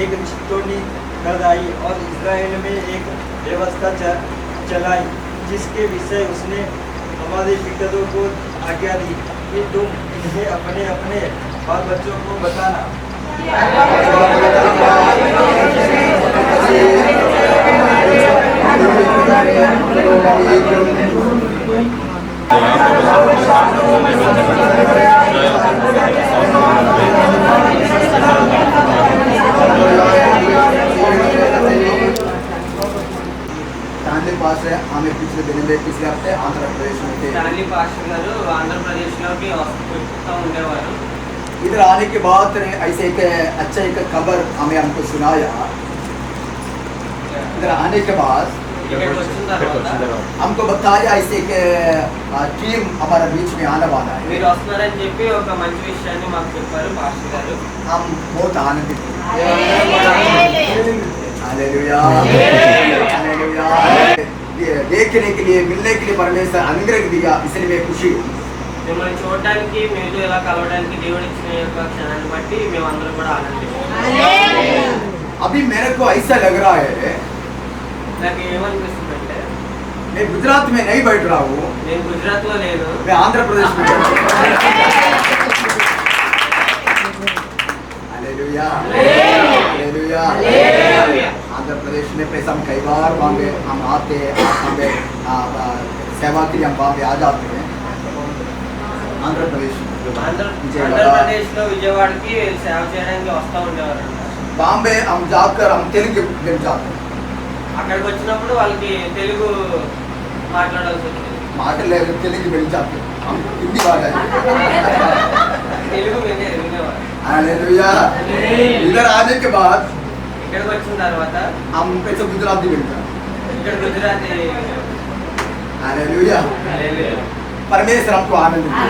एक चितौनी लगाई और इज़राइल में एक व्यवस्था चलाई, जिसके विषय उसने हमारे पितरों को आज्ञा दी कि तुम इन्हें अपने अपने बाल बच्चों को बताना। స్టాన్లీ పాస్టర్ ఆమె పిछले हफ्ते आंध्र प्रदेश में थे। स्टानली पास्टर गाరు ఆంధ్రప్రదేశ్లోకి వస్తూ ఉండేవారు। इधर आने के बाद ऐसे एक अच्छा एक खबर हमें हमको सुनाया। इधर आने के बाद ఇక్కడికి వచ్చిన తర్వాత हमको बताया ऐसे एक टीम हमारे बीच में आने वाला है। మీరు వస్తున్నారని చెప్పి ఒక మంచి విషయాన్ని మాకు చెప్పారు పాస్టర్ గారు। हम बहुत आनंदित हैं। Hallelujah, hallelujah. देखने के लिए मिलने के लिए परमेश्वर अनुग्रह दिया, इसलिए मैं खुशी हूँ। మిమ్మల్ని చూడడానికి మీరు ఇలా కలవడానికి దేవుడు ఇచ్చిన యొక్క క్షణాన్ని బట్టి మేమందరం కూడా ఆనందిస్తున్నాం। अभी मेरे को ऐसा लग रहा है నాకు ఏమనిపిస్తుందంటే मैं गुजरात में नहीं बैठ रहा हूँ, నేను గుజరాత్ లో లేను, मैं आंध्र प्रदेश में बैठा हूँ। Hallelujah, hallelujah. आंध्र प्रदेश में पैसा हम कई बार बॉम्बे हम आते हैं, बॉम्बे सेवा के लिए हम बॉम्बे आ जाते हैं। आंध्र प्रदेश ఆంధ్రప్రదేశ్ లో విజయవాడకి సేవ చేయడానికి వస్తూ ఉండేవారు। बॉम्बे हम जाकर हम तेलुगु में जाते हैं। అక్కడికి వచ్చినప్పుడు వాళ్ళకి తెలుగు మాట్లాడాల్సి వచ్చింది। माटले तेलुगु में जाते हैं, हम हिंदी वाले తెలుగు వినేవారు। हालेलुया। इधर आने के बाद ఇక్కడికి వచ్చిన తర్వాత हम पैसे गुजराती मिलता है। ఇక్కడ గుజరాతీ हालेलुया। హల్లెలూయా। परमेश्वर हमको आनंद दिया,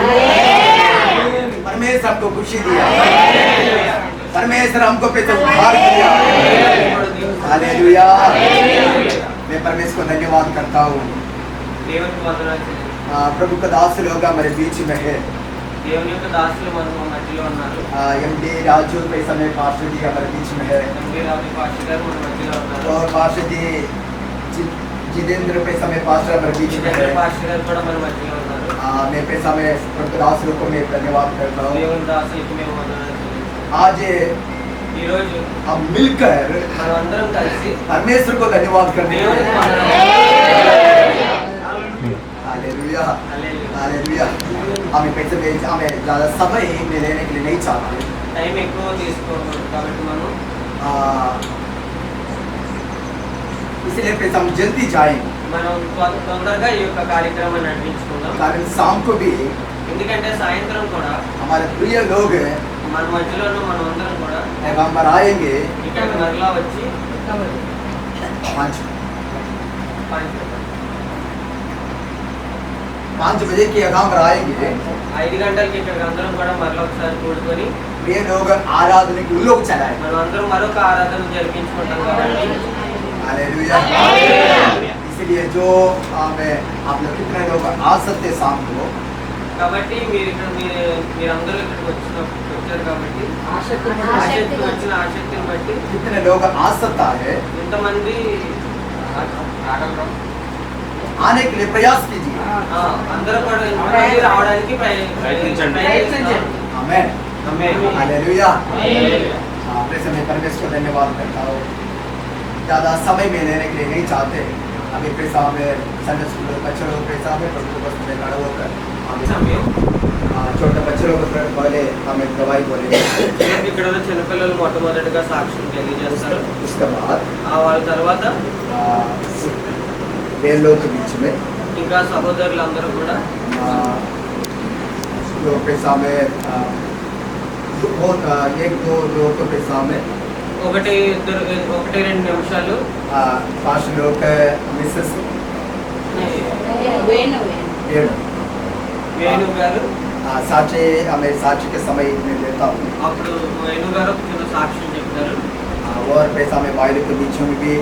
परमेश्वर हमको खुशी दिया, परमेश्वर हमको पैसे उद्धार किया। हालेलुया। मैं परमेश्वर को धन्यवाद करता हूँ। దేవునికి వందనాలు। प्रभु का दास लोग हमारे बीच में है। దేవుని యొక్క దాసులు మన మధ్యలో ఉన్నారు। एमडी राजू पैसा में पास्टर जी हमारे बीच में है, ఎండి రాజు పాస్టర్ గారు మన మధ్యలో ఉన్నారు। और पास्टर जी जितेंद्र पैसा में पास्टर हमारे बीच में है। పాస్టర్ గారు కూడా మన మధ్యలో ఉన్నారు। मैं पैसा में प्रभु दास लोग को मैं धन्यवाद करता हूँ। దేవుని దాసులకు మేము వందనాలు। आज ఈ రోజు हम मिलकर మనం అందరం కలిసి परमेश्वर को धन्यवाद करते దేవునికి हैं। వందనాలు। हालेलुया, హల్లెలూయా। हालेलुया। हमें पैसे में हमें ज़्यादा समय में लेने के लिए नहीं चाहते, టైం ఎక్కువ తీసుకోకూడదు కాబట్టి మనం इसलिए पैसा हम जल्दी जाएंगे। మనం తొందరగా ఈ యొక్క కార్యక్రమాన్ని నడిపించుకుందాం। कारण शाम को भी ఎందుకంటే సాయంత్రం కూడా हमारे प्रिय लोग మన మధ్యలో ఉన్న మనం అందరం కూడా हम पर आएंगे ఇక్కడికి మరలా వచ్చి 5 बजे के यहाँ पर आएंगे। 5 గంటలకి ఇక్కడికి అందరం కూడా మరలా ఒకసారి కూడుకొని प्रिय लोग आराधना के लोग चलाए। మనం అందరం మరొక ఆరాధన జరిపించుకుంటాం కాబట్టి हालेलुया। इसलिए जो हमें आप लोग कितने लोग आ सकते हैं शाम को, కాబట్టి మీరు ఇక్కడ మీరందరూ ఇక్కడికి వచ్చారు కాబట్టి ఆసక్తిని బట్టి कितने लोग आ सकता है ఇంతమంది आने के लिए प्रयास कीजिए। అందరూ కూడా ఇంతమంది రావడానికి ప్రయత్నించండి। आमेन, ఆమేన్। हालेलुया। प्रेस में परमेश्वर को धन्यवाद करता हूँ। ज़्यादा समय में लेने के लिए नहीं चाहते। अभी पैसा में संडे स्कूल बच्चों लोग पैसा में प्रभु बस में खड़ा होकर సమయం छोटे बच्चों लोग पहले हमें दवाई बोले, ఇక్కడ ఉన్న చిన్నపిల్లలు మొట్టమొదటిగా సాక్ష్యం తెలియజేస్తారు। उसके बाद వాళ్ళ తర్వాత वे लोग के बीच में ఇంకా సహోదరులందరూ కూడా लोग पैसा में एक दो लोग पैसा में ఒకటి రెండు నిమిషాలు पाँच लोग मिसेस వేణు గారు साक्षी हमें साक्षी के समय में लेता हूँ, అప్పుడు వేణు గారు చిన్న సాక్ష్యం చెప్తారు। और पैसा में वायु के बीच में भी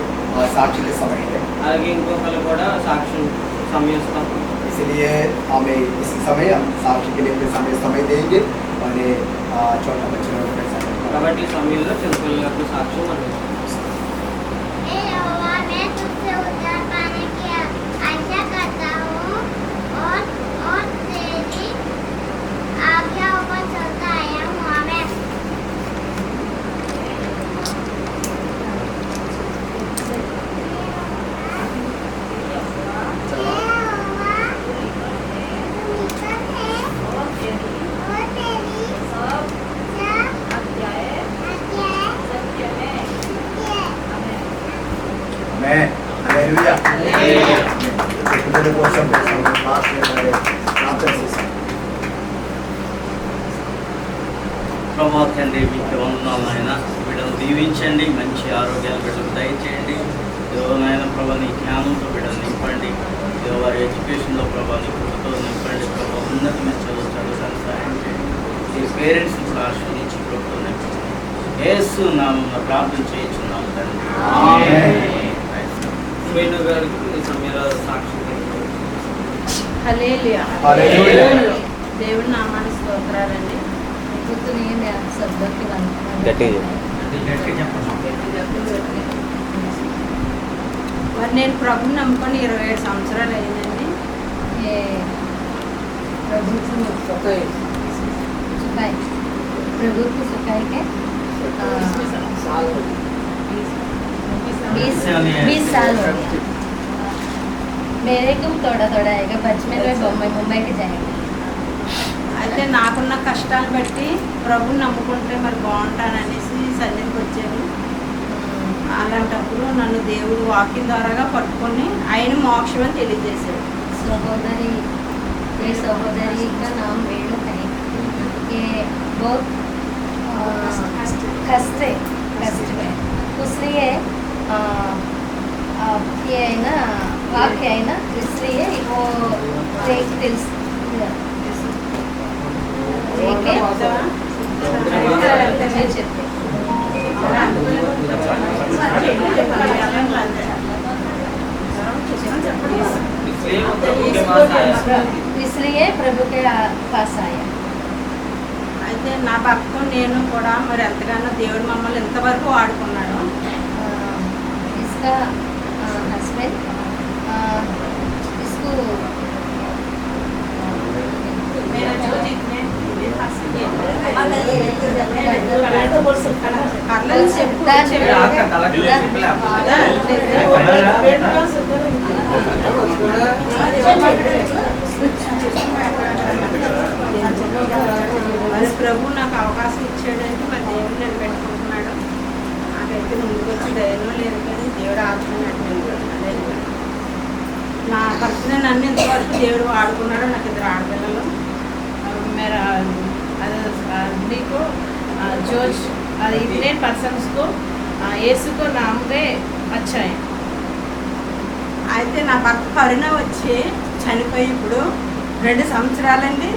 साक्षी के समय है। అలాగే ఇంకొకరు కూడా సాక్ష్యం సమయిస్తాం। इसलिए हमें इस समय हम साक्षी के लिए पैसा में समय देंगे और छोटा बच्चों को पैसा కాబట్టి ఈ సమయంలో చిన్నపిల్లలకు సాక్ష్యం మనం हे यहोवा मैं तुझसे उद्धार पाने की आशा करता हूँ और तेरी आज्ञाओं पर चलता आया हूँ आमीन। यहोवा तू निकट है और तेरी सब आज्ञाएं सत्य है। मैं हालेलुया కోసం ప్రార్థన చేస్తాను. ప్రభా తండ్రి మీకు వందనాలు నాయన. బిడ్డను దీవించండి, మంచి ఆరోగ్యాలు బిడ్డలు దయచేయండి. నాయన ప్రభా నీ జ్ఞానంతో బిడ్డలు నింపండి. వారి ఎడ్యుకేషన్లో ప్రభా నీ కృపతో నింపండి. ప్రభా ఉన్నతమైన చదువు చదవడానికి సహాయం చేయండి. ఈ పేరెంట్స్ కూడా ఆశ్రయించి కృపతో నింపండి. యేసు నామమున ప్రార్థన చేయించున్నాం తండ్రి. ఆమేన్. వేణు గారికి ఈ సమయంలో సాక్ష్యం హల్లెలూయా. హల్లెలూయా. దేవుడి నామానికి స్తోత్రాలండి. పొద్దునే సబ్జెక్ట్ మరి నేను ప్రభుని నమ్ముకొని 27 సంవత్సరాలు అయిందండి. प्रभु की सुखाई के 20 साल हो गया। मेरे को थोड़ा थोड़ा आएगा, बचपन में मुंबई के जाएंगे। అయితే నాకున్న కష్టాలు బట్టి ప్రభుని నమ్ముకుంటే మరి బాగుంటాననేసి సన్నిధికి వచ్చాను. అలాంటప్పుడు నన్ను దేవుడు వాక్యం ద్వారాగా పట్టుకొని ఆయన మోక్షం అని తెలియజేశాడు. सहोदरी, ये सहोदरी का नाम वेणु है। ये बहुत कष्ट है इसलिए ये है ना वाक्य है ना, इसलिए वो एक दिल इसलिए प्रभु के पास आया। అయితే నా భక్తు నేను కూడా మరి ఎంతగానో దేవుడు మమ్మల్ని ఎంతవరకు వాడుకున్నాడు. इसका हस्बैंड इसको మరి ప్రభు నాకు అవకాశం ఇచ్చాడంటే మరి దేవుడు నేను పెట్టుకుంటున్నాడు. నాకైతే ముందుకు వచ్చి ధైర్యం లేదు, కానీ దేవుడు ఆడుకున్నట్టు నా భర్తనే నన్ను ఇంతవరకు దేవుడు వాడుకున్నాడు. నాకు 2 ఆడపిల్లలు. मेरा आदमी को जोश इतने पर्सन्स को यीशु को नाम में अच्छा है। అయితే నా భర్త కరుణ వచ్చి చనిపోయి ఇప్పుడు 2 సంవత్సరాలండి.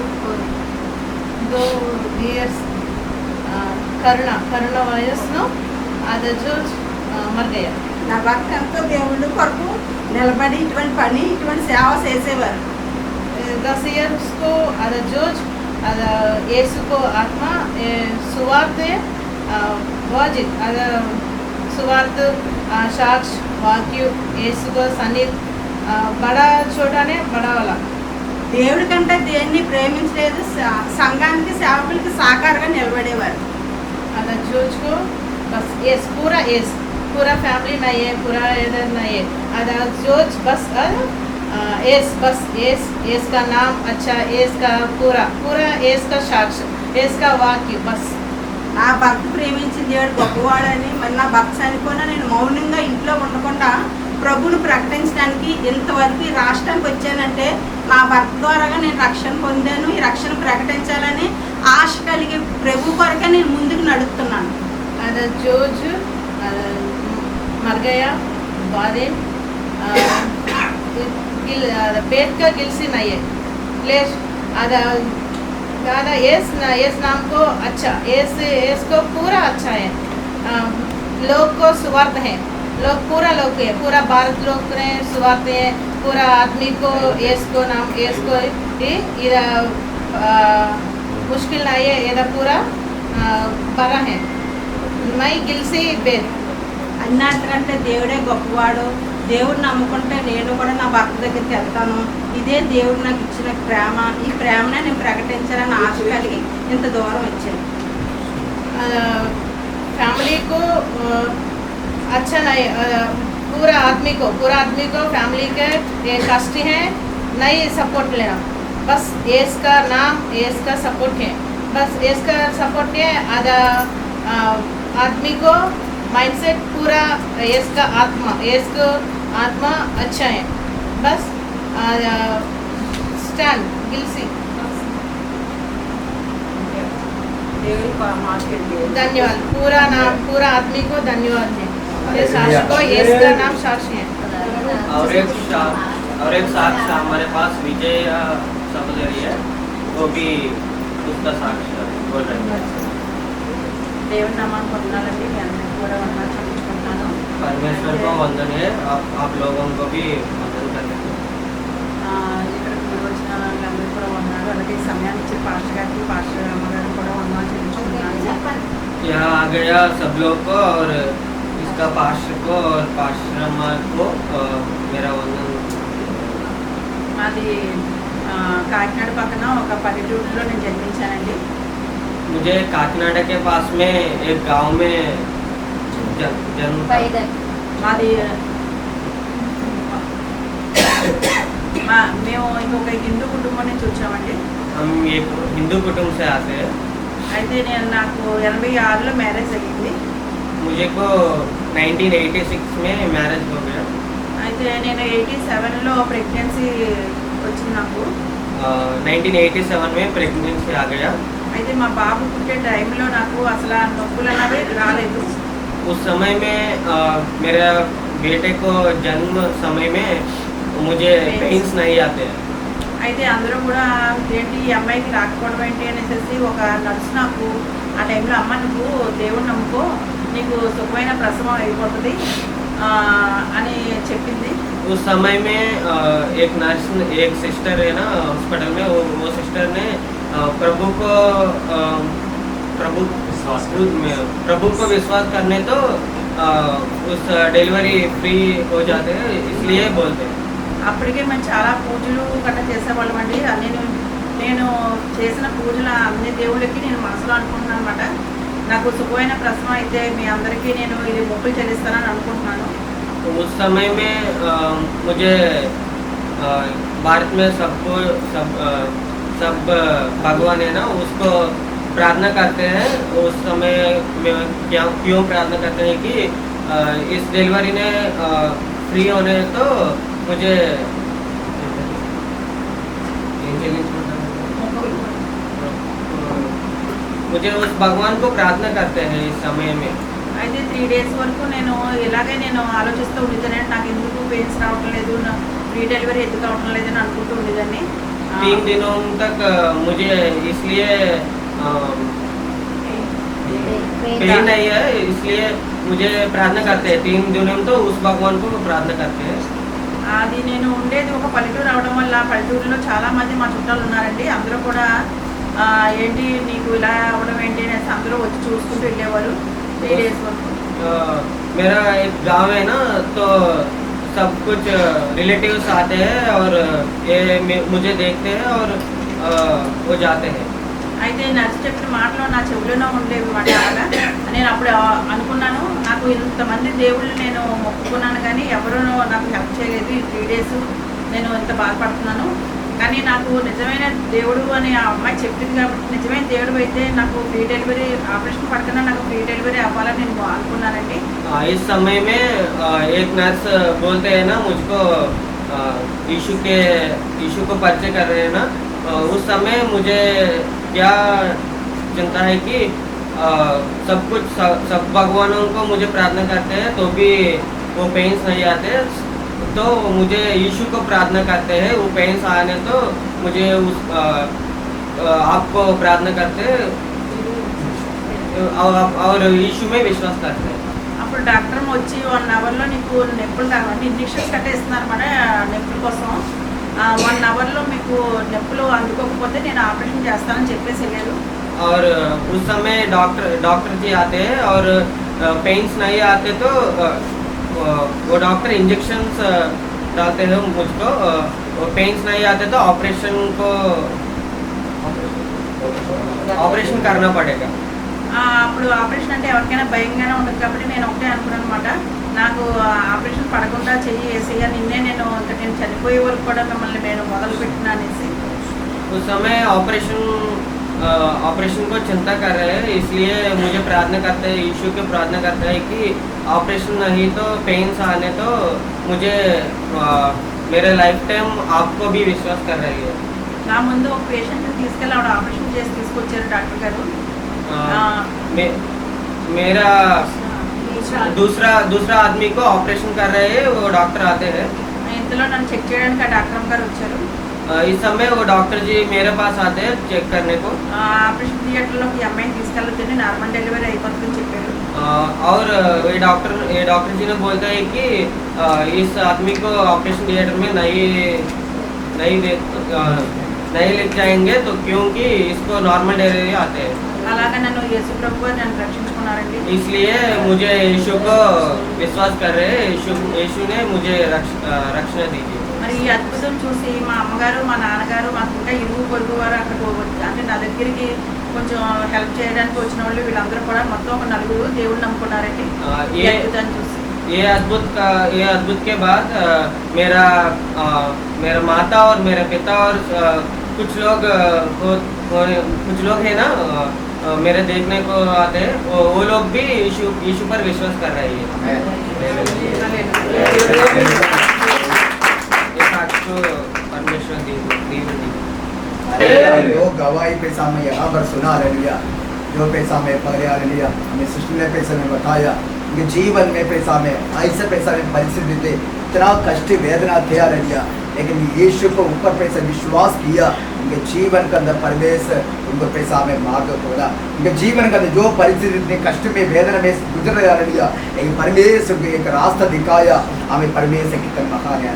2 years करुणा वायरस नो आधा जोश मर गया। నా భర్త ఎంతో దేవుడి కొరకు నిలబడి ఇటువంటి పని ఇటువంటి సేవ చేసేవారు. 10 years को आधा जोश आधा यीशु को आत्मा सुवार्थ वाजिब आधा सुवार्थ साक्ष वाक्य यीशु को सन्निध बड़ा छोटा ने बड़ा वाला దేవుడి కంటే దేన్ని ప్రేమించలేదు. సంఘానికి సేవకులకి సాకారంగా నిలబడేవారు. आधा जोश को बस यस पूरा फैमिली नहीं है, पूरा इधर नहीं है। आधा जोश बस एस का नाम अच्छा, एस का पूरा एस का साक्ष, एस का वाक्य बस। నా భర్త ప్రేమించిన దేవుడు గొప్పవాడని, మరి నా భర్త చనిపోయినా నేను మౌనంగా ఇంట్లో ఉండకుండా ప్రభుని ప్రకటించడానికి ఇంతవరకు ఈ రాష్ట్రానికి వచ్చానంటే నా భర్త ద్వారాగా నేను రక్షణ పొందాను. ఈ రక్షణ ప్రకటించాలని ఆశ కలిగి ప్రభు కొరకే నేను ముందుకు నడుస్తున్నాను. आधा जोज मर गया बादे पेट का गिलसी नहीं है प्लेस आधा आधा एस नाम को अच्छा एस को पूरा अच्छा है। लोग को स्वार्थ है, लोग है पूरा भारत लोग ने स्वार्थ है। पूरा आदमी को एस को नाम एस को मुश्किल नहीं है, ये पूरा बड़ा है। मैं गिलसी बेद అన్నిటికంటే దేవుడే గొప్పవాడు. దేవుడు నమ్ముకుంటే నేను కూడా నా భర్త దగ్గరికి వెళ్తాను. ఇదే దేవుడు నాకు ఇచ్చిన ప్రేమ. ఈ ప్రేమనే నేను ప్రకటించాలని ఆశ కలిగి ఇంత దూరం వచ్చాను. फैमिली को अच्छा नहीं, पूरा आदमी को फैमिली के ये कष्ट है नहीं सपोर्ट लेना, बस एस का नाम एस का सपोर्ट है, बस एस का सपोर्ट है। आधा आदमी को माइंडसेट पूरा एस का आत्मा अच्छा है, बस स्टैंड गिलसी। धन्यवाद पूरा आदमी को धन्यवाद है। ये साक्षी को एस का नाम साक्षी है। और एक साक्ष्य हमारे पास विजय सहोदरी है, वो भी उसका साक्ष्य बोल रहे हैं। దేవుని నామాన్ని పొందాలండి. మీ అందరికీ కూడా వందనాలు చెల్లించుకుంటున్నాను. परमेश्वर को वंदन है, आप लोगों को भी वंदन करते हैं। ఇక్కడ వచ్చిన వాళ్ళందరికీ కూడా వందనాలు. అలాగే ఈ సమయాన్ని ఇచ్చిన పాస్టర్ గారికి పాస్టర్ అమ్మగారికి కూడా వందనాలు చెల్లించుకుంటున్నాను. यहाँ आ गया सब लोग को और इसका पास्टर को और पास्टर अम्मा को मेरा वंदन। మాది కాకినాడ పక్కన ఒక పల్లెటూరులో నేను జన్మించానండి. मुझे काकीनाडा के पास में एक गांव में जन्म था। మాది మేము ఇంకొక హిందూ కుటుంబం నుంచి వచ్చామండి. हम एक हिंदू कुटुंब से आते हैं। అయితే నాకు 86లో మ్యారేజ్ అయ్యింది. मुझे को 1986 में मैरिज हो गया। అయితే నేను 87లో ప్రెగ్నెన్సీ వచ్చింది నాకు. 1987 में प्रेगनेंसी आ गया। అయితే మా బాబు పుట్టే టైంలో నాకు అసలు నొప్పులు అన్నవి రాలేదు. उस समय में मेरा बेटे को जन्म समय में मुझे पेन्स नहीं आते। అయితే అందరూ కూడా ఏంటి ఈ అమ్మాయికి రాకపోవడం ఏంటి అనేసి ఒక నర్సు నాకు ఆ టైంలో అమ్మ నువ్వు దేవుని నమ్ముకో నీకు సుఖమైన ప్రసవం అయిపోతుంది అని చెప్పింది. उस समय में एक नर्स एक सिस्टर है ना हॉस्पिटल में, वो सिस्टर ने प्रभु को विश्वास करने तो उस डिलीवरी फ्री हो जाते हैं, इसलिए बोलते हैं। అప్పటికే మేము చాలా పూజలు గట్రా చేసేవాళ్ళం అండి. నేను చేసిన పూజల అన్ని దేవుళ్ళకి నేను మనసులో అనుకుంటున్నాను అనమాట. నాకు సుఖమైన ప్రసవం అయితే మీ అందరికీ నేను ఇది మొక్కులు చెల్లిస్తానని అనుకుంటున్నాను. उस समय में मुझे भारत में सब भगवान है ना उसको प्रार्थना करते हैं। उस समय में क्यों प्रार्थना करते हैं कि इस डिलीवरी ने फ्री होने तो मुझे उस भगवान को प्रार्थना करते हैं इस समय में। అయితే 3 days వరకు నేను ఇలాగే నేను ఆలోచిస్తూ ఉండేదాన్ని. నాకు ఎందుకు పెయిన్స్ రావటం లేదు, ఫ్రీ డెలివరీ ఎందుకు అవటం లేదని అనుకుంటూ ఉండేదాన్ని. 3 दिनों तक मुझे इसलिए पेन नहीं है, इसलिए मुझे प्रार्थना करते हैं। 3 दिनों तो उस भगवान को प्रार्थना करते हैं। అది నేను ఉండేది ఒక పల్లెటూరు అవడం వల్ల పల్లెటూరులో చాలా మంది మా చుట్టాలు ఉన్నారండి. అందరూ కూడా ఏంటి నీకు ఇలా అవ్వడం ఏంటి అనేసి అందరూ వచ్చి చూసుకుంటూ వెళ్ళేవారు 3 days వరకు. मेरा एक गांव है ना, तो सब कुछ रिलेटिव्स आते हैं और ये मुझे देखते हैं और वो जाते हैं। అయితే నర్సు చెప్పిన మాటలు నా చెవులోనే ఉండేవి మాట. నేను అప్పుడు అనుకున్నాను నాకు ఇంతమంది దేవుళ్ళు నేను మొక్కుకున్నాను కానీ ఎవరూ నాకు హెల్ప్ చేయలేదు. ఈ 3 days నేను ఇంత బాధపడుతున్నాను. కానీ నాకు నిజమైన దేవుడు అని ఆ అమ్మాయి చెప్పింది కాబట్టి నిజమైన దేవుడు అయితే నాకు ఫ్రీ డెలివరీ ఆపరేషన్ పడకుండా నాకు ఫ్రీ డెలివరీ అవ్వాలని నేను అనుకున్నానండి. इस समय में एक नर्स बोलते हैं ना मुझको यीशु को परिचय कर रहे हैं ना, उस समय मुझे क्या चिंता है कि सब भगवानों को मुझे प्रार्थना करते हैं तो भी वो पेन्स नहीं आते, तो मुझे यीशु को प्रार्थना करते हैं वो पेन्स आने तो मुझे उस आपको प्रार्थना करते और यीशु में विश्वास करते हैं। అప్పుడు డాక్టర్ వచ్చి 1 అవర్లో నీకు నొప్పులు తగ్గండి ఇంజెక్షన్స్ కట్టేస్తున్నారు మన నొప్పుల కోసం. 1 అవర్లో మీకు నొప్పులు అందుకోకపోతే నేను ఆపరేషన్ చేస్తానని చెప్పేసి వెళ్ళారు. और उस समय डॉक्टर जी आते हैं और पेन्स नहीं आते तो वो डॉक्टर इंजेक्शंस डालते हैं मुझको। पेन्स नहीं आते तो ऑपरेशन करना पड़ेगा। అప్పుడు ఆపరేషన్ అంటే ఎవరికైనా భయంగానే ఉంటుంది కాబట్టి నేను ఒకటే అనుకున్నాను అనమాట, నాకు ఆపరేషన్ పడకుండా చెయ్యి వేసేగా నిన్నే నేను ఇంకా నేను చనిపోయే వరకు కూడా మిమ్మల్ని నేను మొదలు పెట్టినా అనేసి। उस समय ऑपरेशन को चिंता कर रहे हैं, इसलिए मुझे प्रार्थना करते हैं, यीशु के प्रार्थना करते हैं कि ऑपरेशन नहीं तो पेन्स आने तो मुझे मेरे लाइफ टाइम आपको भी विश्वास कर रही है। నా ముందు ఒక పేషెంట్ని తీసుకెళ్ళి ఆవిడ ఆపరేషన్ చేసి తీసుకొచ్చారు డాక్టర్ గారు। मेरा दूसरा आदमी को ऑपरेशन कर रहे हैं, वो डॉक्टर आते हैं। ఇంతలో నన్ను చెక్ చేయడానికి ఆ డాక్టర్ గారు వచ్చారు। इस समय वो डॉक्टर जी मेरे पास आते हैं चेक करने को। ఆపరేషన్ థియేటర్లోకి ఈ అమ్మాయిని తీసుకెళ్ళొద్దని నార్మల్ డెలివరీ అయిపోతుందని చెప్పారు। और ये डॉक्टर जी ने बोलता है कि इस आदमी को ऑपरेशन थिएटर में नहीं ले जाएंगे तो क्योंकि इसको नॉर्मल डिलीवरी आते हैं। అలాగా నన్ను యేసు ప్రభు గారు నన్ను రక్షించుకున్నారండి। इसलिए मुझे यीशु को विश्वास कर रहे हैं, यीशु ने मुझे रक्षण दी। మరి ఈ అద్భుతం చూసి మా అమ్మగారు మా నాన్నగారు మాకు ఇంకా ఇరుగు పొరుగు వారు అక్కడ అంటే నా దగ్గరికి కొంచెం హెల్ప్ చేయడానికి వచ్చిన వాళ్ళు వీళ్ళందరూ కూడా మొత్తం ఒక నలుగురు దేవుడు నమ్ముకున్నారండి ఈ అద్భుతాన్ని చూసి। ये अद्भुत के बाद मेरा माता और मेरा पिता और कुछ लोग है ना मेरे देखने को आते हैं, वो लोग भी यीशु पर विश्वास कर रहे हैं। परमेश्वर दी जो गवाही पैसा में यहाँ पर सुना हालेलुया, जो पैसा में पढ़े हालेलुया, हमें सिस्टर ने पैसा में बताया कि जीवन में पैसा में ऐसे पैसा में परिस्थिति थे, इतना कष्ट वेदना थे हालेलुया, लेकिन यीशु को ऊपर पैसा विश्वास किया, उनके जीवन के अंदर परमेश्वर उनको पैसा में मार्ग खोला। उनके जीवन के अंदर जो परिस्थिति इतने कष्ट में वेदना में गुजर रहे हालेलुया, लेकिन परमेश्वर को एक रास्ता दिखाया, हमें परमेश्वर कितना महान है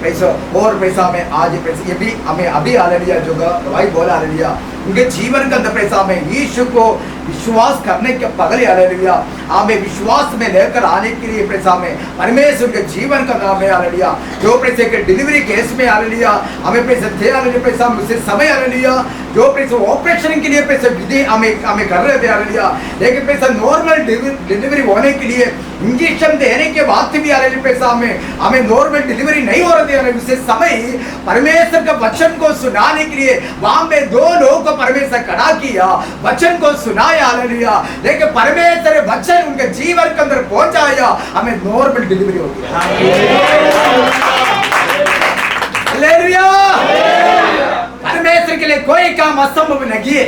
पैसा और पैसा में आज पैसा ये भी हमें अभी हालेलुया जो गवाही बोला हालेलुया, उनके जीवन के अंदर पैसा में यीशु को विश्वास करने के पगले हालेलुया, हमें विश्वास में लेकर आने के लिए पैसा में परमेश्वर के जीवन का नाम है हालेलुया। जो पैसे के डिलीवरी केस में हालेलुया हमें पैसे थे हालेलुया, पैसा मुझसे समय हालेलुया, जो पैसे ऑपरेशन के लिए पैसे विधि हमें कर रहे थे हालेलुया, लेकिन पैसा नॉर्मल डिलीवरी होने के लिए इंजेक्शन देने के बाद भी हालेलुया पैसा हमें नॉर्मल डिलीवरी नहीं हो रही थी हालेलुया। उससे समय परमेश्वर का वचन को सुनाने के लिए वहां में दो लोगों को परमेश्वर खड़ा किया, वचन को सुनाया हालेलुया, लेकिन परमेश्वर वचन उनके जीवन के अंदर पहुंचाया, हमें नॉर्मल डिलीवरी हो गया हालेलुया। परमेश्वर के लिए कोई काम असंभव नहीं है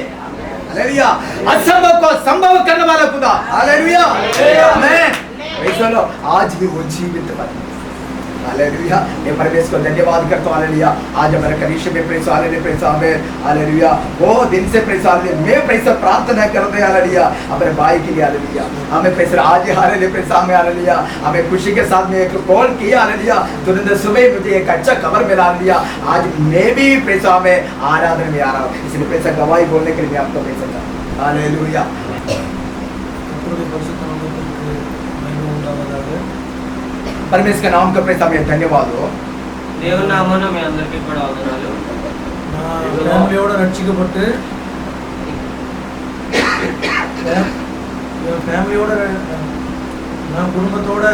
हालेलुया, असंभव को संभव करने वाला खुदा हालेलुया। आमीन। चलो आज भी वो जीवित हालेलुया, मैं परमेश्वर को धन्यवाद करता हूं हालेलुया। आज हमारे कलीसिया में प्रेस हालेलुया हालेलुया, वो दिन से प्रेस हालेलुया मैं प्रेस प्रार्थना करते हालेलुया हमारे भाई के लिए हालेलुया, हमें प्रेस आज हालेलुया प्रेस में हालेलुया हमें खुशी के साथ में एक कॉल किया हालेलुया, तुरंत सुबह मुझे एक अच्छा खबर मिला हालेलुया, आज मैं भी प्रेस में आराधना में आ रहा हूँ, इसलिए प्रेस गवाही बोलने के लिए मैं आपको प्रेस हालेलुया। परमेश्वर के नाम का पैसा में धन्यवाद हो దేవుని నామమున మీ అందరికీ కూడా వందనాలు। ఫ్యామిలీயோட రక్షించబట్టు ఫ్యామిలీயோட నా కుటుంబతోడ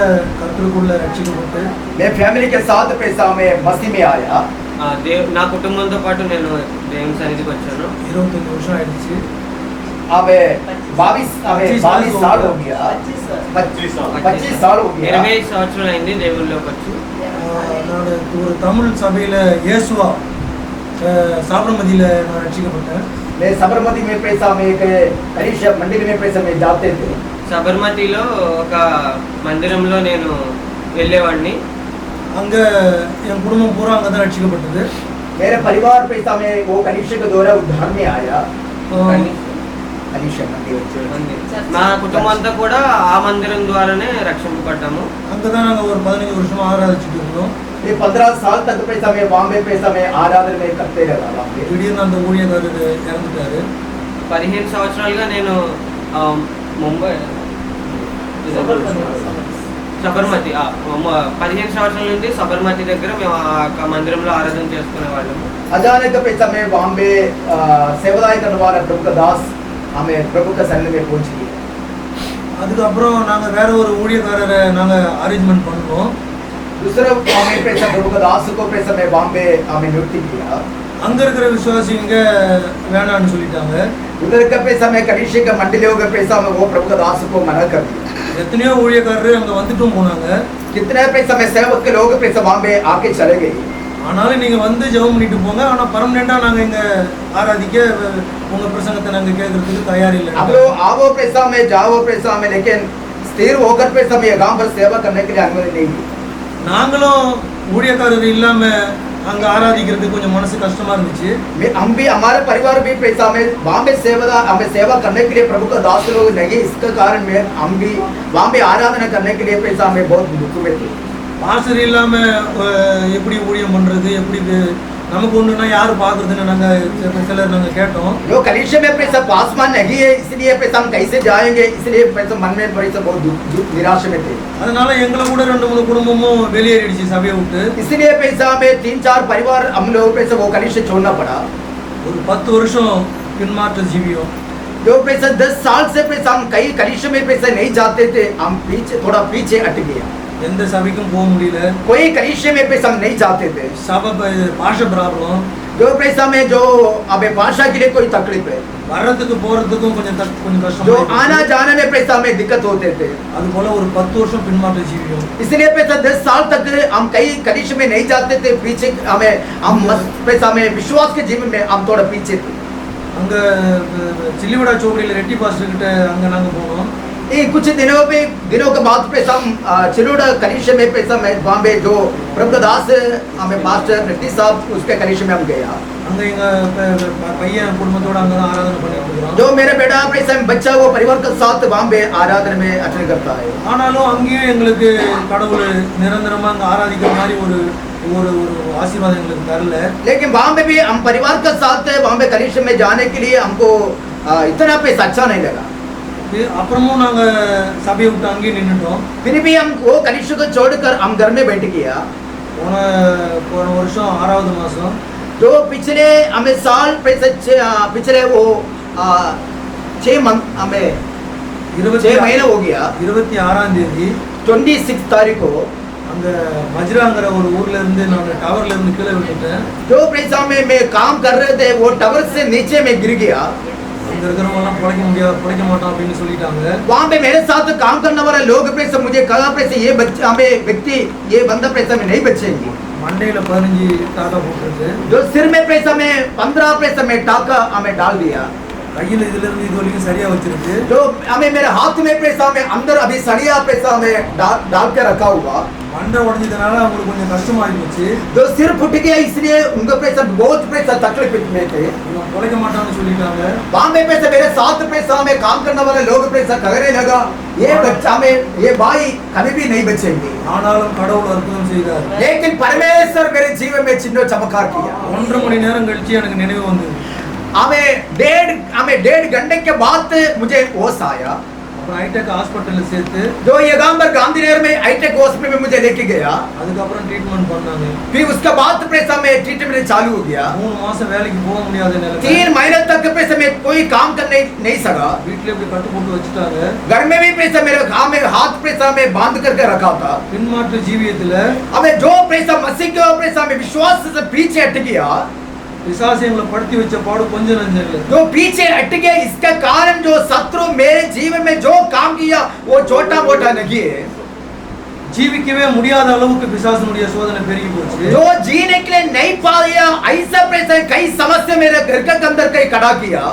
కర్తృకుள்ள రక్షించబట్టు मैं फैमिली के साथ पैसा में मसीह में आया, నా కుటుంబంతో పాటు నేను దేవుని సన్నిధికి వచ్చాను। 29 वर्ष आयिச்சு हमें 22 साल हो गया, 25 साल हो गया, 25 సంవత్సరాలు అయింది దేవుళ్ళలోకి వచ్చి। நான் ஒரு தமிழ் சபையில இயேசுவா சாபரமதியில நான் ரட்சிக்கப்பட்டேன்। मैं साबरमती में पैसा में एक कलीसिया मंदिर में पैसा में जाते थे, సబర్మతిలో ఒక మందిరంలో నేను వెళ్ళేవాడిని। அங்க என் குடும்பம் பூரா அங்க தான் ரட்சிக்கப்பட்டது। मेरे परिवार पैसा में वो कलीसिया के द्वारा उद्धार में आया, कलीसिया मंदिर మా కుటుంబం అంతా కూడా ఆ మందిరం ద్వారానే రక్షింపబడ్డాము। அங்கதான் நாங்க ஒரு 15 வருஷமா ஆராதிச்சிட்டு இருந்தோம்। ये 15 साल तक पैसा में बॉम्बे पैसा में आराधना में करते रहा। திடீர்னு அந்த ஊழியக்காரர் இறந்துட்டாரு। 15 సంవత్సరాలుగా నేను ముంబై సబర్మతి 15 సంవత్సరాల నుండి సబర్మతి దగ్గర మేము ఆ మందిరంలో ఆరాధన చేసుకునే వాళ్ళము. अचानक पैसा में बॉम्बे सेवादाय करने वाला प्रभु का दास हमें प्रभु का सन्निधि में पहुंच गए. அதுக்கப்புறம் நாங்கள் வேற ஒரு ஊழியக்காரரை நாங்கள் அரேஞ்ச்மெண்ட் பண்ணோம். दूसरा हमें पैसा प्रभु का दास को पैसा में बॉम्बे हमें नियुक्ति किया. அங்கே இருக்கிற விசுவாசிங்க வேணான்னு சொல்லிட்டாங்க. उधर का पैसा में कलीसिया का मंडलियों का पैसा में वो प्रभु का दास को मना कर दिया. எத்தனையோ ஊழியக்காரரு அங்கே வந்துட்டும் போனாங்க. कितने पैसा में सेवक के लोग पैसा बॉम्बे आके चले गए. ஆனாலும் நீங்கள் வந்து ஜெபம் பண்ணிட்டு போங்க, ஆனால் பர்மனெண்ட்டாக நாங்கள் இங்கே ஆராதிக்க உங்கள் பிரசங்கத்தை நாங்கள் கேட்கறதுக்கு தயார் இல்லை. अब लोग आवो पैसा में जाओ पैसा में लेकिन स्थिर होकर पैसा में गांव पर सेवा करने के लिए अनुमति नहीं दी. நாங்களும் ஊழியக்காரர் இல்லாமல் அங்கே ஆராதிக்கிறதுக்கு கொஞ்சம் மனசு கஷ்டமாக இருந்துச்சு. हम भी हमारे परिवार भी पैसा में बॉम्बे हमें सेवा करने के लिए प्रभु का दास लोग नहीं, इसका कारण में हम भी बॉम्बे आराधना करने के लिए पैसा में बहुत दुख में थे. பாஸ்டர் இல்லாமல் எப்படி ஊழியம் பண்ணுறது, எப்படி நமக்கு ஒன்றுனா யார் பார்க்குறதுன்னு நாங்கள் சிலர் நாங்கள் கேட்டோம். जो कलीसिया में पैसा पासमान नहीं है इसलिए पैसा हम कैसे जाएंगे, इसलिए पैसा मन में पैसा बहुत निराश में थे. அதனால எங்களை கூட 2-3 குடும்பமும் வெளியேறிடுச்சு சபையை விட்டு. इसलिए पैसा में 3-4 परिवार हम लोग पैसा वो कलीसिया छोड़ना पड़ा. ஒரு 10 வருஷம் பின்மாற்ற ஜீவியம். जो पैसा 10 साल से पैसा हम कई कलीसिया में पैसा नहीं जाते थे, हम थोड़ा पीछे हट गया. எந்த சபைக்கும் போக முடியல. कोई कलीसिया में पैसा हम नहीं जाते थे. சபை பாஷை ப்ராப்ளம். जो पैसा में जो हमें भाषा के लिए कोई तकलीफ है, வர்றதுக்கு போறதுக்கும் கொஞ்சம் கஷ்டம். जो आना जाने में पैसा में दिक्कत होते थे. அது போல ஒரு 10 வருஷம் பின்மாற்ற ஜீவியம். इसलिए पैसा 10 साल तक हम कई कलीसिया में नहीं जाते थे, पीछे हम पैसा में विश्वास के जीवन में हम थोड़ा पीछे थे. அங்க சில்லிவடா சோபடியில் ரெட்டி பாஸ்டர் கிட்ட அங்க நாங்க போனோம். कुछ दिनों के बाद पैसा चिलोड़ा कलीसिया में पैसा में बॉम्बे जो प्रभु दास हमें मास्टर रेड्डी साहब उसके कलीसिया में हम गया. அங்க எங்க பையன் குடும்பத்தோட அங்க தான் ஆராதனை பண்ணிட்டு இருக்கோம். जो मेरा बेटा पैसा में बच्चा वो परिवार के साथ बॉम्बे आराधना में अटेंड करता है. ஆனாலும் அங்கேயும் எங்களுக்கு கடவுள் நிரந்தரமா அங்க ஆராதிக்கிற மாதிரி ஒரு ஒரு ஆசீர்வாதம் எங்களுக்கு தரல. लेकिन बॉम्बे भी हम परिवार के साथ बॉम्बे कलीसिया में जाने के लिए हमको इतना पैसा अच्छा नहीं लगा. அப்புறமும் நாங்க சபையை விட்டு அங்கேயே நின்றுட்டோம். फिर भी हम वो कलीसिया को छोड़कर हम घर में बैठ गया. போன வருஷம் 6வது மாசம் जो पिछले हमें साल पिछले वो 6 मंथ हमें 6 महीने हो गया. 26ஆம் தேதி 26 तारीख को அந்த மஜ்ராங்கிற ஒரு ஊர்ல இருந்து நான் டவர்ல இருந்து கீழே விட்டுட்டேன். जो पैसा में मैं काम कर रहे थे वो टावर से नीचे में गिर गया. அங்க இருக்கிறவங்க எல்லாம் பிழைக்க மாட்டோம் அப்படின்னு சொல்லிட்டாங்க. वहाँ पे मेरे साथ काम करने वाले लोग पैसा मुझे कहा पैसे ये बच्चे हमें व्यक्ति ये बंदा पैसा में नहीं बचेंगे. மண்டையில 15 டாக்கா போட்டுருக்கு. जो सिर में पैसा में 15 पैसा में टाका हमें डाल दिया. கையில இதுல இருந்து இது வரைக்கும் சரியா வச்சிருக்கு. जो हमें मेरे हाथ में पैसा में अंदर अभी सड़िया पैसा में डाल के रखा हुआ. மண்டை உடைஞ்சதுனால அவங்களுக்கு கொஞ்சம் கஷ்டமா இருந்துச்சு. जो सिर फुट गया इसलिए उनका पैसा बहुत पैसा तकलीफ में थे. பிழைக்க மாட்டான்னு சொல்லிட்டாங்க. बॉम्बे पैसा मेरे साथ पैसा में काम करने वाले लोग पैसा कहने लगा ये बच्चा में ये भाई कभी भी नहीं बचेंगे. ஆனாலும் கடவுள் அற்புதம் செய்தார். लेकिन परमेश्वर मेरे जीवन में चिन्ह चमत्कार किया. 1.5 மணி நேரம் கழிச்சு எனக்கு நினைவு வந்தது. हमें 1.5 घंटे के बाद मुझे होश आया. அப்புறம் ஹைடெக் ஹாஸ்பிட்டல்ல சேர்த்து जो यगांबर गांधीनगर में हाईटेक हॉस्पिटल में मुझे लेके गया. அதுக்கப்புறம் ட்ரீட்மெண்ட் பண்ணாங்க. फिर उसके बाद पैसा में ट्रीटमेंट चालू हो गया. 3 மாசம் வேலைக்கு போக முடியாத நிலைமை. 3 महीने तक पैसा में कोई काम करने नहीं सका. வீட்ல இப்படி கட்டு போட்டு வச்சுட்டாங்க. घर में भी पैसा मेरे हाथ पैसा में बांध करके रखा था. பின்மாற்ற ஜீவியத்துல हमें जो पैसा मसीह के पैसा में विश्वास से पीछे हट गया. பிசாசு எங்களை படுத்தி வச்ச பாடு கொஞ்சம் நஞ்சம் இல்லை. जो पीछे हट गया इसका कारण जो शत्रु मेरे जीवन में जो काम किया वो छोटा मोटा नहीं है. ஜீவிக்கவே முடியாத அளவுக்கு பிசாசுனுடைய சோதனை பெருகி போச்சு. जो जीने के लिए नहीं पाया ऐसा पैसा कई समस्या मेरे घर के अंदर कई खड़ा किया.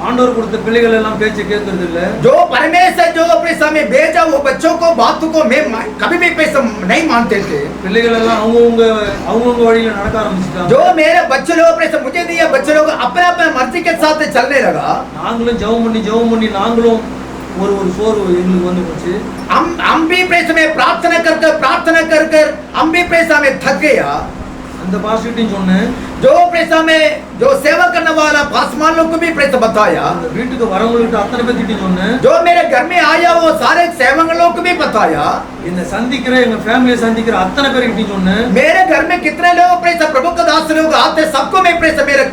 ஆண்டவர் கொடுத்த பிள்ளைகள் எல்லாம் பேச்சை கேட்கறது இல்ல. जो परमेश्वर जो पैसा में भेजा वो बच्चों को बात को मैं कभी भी पैसा नहीं मानते थे. பிள்ளைகள் எல்லாம் அவங்கவங்க வழியில நடக்க ஆரம்பிச்சிட்டாங்க. जो मेरे बच्चे लोग पैसा मुझे दिया बच्चे लोग अपने अपने मर्जी के साथ चलने लगा. நாங்களும் ஜெபம் பண்ணி நாங்களும் ஒரு சோர்வு எங்களுக்கு வந்து போச்சு. हम भी पैसा में प्रार्थना कर हम भी पैसा में थक गया. அந்த பாஸ்டர்கிட்டையும் சொன்னேன், जो पैसा में जो सेवा करने वाला पासवान लोग को भी पैसा बताया, அந்த வீட்டுக்கு வரவங்ககிட்ட அத்தனை பேர்த்திட்டையும் சொன்னேன், जो मेरे घर में आया वो सारे सेवक लोग को भी बताया, என்னை சந்திக்கிற எங்க ஃபேமிலியை சந்திக்கிற அத்தனை பேர்கிட்டையும் சொன்னேன், मेरे घर में कितने लोग पैसा प्रभु का दास लोग आते सबको मैं पैसा मेरे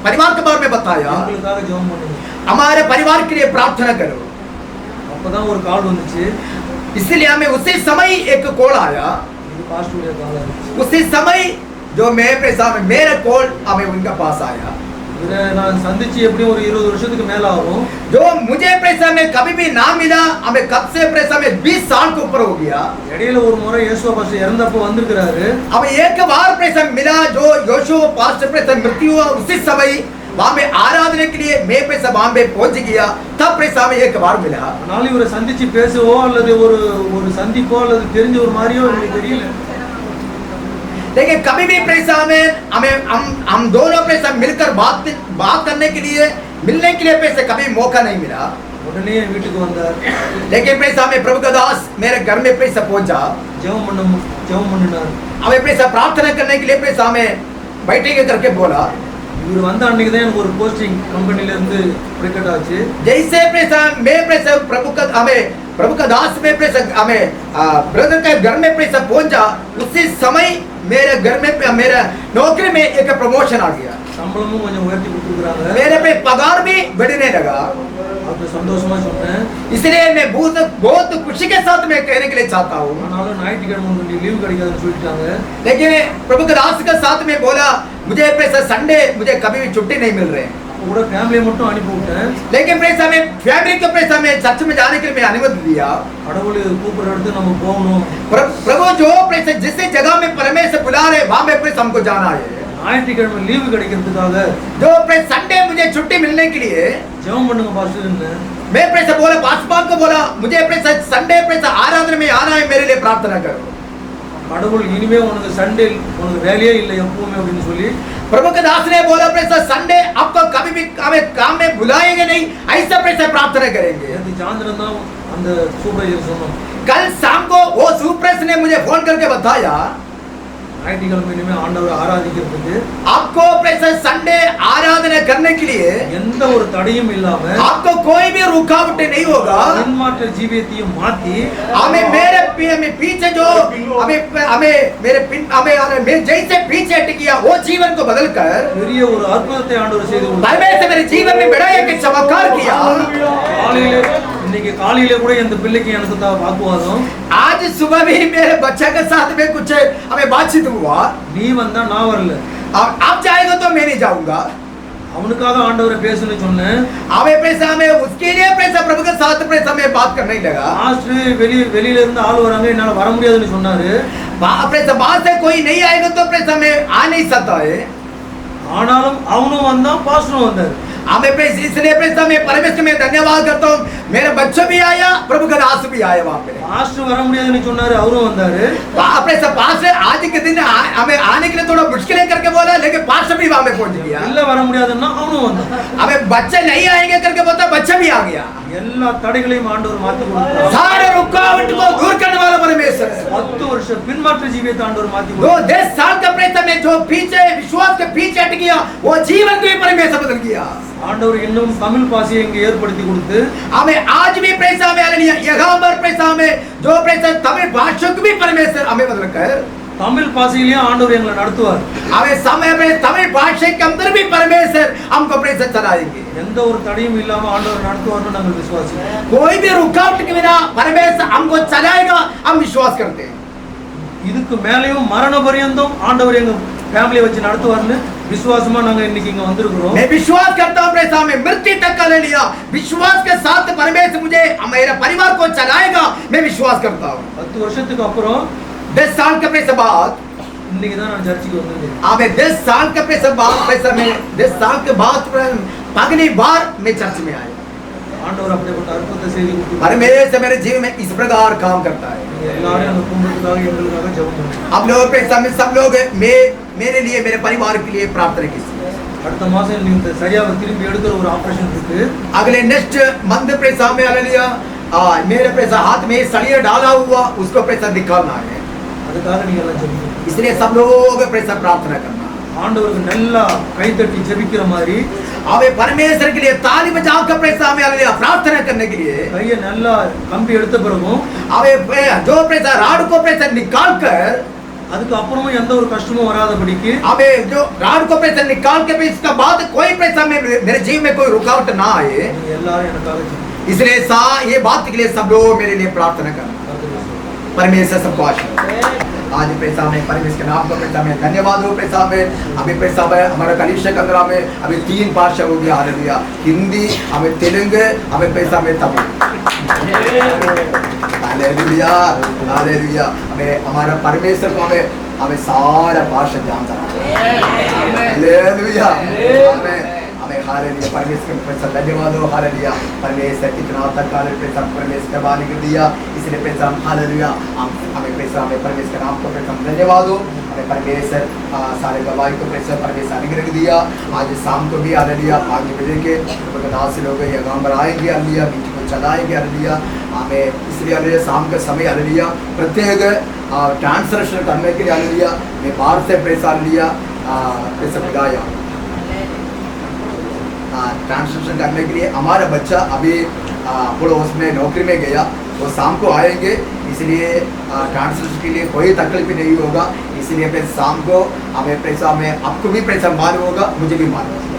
परिवार के बारे में बताया, எங்களுக்காக ஜெபம் பண்ணுங்க. हमारे परिवार के लिए प्रार्थना करो। அப்பதான் ஒரு கால் வந்துச்சு, इसलिए हमें उसी समय एक कॉल आया, இது பாஸ்டருடைய கால் இருந்துச்சு. उसी समय जो मेरे पैसा में मेरा कॉल हमें उनका पास आया, இதை நான் சந்திச்சு எப்படியும் ஒரு 20 வருஷத்துக்கு மேல ஆகும். जो मुझे पैसा में कभी भी ना मिला, हमें कब से पैसा में 20 साल के ऊपर हो गया। இடையில ஒரு முறை இயேசுவா பாஸ்டர் இறந்தப்போ வந்திருக்கிறாரு. अब एक बार पैसा मिला, जो योशु पास्टर पैसा मृत्यु हुआ उसी समय वहां में आराधना के लिए मैं पैसा वहां पे पहुंच गया, तब पैसा में एक बार मिला। அதனால இவரை சந்திச்சு பேசவோ அல்லது ஒரு சந்திப்போ அல்லது தெரிஞ்ச ஒரு மாதிரியோ எனக்கு தெரியல. लेकिन कभी भी पैसा में हमें हम दोनों पैसा मिलकर बात करने के लिए मिलने के लिए पैसे कभी मौका नहीं मिला। உடனே என் வீட்டுக்கு வந்தார். लेकिन पैसा में प्रभु का दास मेरे घर में पैसा पहुंचा, ஜெபம் பண்ணினார். हमें पैसा प्रार्थना करने के लिए पैसा में बैठेंगे करके बोला। இவர் வந்த அன்னைக்கு தான் எனக்கு ஒரு போஸ்டிங் கம்பெனில இருந்து பிரகட் ஆச்சு. जैसे पैसा मैं पैसा प्रभु का दास में पैसा हमें ब्रदर के घर में पैसा पहुंचा, उसी समय मेरे घर में मेरा नौकरी में एक प्रमोशन आ गया, சம்பளமும் கொஞ்சம் உயர்த்தி கொடுத்துருக்காங்க. मेरे पे पगार भी बढ़ने लगा। அப்ப சந்தோஷமா சொன்னேன். इसलिए मैं बहुत खुशी के साथ मैं कहने के लिए चाहता हूँ। ஆனாலும் ஞாயிற்றுக்கிழமை உங்களுக்கு லீவு கிடைக்காதுன்னு சொல்லிட்டாங்க. लेकिन प्रभु के दास के साथ में बोला मुझे पैसा संडे मुझे कभी भी छुट्टी नहीं मिल रहे, கூட ஃபேமிலியை மட்டும் அனுப்பி விட்டேன். लेकिन पैसा में फैमिली को पैसा में चर्च में जाने के लिए मैं अनुमति दिया। கடவுள் கூப்பிடுற இடத்துக்கு நம்ம போகணும். प्रभु जो पैसा जिस जगह में परमेश्वर बुला रहे वहां में पैसा हमको जाना है। ஞாயிற்றுக்கிழமை லீவு கிடைக்கிறதுக்காக जो पैसा संडे मुझे छुट्टी मिलने के लिए ஜெபம் பண்ணுங்க பாஸ்டர். मैं पैसा बोला पासवान को बोला मुझे पैसा संडे पैसा आराधना में आना है, मेरे लिए प्रार्थना करो। கடவுள் இனிமே உனக்கு சண்டே உனக்கு வேலையே இல்லை எப்பவுமே அப்படின்னு சொல்லி प्रभु के दास ने बोला पैसा संडे आपको कभी भी हमें काम में बुलाएंगे नहीं, ऐसा पैसा प्रार्थना करेंगे। நேற்று சாயந்தரம் தான் அந்த சூப்பர்வைசர் சொன்னோம். कल शाम को वो सुपरवाइजर ने मुझे फोन करके बताया ஞாயிற்றுக்கிழமை இனிமே ஆண்டவரை ஆராதிக்கிறதுக்கு आपको पैसा संडे आराधना करने के लिए எந்த ஒரு தடையும் இல்லாம आपको कोई भी रुकावट नहीं होगा। தன்மாற்ற ஜீவியத்தையும் மாத்தி हमें पीछे जो हमें जैसे पीछे हट गया वो जीवन को बदलकर பெரிய ஒரு அற்புதத்தை ஆண்டவர் செய்து परमेश्वर मेरे जीवन में बड़ा एक चमत्कार किया। இன்னைக்கு காலையில கூட இந்த பிள்ளைக்கு எனக்கு தான் வாக்குவாதம். आज सुबह भी मेरे बच्चे के साथ में कुछ हमें बातचीत हुआ, நீ வந்தா நான் வரல, आप जाएगा तो मैं नहीं जाऊंगा। அவனுக்காக ஆண்டவரை பேசணும்னு சொன்னேன். हमें पैसा हमें उसके लिए पैसा प्रभु के साथ पैसा में बात करने लगा। மாஸ்டர் வெளியில இருந்து ஆள் வராங்க என்னால वர முடியாதுன்னு சொன்னாரு. पैसा बाहर से कोई नहीं आएगा तो पैसा में आ नहीं सकता है। ஆனாலும் அவனும் வந்தான் பாஸ்டரும் வந்தாரு. हमें पैसे इसलिए पैसा में परमेश्वर में धन्यवाद करता हूँ, मेरे बच्चे भी आया प्रभु का दास भी आया वहाँ पे। பாஸ்டர் வர முடியாதுன்னு சொன்னாரு, அவரும் வந்தாரு. पैसा पास आज के दिन हमें आने के लिए थोड़ा मुश्किल करके बोला, लेकिन पास भी वहाँ पे पहुँच गया। இல்ல வர முடியாதுன்னா அவனும் வந்தான். हमें बच्चे नहीं आएंगे करके बोलता बच्चा भी आ गया। எல்லா தடைகளையும் ஆண்டவர் மாத்தி கொடுத்தார். सारे रुकावट को दूर करने वाला परमेश्वर 10 வருஷம் பின்மாற்ற ஜீவியத்தை ஆண்டவர் மாத்தி दो கொடுத்தார். 10 साल का पैसा में जो पीछे विश्वास के पीछे हट गया वो जीवन को भी परमेश्वर बदल गया। ஆண்டவர் இன்னும் தமிழ் பாஷையை இங்க ஏற்படுத்தி கொடுத்து हमें आज भी पैसा में यहाँ पर पैसा में जो पैसा तमिल भाषा को भी परमेश्वर हमें बदल कर தமிழ் பாஷையிலேயே ஆண்டவர் எங்களை நடத்துவார். हमें समय में तमिल भाषा के अंदर भी परमेश्वर हमको पैसा चलाएंगे। எந்த ஒரு தடையும் இல்லாம ஆண்டவர் நடத்துவார்னு நாங்கள் விசுவாசிக்கிறோம். कोई भी रुकावट के बिना परमेश्वर हमको चलाएगा, हम विश्वास करते हैं। இதுக்கு மேலேயும் மரண பரியந்தம் ஆண்டவர் எங்க ஃபேமிலியை வச்சு நடத்துவார்னு விசுவாசமா நாங்க இன்னைக்கு இங்க வந்திருக்கிறோம். मैं विश्वास करता हूँ पैसा में मृत्यु तक का ले लिया, विश्वास के साथ परमेश्वर मुझे मेरे परिवार को चलाएगा, मैं विश्वास करता हूँ। 10 வருஷத்துக்கு அப்புறம் 10 साल के पैसे बाद இன்னைக்கு தான் நான் சர்ச்சுக்கு வந்திருக்கேன். हमें 10 साल के पैसे बाद पैसा में 10 साल के बाद पगली बार मैं चर्च में आया। ஆண்டவர் அப்படிப்பட்ட அற்புதத்தை செய்து கொடுத்தார். परमेश्वर मेरे जीवन में इस प्रकार काम करता है। எல்லாரும் அந்த குடும்பத்துக்காக எங்களுக்காக ஜெபம் பண்ணுங்க. अब लोग पैसा में सब लोग मेरे लिए मेरे परिवार के लिए प्रार्थना की। அடுத்த மாசம் இந்த சரியாவை திரும்பி எடுக்கிற ஒரு ஆபரேஷன் இருக்கு. अगले नेक्स्ट मंथ पैसा में आ लिया, मेरे पैसा हाथ में सलिया डाला हुआ उसको पैसा निकालना है। அதுக்காக நீங்க எல்லாம் ஜெபிக்கணும். इसलिए सब लोग प्रेस प्रार्थना करना. ஆண்டவருக்கு நல்லா கைத்தட்டி ஜெபிக்கிற மாதிரி हमें परमेश्वर के लिए ताली बजाकर प्रेस हमें हालेलुया प्रार्थना करने के लिए கையை நல்லா கம்பி எடுத்த பிறகும் हमें जो प्रेस राड को प्रेस निकाल कर அதுக்கு அப்புறமும் எந்த ஒரு கஷ்டமும் வராதபடிக்கு हमें जो राड को प्रेस निकाल के भी इसका बाद कोई प्रेस में मेरे जीवन में कोई रुकावट ना आए, நீங்க எல்லாரும் எனக்காக ஜெபிக்கணும். इसलिए ये बात के लिए सब लोग मेरे लिए प्रार्थना करना. परमेश्वर सबको आशीर्वाद. आज पैसा में परमेश्वर के नाम को पैसा में धन्यवाद हो. पैसा में अभी पैसा में हमारा कलिशा कंदरा में अभी 3 भाषा हो गया. हालेलुया. हिंदी, हमें तेलुगु, हमें पैसा में तमिल. Hallelujah hallelujah. हमें हमारा परमेश्वर को हमें सारा भाषा जानता है. हालेलुया हमें हालेलुया. परमेश्वर के पैसा धन्यवाद हो. हालेलुया. परमेश्वर कितना तक काले पैसा परमेश्वर के बारे में दिया, इसलिए पैसा हालेलुया. हमें पैसा हमें परमेश्वर के नाम को पैसा धन्यवाद हो. हमें परमेश्वर सारे गवाही को पैसा परमेश्वर अनुग्रह दिया. आज शाम को भी हालेलुया 5 बजे के दास लोग ये गाँव पर आएंगे. हालेलुया मीटिंग को चलाएंगे. हालेलुया हमें इसलिए हालेलुया शाम का समय हालेलुया प्रत्येक ट्रांसलेशन करने के लिए हालेलुया मैं बाहर से पैसा हालेलुया पैसा मिलाया. ट्रांसलेशन करने के लिए हमारा बच्चा अभी उसमें नौकरी में गया, वो शाम को आएंगे. इसलिए ट्रांसलेशन के लिए कोई तकलीफ नहीं होगा. इसलिए फिर शाम को हमें पैसा में आपको भी पैसा मालूम होगा, मुझे भी मालूम होगा.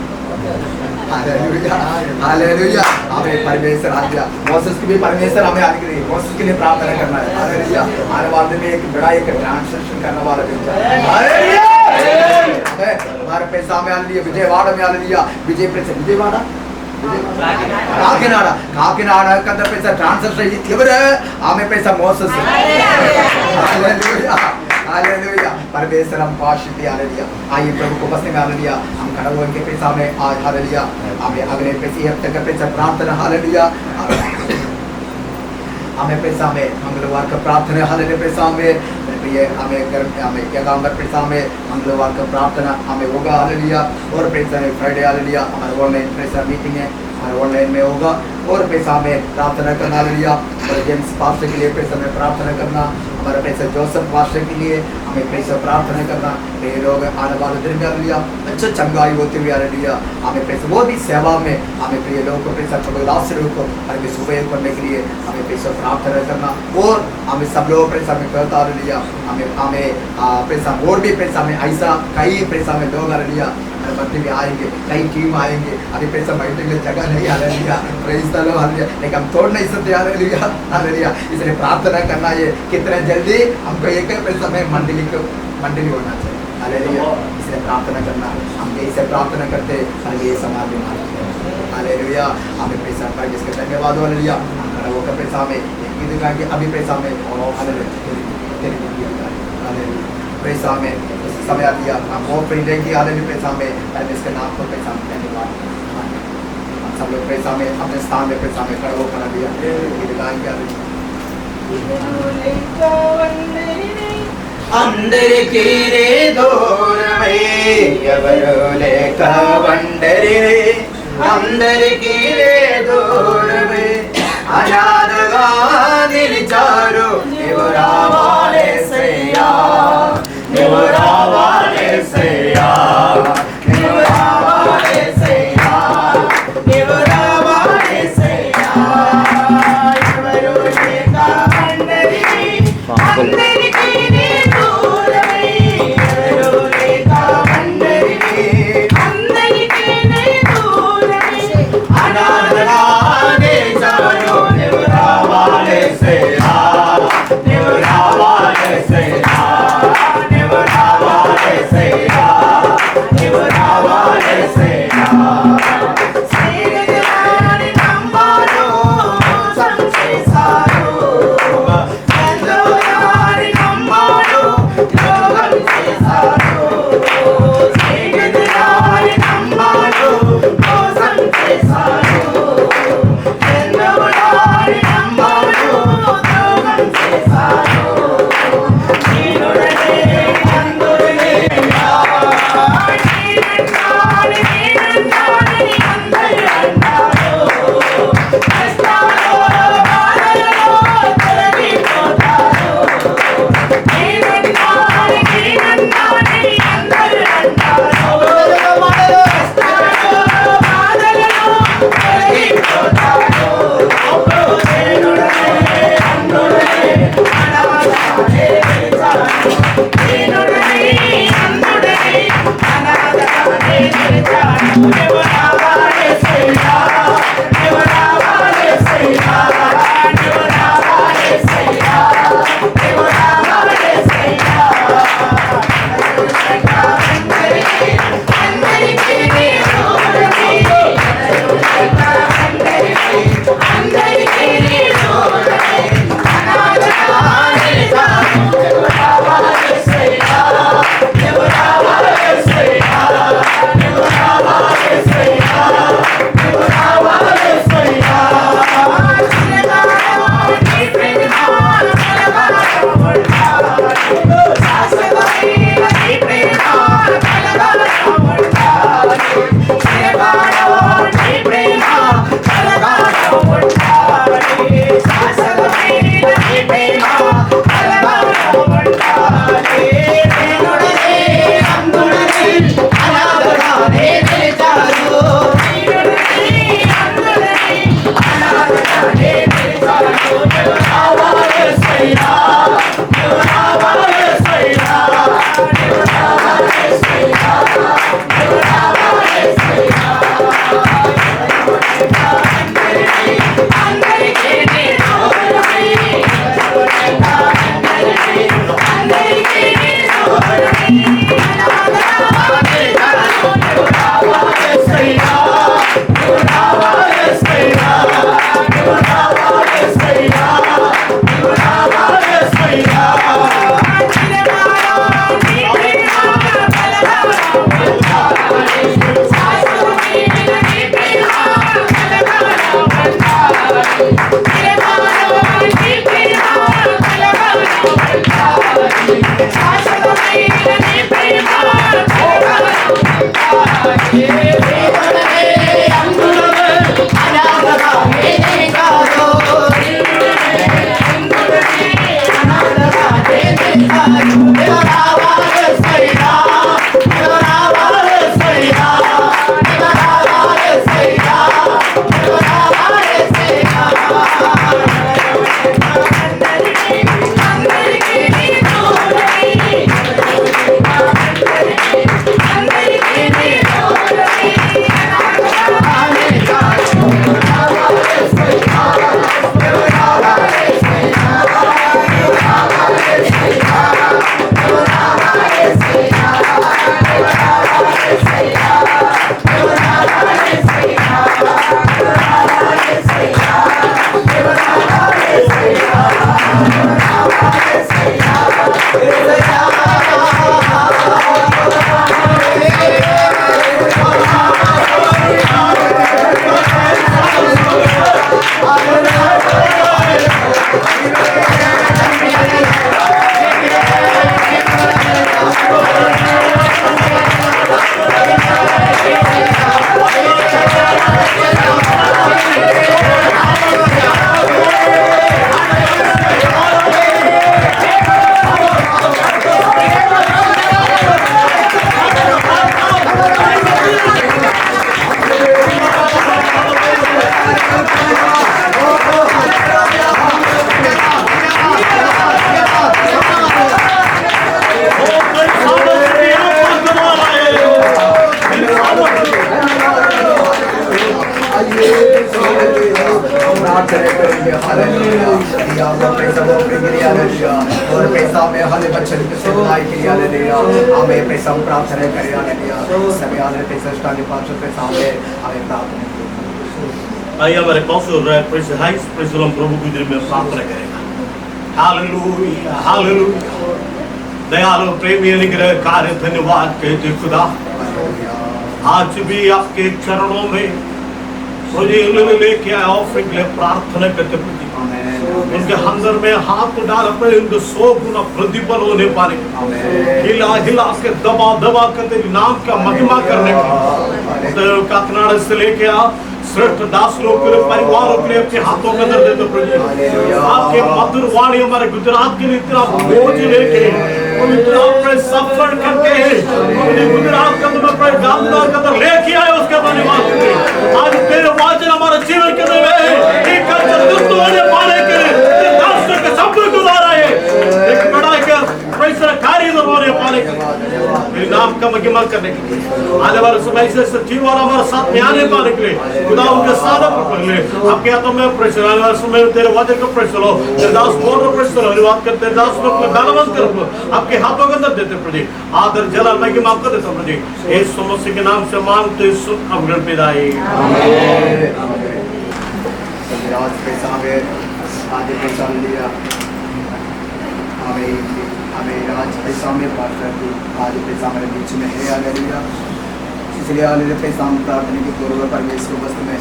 Hallelujah hallelujah. हमें परमेश्वर आ गया. मोसेस की भी परमेश्वर हमें आने के लिए मोसेस के लिए प्रार्थना करना है. हालेलुया. आने वाले में एक बड़ा एक ट्रांसलेशन करने वाला हालेलुया. हमारे पैसा में हालेलुया विजयवाड़ा में हालेलुया विजय पैसा विजयवाड़ा काकिनाडा काकिनाडा का पैसा ट्रांसलेशन इवर हमें पैसा मोसेस. Hallelujah hallelujah. परमेश्वर हम पाशिति हालेलुया. आइए प्रभु को बसने में हालेलुया हम खड़ा हुए के पैसा में आज हालेलुया हमें अगले पैसे हफ्ते का पैसा प्रार्थना हालेलुया. हमें पैसा में मंगलवार का प्रार्थना हालेलुया. पैसा में ये हमें यगांबर पैसा में मंगलवार का प्रार्थना हमें होगा हालेलुया. और पैसा में फ्राइडे हालेलुया हमारा ऑनलाइन पैसा मीटिंग है, हमारे ऑनलाइन में होगा. और पैसा में प्रार्थना करना हालेलुया. और जेम्स पास्टर के लिए पैसा में प्रार्थना करना. हमारा पैसा जोसेफ पास्टर के लिए हमें पैसा प्रार्थना करना. ये लोग आने वाले दिन में हालेलुया अच्छा चंगाई होते हुए हालेलुया हमें पैसा वो भी सेवा में हमें प्रिय लोगों को पैसा दास लोगों को हमें सुबह करने के लिए हमें पैसा प्रार्थना करना. और हमें सब लोग पैसा में करता हालेलुया हमें पैसा और भी पैसा में ऐसा कई पैसा में लोग हालेलुया बंदे भी आएंगे, कई टीम आएंगे. अभी पैसा बैठने के लिए जगह नहीं hallelujah. Praise the Lord hallelujah. लेकिन हम तोड़ नहीं सकते हालेलुया हालेलुया. इसलिए प्रार्थना करना ये कितना जल्दी हमको एक पैसा में मंडली होना चाहिए हालेलुया. इसलिए प्रार्थना करना हम ऐसे प्रार्थना करते और ये समाज में हालेलुया. हमें पैसा पर जिसके धन्यवाद हालेलुया. वो का पैसा में अभी पैसा में हालेलुया पैसा में समय आ दिया हम बहुत फ्री रहेंगे हालेलुया. पैसा में इसके नाम पर पैसा में धन्यवाद. सब लोग पैसा में अपने स्थान में पैसा में खड़ा होकर दिया అందరికీ దూరమై ఎవరు లేక వండరి అందరికీ దూరమై అనాథగా నిలిచారు. నీవు రావాలేసయ్యా నీవు రావాలేసయ్యా నీవు రావాలేసయ్యా నీవు రావాలేసయ్యా. ఎవరు లేక వండరి అందరికీ దూరమై ఎవరు లేక వండరి అందరికీ దూరమై అనాథగా నిలిచారు. నీవు రావాలేసయ్యా हालेलुया वो पैसा वो के लिए हालेलुया और पैसा में हले बच्चों के सेवकाई के लिए हालेलुया हमें पैसा प्रार्थना करें हालेलुया सभी हाले पैसा स्टार्ट पास पैसा हमें प्रार्थना आइए हमारे पास्टर प्रेस हाइस प्रेस प्रभु की दिल में प्रार्थना करेगा हालेलुया हालेलुया दयालु प्रेमी अनुग्रह कार्य धन्यवाद कहते खुदा आज भी आपके चरणों में मुझे लेके आए ऑफरिंग ले प्रार्थना करते उनके अंदर में हाथ डाल अपने उनके 100 गुना प्रतिफल होने पाए हिला हिला के दबा दबा कर तेरे नाम का महिमा करने का काकनाड़ से लेके आ श्रेष्ठ दास लोग के परिवारों के अपने हाथों के अंदर देते प्रभु आपके मधुर वाणी हमारे गुजरात के लिए इतना बोझ लेके इतना अपने सफर करके गुजरात के अंदर अपने गांधार के अंदर लेके आए उसके धन्यवाद आज तेरे वचन हमारे जीवन के अंदर एक दुष्ट होने पाने के लिए दास के शब्द गुजारा है एक बड़ा का कार्य होने पाने के लिए नाम का महिमा करने के लिए आज हमारे समय से सचिव और हमारे साथ में आने पाने के लिए खुदा उनके साथ पर ले आपके हाथों में प्रेशर आने वाले समय तेरे वचन का प्रेशर हो तेरे दास बोल रहे प्रेशर अनुवाद करते तेरे दास को धन्यवाद करो आपके हाथों के अंदर देते प्रभु आदर जलाल महिमा आपको देता प्रभु यीशु मसीह के नाम से मांगते सुन अवगण पिताई आज पैसा में आज पैसा लिया हमें आज पैसा में पार्टनर की आज पैसा हमारे बीच में है हालेलुया इसलिए हालेलुया पैसा हम प्रार्थना की पूर्व परमेश्वर वस्तु में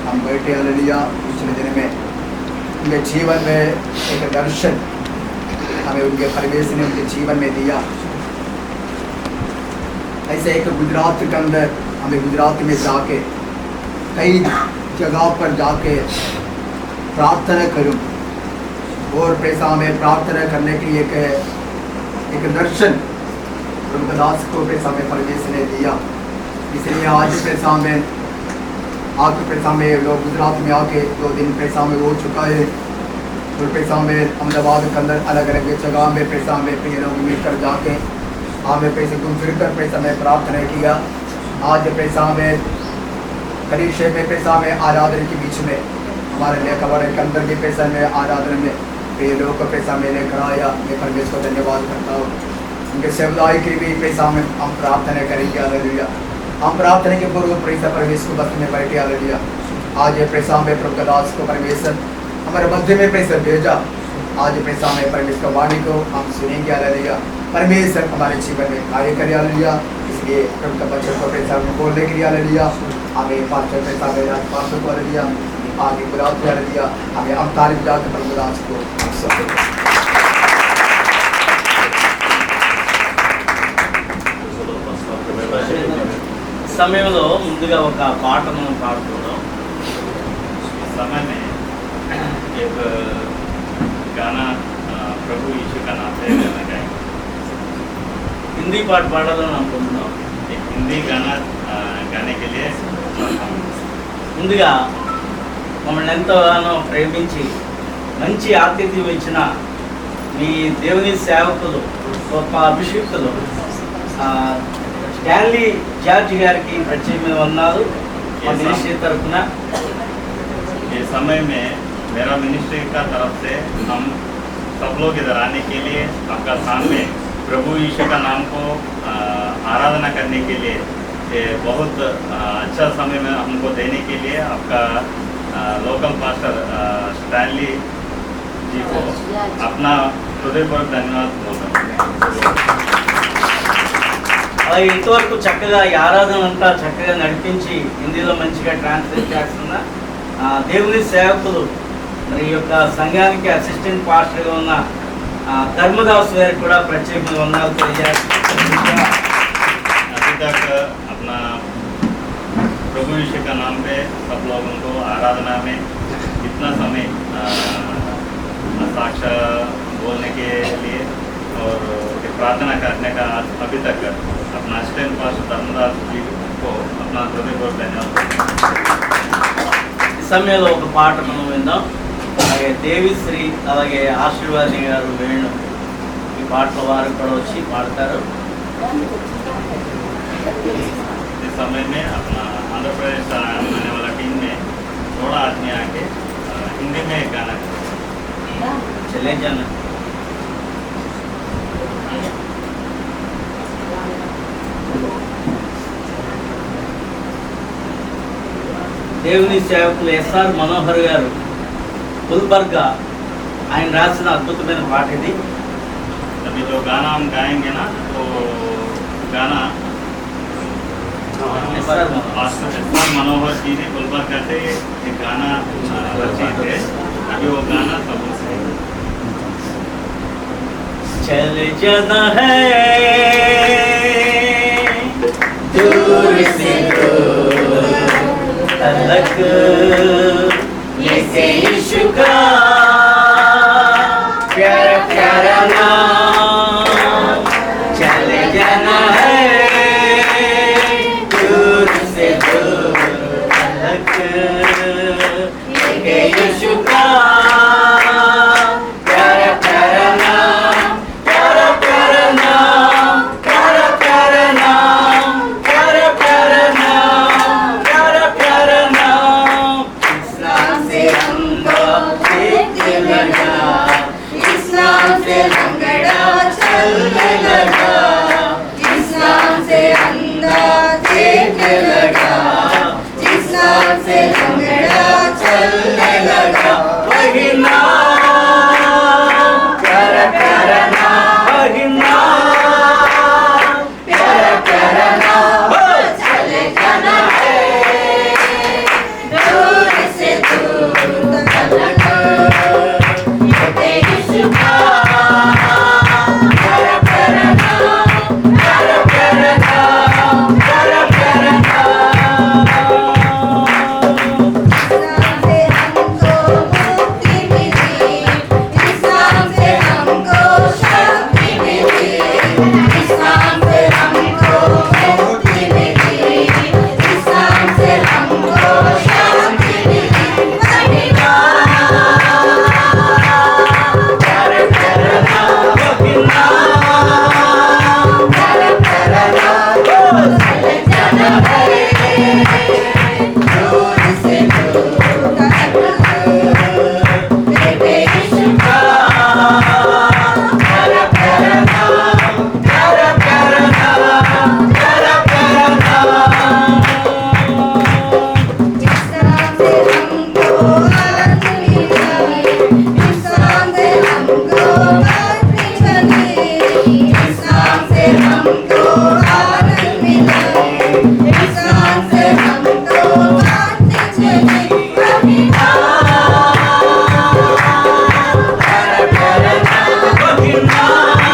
हम बैठे हालेलुया पिछले दिन में उनके जीवन में एक दर्शन हमें उनके परमेश्वर ने उनके जीवन में दिया ऐसे एक गुजरात के अंदर हमें गुजरात में जाके कई जगह पर जाके प्रार्थना करूं और पैसा हमें प्रार्थना करने के लिए एक दर्शन दास को पैसा में परमेश्वर ने दिया इसलिए आज पैसा में आके पैसा में लोग गुजरात में आके 2 दिन पैसा में हो चुका है और पैसा में अहमदाबाद के अंदर अलग अलग जगह में पैसा में प्रिय लोग मिलकर जाके हमें पैसे घूम फिर कर पैसा में प्रार्थना किया आज पैसा में करीशे में पैसा में आराधना के बीच में हमारे लेखा के अंदर भी पैसा में आराधना में प्रिय लोगों को पैसा में लेकर आया मैं परमेश्वर को धन्यवाद करता हूँ उनके सेवदाई के भी पैसा में हम प्रार्थना करेंगे हालेलुया हम प्रार्थना के पूर्व पैसा परमेश्वर बस में बैठे हालेलुया आज ये पैसा में प्रभु दास को परमेश्वर हमारे मध्य में पैसा भेजा आज पैसा में परमेश्वर वाणी को हम सुनेंगे हालेलुया परमेश्वर हमारे जीवन में कार्य करे हालेलुया इसलिए प्रभु का बच्चों को पैसा में बोलने के लिए हालेलुया हमें पास्टर पैसा में पास्टर को हालेलुया आगे गुलाब कर दिया हमें अब तारीफ जाकर प्रभु दास को సమయంలో ముందుగా ఒక పాటను పాడుతున్నాం समय में एक गाना प्रभु यीशु का नाम से गाना गाएंगे हिंदी पाठ पाड़ाలని అనుకుంటున్నాం एक हिंदी गाना गाने के लिए ముందుగా మమ్మల్ని ఎంతగానో ప్రేమించి మంచి ఆతిథ్యం ఇచ్చిన మీ దేవుని సేవకులు గొప్ప అభిషిక్తులు स्टैनली जॉर्ज गाరికి ప్రత్యేకమైన వందనాలు మా మినిస్ట్రీ తరపున ये समय में मेरा मिनिस्ट्री का तरफ से हम सब लोग इधर आने के लिए आपका सामने प्रभु यीशु का नाम को आराधना करने के लिए ये बहुत अच्छा समय में हमको देने के लिए आपका लोकल पास्टर स्टैनली जी को अपना हृदयपूर्वक धन्यवाद बोलता అలాగే ఇంతవరకు చక్కగా ఈ ఆరాధన అంతా చక్కగా నడిపించి హిందీలో మంచిగా ట్రాన్స్లేట్ చేస్తున్న దేవుని సేవకులు మరి ఈ యొక్క సంఘానికి అసిస్టెంట్ పాస్టర్గా ఉన్న ధర్మదాస్ గారికి కూడా ప్రత్యేకమైన వందనాలు తెలియజేస్తున్నాను अभी तक अपना प्रभु यीशु का नाम पे सब लोगों को आराधना में इतना समय साक्ष्य बोलने के लिए और प्रार्थना करने का अभी तक अपना असिस्टेंट पास्टर धर्मदास जी को अपना हृदयपूर्वक धन्यवाद ఈ సమయంలో ఒక పాట మనం విందాం అలాగే దేవిశ్రీ అలాగే ఆశీర్వాది గారు వేణు ఈ పాటలో వారు కూడా వచ్చి పాడతారు इस समय में अपना आंध्र प्रदेश आने वाला टीम में थोड़ा आदमी आके हिंदी में गाना चले जाना। దేవుని సేవకులు ఎస్ఆర్ మనోహర్ గారు గుల్బర్గా ఆయన రాసిన అద్భుతమైన పాట ఇది। अभी जो गाना हम गाएंगे ना वो गाना एसआर मनोहर जी ने गुलबर्गा से एक गाना रचे थे। अभी वो गाना सब चले जाना है दूर से दूर तलक ये यीशु का प्यारा प्यारा नाम। चले जाना है दूर से दूर तलक ये यीशु का प्यारा प्यारा नाम, प्यारा प्यारा नाम, प्यारा प्यारा नाम, प्यारा प्यारा नाम, प्यारा प्यारा नाम। इस्लाम से हमको देखने लगा, इस्लाम से लंगड़ा चलने लगा, इस्लाम से अंधा देखने लगा, इस्लाम से लंगड़ा चलने लगा। वही नाम प्यारा प्यारा नाम, वही नाम प्यारा प्यारा नाम। चले जाना है दूर से दूर तलक ये यीशु का प्यारा प्यारा नाम, प्यारा प्यारा नाम, प्यारा प्यारा नाम। इस्लाम से हमको मुक्ति मिली, इस्लाम से हमको शक्ति मिली, इस्लाम से हमको मुक्ति मिली, इस्लाम से हमको शक्ति मिली। वही नाम प्यारा प्यारा नाम, वही नाम प्यारा प्यारा नाम। चले जाना है दूर से दूर तलक ये यीशु का प्यारा प्यारा नाम, प्यारा प्यारा नाम, प्यारा प्यारा नाम। इस्लाम से हमको आनंद मिला, इस्लाम से हमको मुक्ति मिली, इस्लाम से हमको आनंद मिला, इस्लाम से हमको मुक्ति मिली। वही प्यारा प्यारा नाम, वही नाम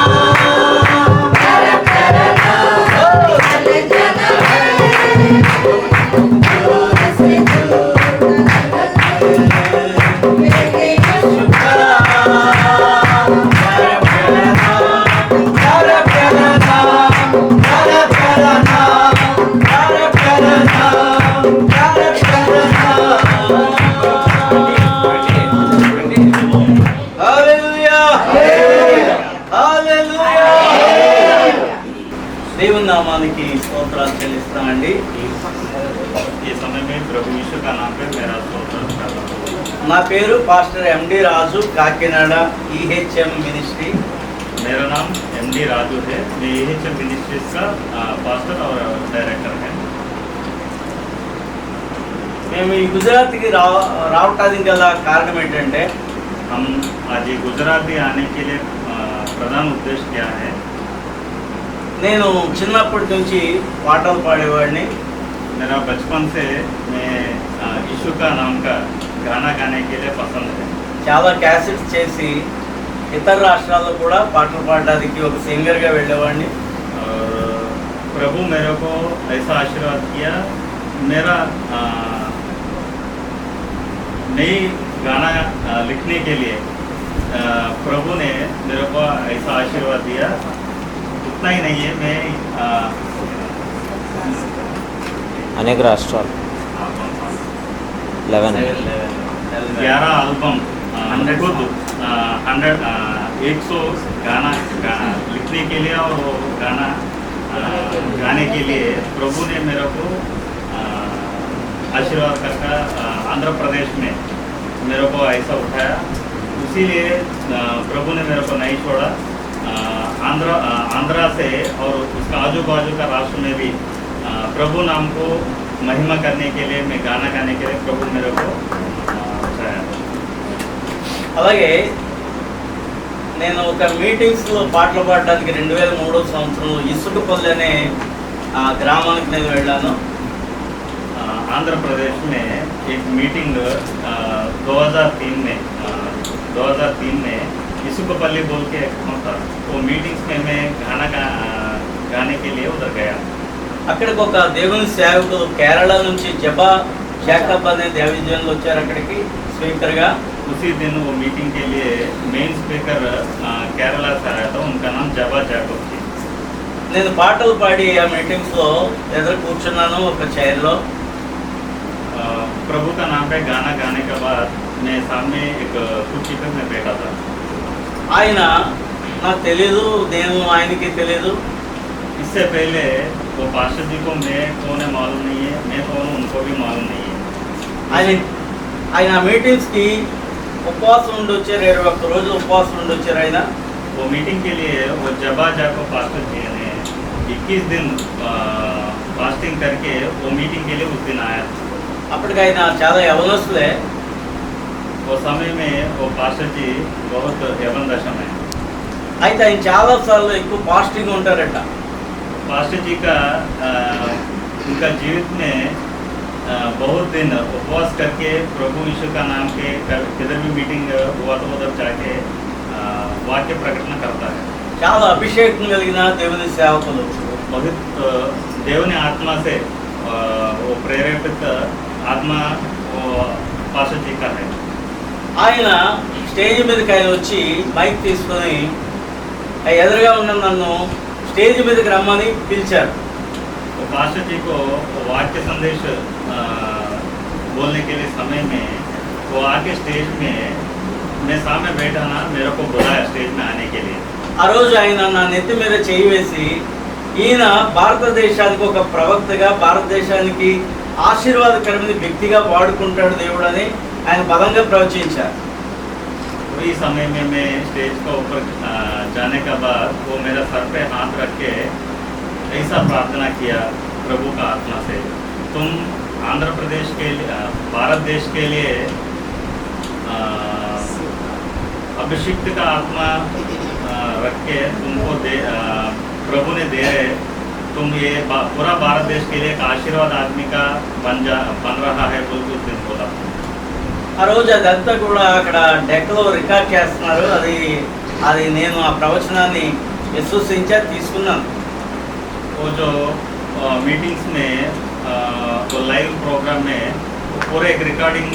प्यारा प्यारा नाम। चले जाना है दूर से दूर तलक ये यीशु का प्यारा प्यारा नाम, प्यारा प्यारा नाम, प्यारा प्यारा नाम, प्यारा प्यारा नाम, प्यारा प्यारा नाम। Hallelujah, hallelujah. దేవుని నామానికి స్తోత్రాలు చెల్లిస్తామండి। ये समय में प्रभु यीशु का नाम पे मेरा स्तोत्र करता हूँ। నా పేరు పాస్టర్ ఎండి రాజు, కాకినాడ ఈహెచ్ఎం మినిస్ట్రీ। मेरा नाम MD राजू है। मैं EHM मिनिस्ट्रीज का पास्टर और डायरेक्टर है। మేము ఈ గుజరాత్కి రావటానికి గల కారణం ఏంటంటే हम आज ये गुजरात भी आने के लिए प्रधान उद्देश्य क्या है? నేను చిన్నప్పటి నుంచి పాటలు పాడేవాడిని। मेरा बचपन से मैं यीशु का नाम का गाना गाने के लिए पसंद है। చాలా క్యాసెట్స్ చేసి ఇతర రాష్ట్రాల్లో కూడా పాటలు పాడడానికి ఒక సింగర్గా వెళ్ళేవాడిని। और प्रभु मेरे को ऐसा आशीर्वाद किया, मेरा नई गाना लिखने के लिए प्रभु ने मेरे को ऐसा आशीर्वाद दिया। उतना ही नहीं है, मैं అనేక రాష్ట్రాలు 11 11 एल्बम 100 गाना लिखने के लिए और वो गाना गाने के लिए प्रभु ने मेरे को आशीर्वाद करके आंध्र प्रदेश में मेरे को ऐसा उठाया। इसीलिए प्रभु ने मेरे को नहीं छोड़ा। आंध्रा से और उसका आजू बाजू का राष्ट्र में भी प्रभु नाम को महिमा करने के लिए, मैं गाना गाने के लिए प्रभु मेरे को चाहा। అలాగే నేను ఒక మీటింగ్స్లో పాటలు పాడడానికి 2003 సంవత్సరంలో ఇసుకపల్లి అనే గ్రామానికి నేను వెళ్ళాను. आंध्र प्रदेश में एक मीटिंग 2003 में इसुकपल्ली बोल के एक था, वो मीटिंग्स में मैं गाने के लिए उधर गया। అక్కడికి ఒక దేవుని సేవకుడు కేరళ నుంచి జబా జాకబ్ అనే దేవజనులు వచ్చారు అక్కడికి స్పీకర్గా. उसी दिन वो मीटिंग के लिए मेन स्पीकर केरला से आया था, उनका नाम जबा जाकब थी। నేను పాటలు పాడి ఆ మీటింగ్స్లో ఎదురు కూర్చున్నాను ఒక చైర్లో. प्रभु का नाम पे गाना गाने के बाद मैं सामने एक कुर्सी पे मैं बैठा था। ఆయన నాకు తెలీదు, నేను ఆయనకి తెలీదు. इससे पहले वो पास्टर जी को मैं कौन है मालूम नहीं है, मैं कौन हूँ उनको भी मालूम नहीं है। ఆయన మీటింగ్స్కి ఉపవాసం ఉండి వచ్చారు, 21 రోజులు ఉపవాసం ఉండి వచ్చారు ఆయన. वो मीटिंग के लिए वो जबा जाको पास्टर जी ने 21 दिन फास्टिंग करके वो मीटिंग के लिए उस दिन आया। అప్పటికి ఆయన చాలా యవనస్తులే. वो समय में वो पास्टर जी बहुत यवन दशा में, అయితే ఆయన చాలాసార్లు ఎక్కువ ఫాస్టింగ్ ఉంటారట. पास्टर जी का उनका जीवित में बहुत दिन उपवास करके प्रभु यीशु का नाम के किधर भी मीटिंग हुआ तो उधर जाके वाक्य प्रकटना करता है। చాలా అభిషేకం కలిగిన దేవుని సేవకులు, बहुत దేవుని आत्मा से वो प्रेरित आत्मा वो पास्टर जी का है। ఆయన స్టేజ్ మీదకి ఆయన వచ్చి మైక్ తీసుకొని ఎదురుగా ఉన్న నన్ను స్టేజ్ మీదకి రమ్మని పిలిచారు. वो पास्टर जी को वाक्य संदेश बोलने के लिए समय में वो आके स्टेज में मैं सामने बैठा ना, मेरे को बुलाया स्टेज में आने के लिए। ఆ రోజు ఆయన నా నెత్తి మీద చేయి వేసి, ఈయన భారతదేశానికి ఒక ప్రవక్తగా, భారతదేశానికి ఆశీర్వాదకరమైన వ్యక్తిగా వాడుకుంటాడు దేవుడు అని ఆయన బలంగా ప్రవచించారు. वही समय में मैं स्टेज के ऊपर जाने के बाद वो मेरा सर पे हाथ रख के ऐसा प्रार्थना किया प्रभु का आत्मा से, तुम आंध्र प्रदेश के लिए, भारत देश के लिए अभिषिक्त का आत्मा रख के तुमको प्रभु ने दे रहे, तुम ये पूरा भारत देश के लिए एक आशीर्वाद आदमी का बन रहा है बोल के उस दिन बोला। ఆ రోజు అదంతా కూడా అక్కడ డెక్లో రికార్డ్ చేస్తున్నారు. అది నేను ఆ ప్రవచనాన్ని విశ్వసించా తీసుకున్నాను. वो जो मीटिंग्स में वो लाइव प्रोग्राम में पूरे एक रिकॉर्डिंग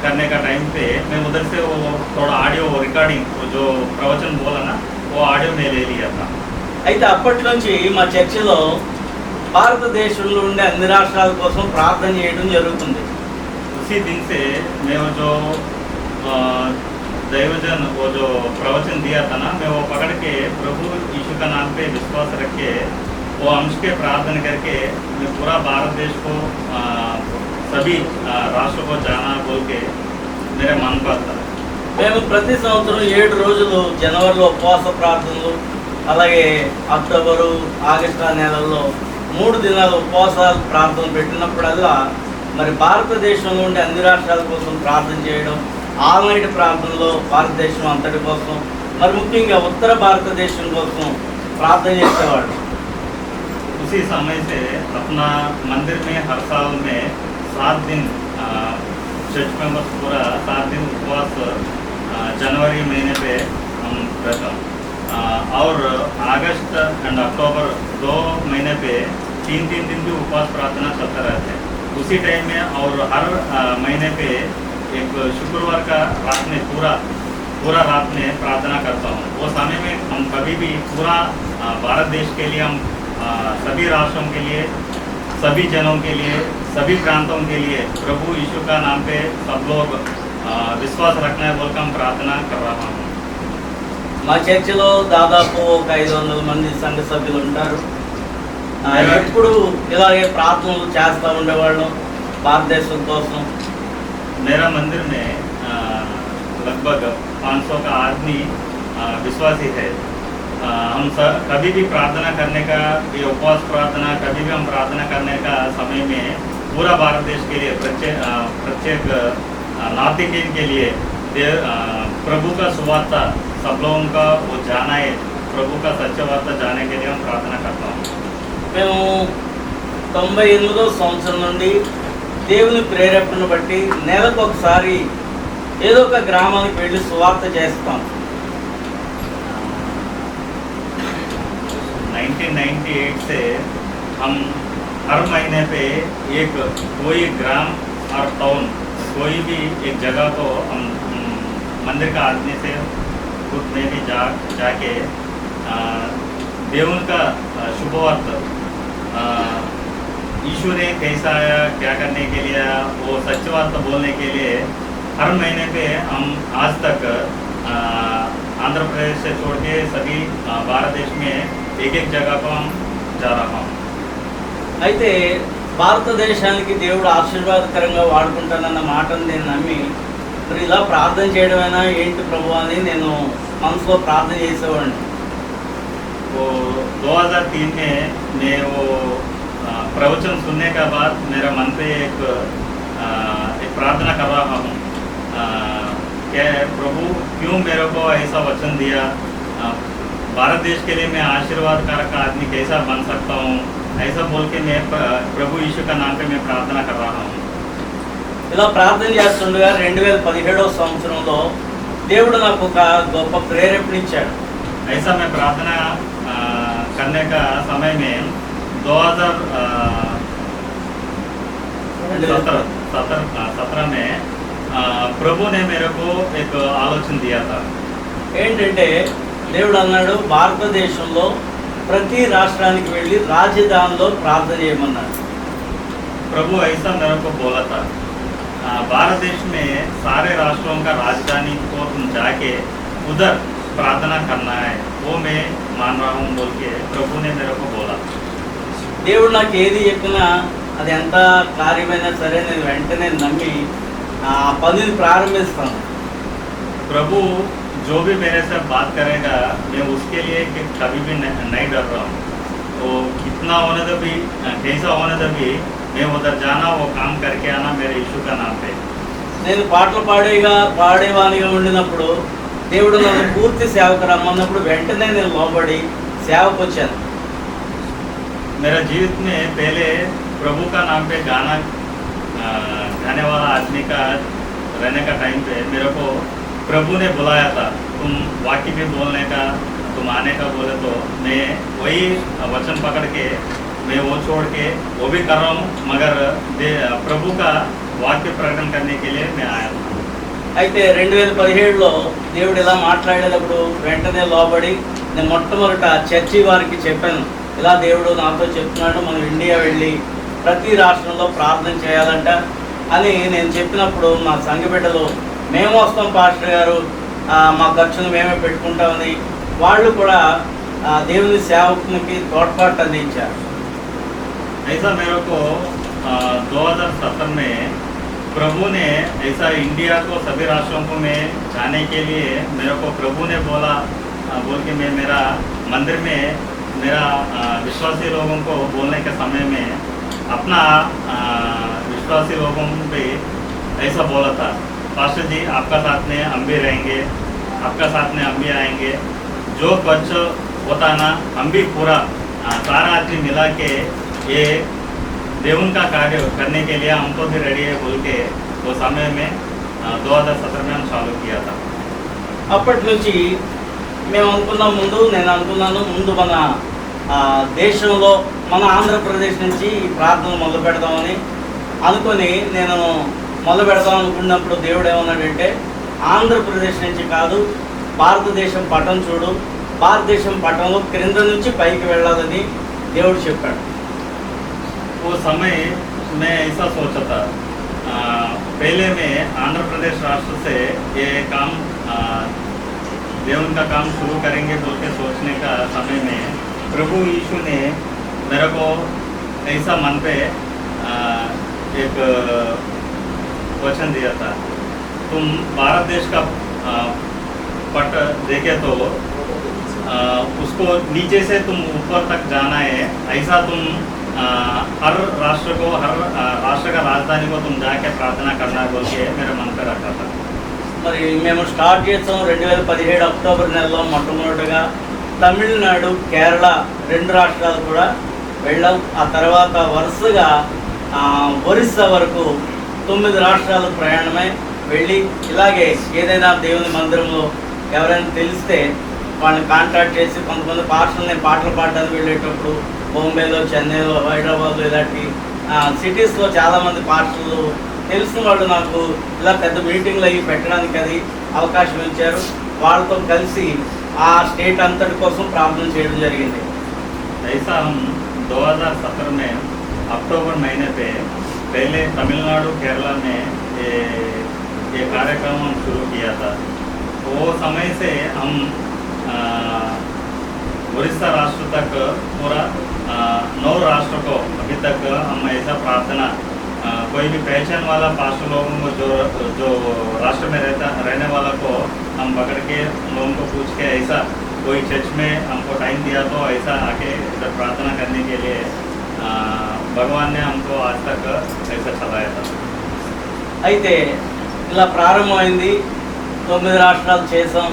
करने का टाइम पे मैं उधर से वो थोड़ा ऑडियो रिकॉर्डिंग जो प्रवचन बोला ना वो ऑडियो में ले लिया था। అయితే అప్పటి నుంచి మా చర్చిలో భారతదేశంలో ఉండే అన్ని రాష్ట్రాల కోసం ప్రార్థన చేయడం జరుగుతుంది. उसी दिन से मैं वो जो दैवजन वो जो प्रवचन दिया था ना, मैं वो पकड़ के प्रभु यीशु का नाम पे विश्वास रख के वो अंश के प्रार्थना करके मैं पूरा भारत देश को सभी राष्ट्र को जाना बोल के मेरे मन पर था। మేము ప్రతి సంవత్సరం 7 రోజులు జనవరిలో ఉపవాస ప్రార్థనలు, అలాగే అక్టోబరు ఆగస్టు నెలల్లో 3 దినాలు ఉపవాసాలు ప్రార్థన పెట్టినప్పుడల్లా మరి భారతదేశంలో ఉండే అన్ని రాష్ట్రాల కోసం ప్రార్థన చేయడం, ఆల్ నైట్ ప్రార్థనలో భారతదేశం అంతటి కోసం, మరి ముఖ్యంగా ఉత్తర భారతదేశం కోసం ప్రార్థన చేసేవాడు. उसी समय से अपना मंदिर में हर साल में 7 दिन चर्च मेंबर्स पूरा 7 दिन उपवास जनवरी महीने पे हम रहता हूँ, और अगस्त एंड अक्टूबर 2 महीने पे 3 दिन भी उपवास प्रार्थना चलता रहते हैं उसी टाइम में। और हर महीने पे एक शुक्रवार का रात में पूरा रात में प्रार्थना करता हूँ। वो समय में हम कभी भी पूरा भारत देश के लिए, हम सभी राष्ट्रों के लिए, सभी जनों के लिए, सभी प्रांतों के लिए प्रभु यीशु का नाम पे सब लोग विश्वास रखना है बोलकर हम प्रार्थना कर रहा हूँ। మా చర్చిలో దాదాపు ఒక 500 మంది సంఘ సభ్యులు ఉంటారు. ఎప్పుడు ఇలాగే ప్రార్థనలు చేస్తూ ఉండేవాళ్ళం భారతదేశం కోసం. मेरा मंदिर में लगभग 500 का आदमी विश्वासी है। हम कभी भी प्रार्थना करने का, ये उपवास प्रार्थना, कभी भी हम प्रार्थना करने का समय में पूरा भारत देश के लिए प्रत्येक नॉर्थ इंडियन के लिए प्रभु का सुवार्ता सब लोगों का वो जाना है, प्रभु का सच्चा वार्ता जाने के लिए हम प्रार्थना करता हूँ। మేము 98వ సంవత్సరం నుండి దేవుని ప్రేరేపణను బట్టి నెలకు ఒకసారి ఏదో ఒక గ్రామానికి వెళ్ళి సువార్త చేస్తాం. 1998 से हम हर महीने पे एक कोई ग्राम और टाउन कोई भी एक जगह को हम मंदिर का आदमी से खुद में भी जाके देवन का शुभवार्त यीशु ने कैसा आया, क्या करने के लिए आया, वो सच्ची बात बोलने के लिए हर महीने पे हम आज तक आंध्र प्रदेश से छोड़ के सभी भारत देश में एक एक जगह को हम जा रहा हूँ। అయితే భారతదేశానికి దేవుడు ఆశీర్వాదకరంగా వాడుకుంటానన్న మాటను నేను నమ్మి మరి ఇలా ప్రార్థన చేయడమైనా ఏంటి ప్రభు అని నేను మనసులో ప్రార్థన చేసేవాడిని. वो 2003 में मैं वो प्रवचन सुनने के बाद मेरा मन पे एक प्रार्थना कर रहा हूँ कि प्रभु क्यों मेरे को ऐसा वचन दिया, भारत देश के लिए मैं आशीर्वादकारक आदमी कैसा बन सकता हूँ, ऐसा बोल के मैं प्रभु यीशु का नाम पे मैं प्रार्थना कर रहा हूँ। ఇలా ప్రార్థన చేస్తుండగా 2017వ సంవత్సరంలో దేవుడు నాకు ఒక గొప్ప ప్రేరేపణ ఇచ్చాడు. ऐसा मैं प्रार्थना करने का समय में 2017 में प्रभु ने मेरे को एक आलोचन दिया था। ఏంటంటే దేవుడు అన్నాడు భారతదేశంలో ప్రతి రాష్ట్రానికి వెళ్ళి రాజధానిలో ప్రార్థన చేయమన్నాడు. प्रभु ऐसा मेरे को बोला था, भारत देश में सारे राष्ट्रों का राजधानी को तुम जाके उधर प्रार्थना करना है, वो मैं मान रहा हूँ बोल के प्रभु ने मेरे को बोला। దేవుడు నాకు ఏది చెప్పినా అది ఎంత కార్యమైనా సరే నేను వెంటనే నమ్మి ఆ పనిని ప్రారంభిస్తాను. प्रभु जो भी मेरे से बात करेगा मैं उसके लिए कभी भी नहीं डर रहा हूँ। वो कितना होने तो भी, कैसा होने तो भी मैं उधर जाना, वो काम करके आना मेरे यीशु का नाम पे। నేను పాటలు పాడేవానిగా ఉండినప్పుడు దేవుడు నన్ను పూర్తి సేవకు రమ్మన్నప్పుడు వెంటనే నేను లోబడి సేవకు వచ్చాను. मेरा जीवित में पहले प्रभु का नाम पे गाने वाला आदमी का रहने का टाइम पे मेरे को प्रभु ने बुलाया था, तुम वाक्य भी बोलने का, तुम आने का बोले तो मैं वही वचन पकड़ के मैं वो छोड़ के वो भी कर रहा हूँ, मगर प्रभु का वाक्य प्रकटन करने के लिए मैं आया था। అయితే 2017లో దేవుడు ఇలా మాట్లాడేటప్పుడు వెంటనే లోబడి నేను మొట్టమొదట చర్చి వారికి చెప్పాను, ఇలా దేవుడు నాతో చెప్తున్నాడు మనం ఇండియా వెళ్ళి ప్రతి రాష్ట్రంలో ప్రార్థన చేయాలంట అని నేను చెప్పినప్పుడు మా సంఘ బిడ్డలు మేము వస్తాం పాస్టర్ గారు, మా ఖర్చును మేమే పెట్టుకుంటామని వాళ్ళు కూడా దేవుని సేవకునికి తోడ్పాటు అందించారు. ऐसा मेरे को 2017 में प्रभु ने ऐसा इंडिया को सभी राष्ट्रों को में जाने के लिए मेरे को प्रभु ने बोला बोल के मैं मेरा मंदिर में मेरा विश्वासी लोगों को बोलने के समय में अपना विश्वासी लोगों पे ऐसा बोला था, पास्टर जी आपका साथ में हम भी रहेंगे, आपका साथ में हम भी आएंगे, जो खर्च होता ना हम भी पूरा सारा आदमी मिला के ये देवन का कार्य करने के लिए हमको भी रेडी है बोल के वो समय में 2017 में हम चालू किया था। అప్పటి నుంచి మేము నేను అనుకున్నాను ముందు మన దేశంలో మన ఆంధ్రప్రదేశ్ నుంచి ఈ ప్రార్థన మొదలు పెడదామని అనుకొని నేను మొదలు పెడదాం అనుకున్నప్పుడు దేవుడు ఏమన్నాడంటే ఆంధ్రప్రదేశ్ నుంచి కాదు భారతదేశం పటం చూడు, భారతదేశం పటంలో క్రింద నుంచి పైకి వెళ్ళాలని దేవుడు చెప్పాడు. वो समय मैं ऐसा सोचा था, पहले में आंध्र प्रदेश राष्ट्र से ये काम देवन का काम शुरू करेंगे बोल के सोचने का समय में प्रभु यीशु ने मेरे को ऐसा मन पे एक वचन दिया था, तुम भारत देश का पट देखे तो उसको नीचे से तुम ऊपर तक जाना है, ऐसा तुम हर राष्ट्र को, हर राष्ट्र का राजधानी को तुम जाके प्रार्थना करना बोल के मेरे मन पे रखा था। మరి మేము స్టార్ట్ చేసాం 2017 అక్టోబర్ నెలలో మొట్టమొదటిగా తమిళనాడు, కేరళ 2 రాష్ట్రాలు కూడా వెళ్ళాం. ఆ తర్వాత వరుసగా ఒరిస్సా వరకు 9 రాష్ట్రాలు ప్రయాణమై వెళ్ళి ఇలాగే ఏదైనా దేవుని మందిరంలో ఎవరైనా తెలిస్తే వాళ్ళని కాంటాక్ట్ చేసి కొంతమంది పాటలు పాటలు పాడడానికి వెళ్ళేటప్పుడు బాంబేలో, చెన్నైలో, హైదరాబాద్లో ఇలాంటి సిటీస్లో చాలామంది పాటలు తెలిసిన వాళ్ళు నాకు ఇలా పెద్ద మీటింగ్లు అవి పెట్టడానికి అది అవకాశం ఇచ్చారు. వాళ్ళతో కలిసి ఆ స్టేట్ అంతటి కోసం ప్రార్థన చేయడం జరిగింది. ऐसा हम 2017 में अक्टूबर महीने पे पहले तमिलनाडु, केरला में ये कार्यक्रम हम शुरू किया था. वो समय से हम उड़ीसा राष्ट्र तक पूरा 9 राष्ट्र को अभी तक हम ऐसा प्रार्थना कोई भी पहचान वाला पास्टर लोगों को जो राष्ट्र में रहने वाला को हम पकड़ के लोगों को पूछ के ऐसा कोई चर्च में हमको टाइम दिया तो ऐसा आके इधर प्रार्थना करने के लिए भगवान ने हमको आज तक ऐसा चलाया था. అయితే ఇలా ప్రారంభమైంది. 9 రాష్ట్రాలు చేసాం.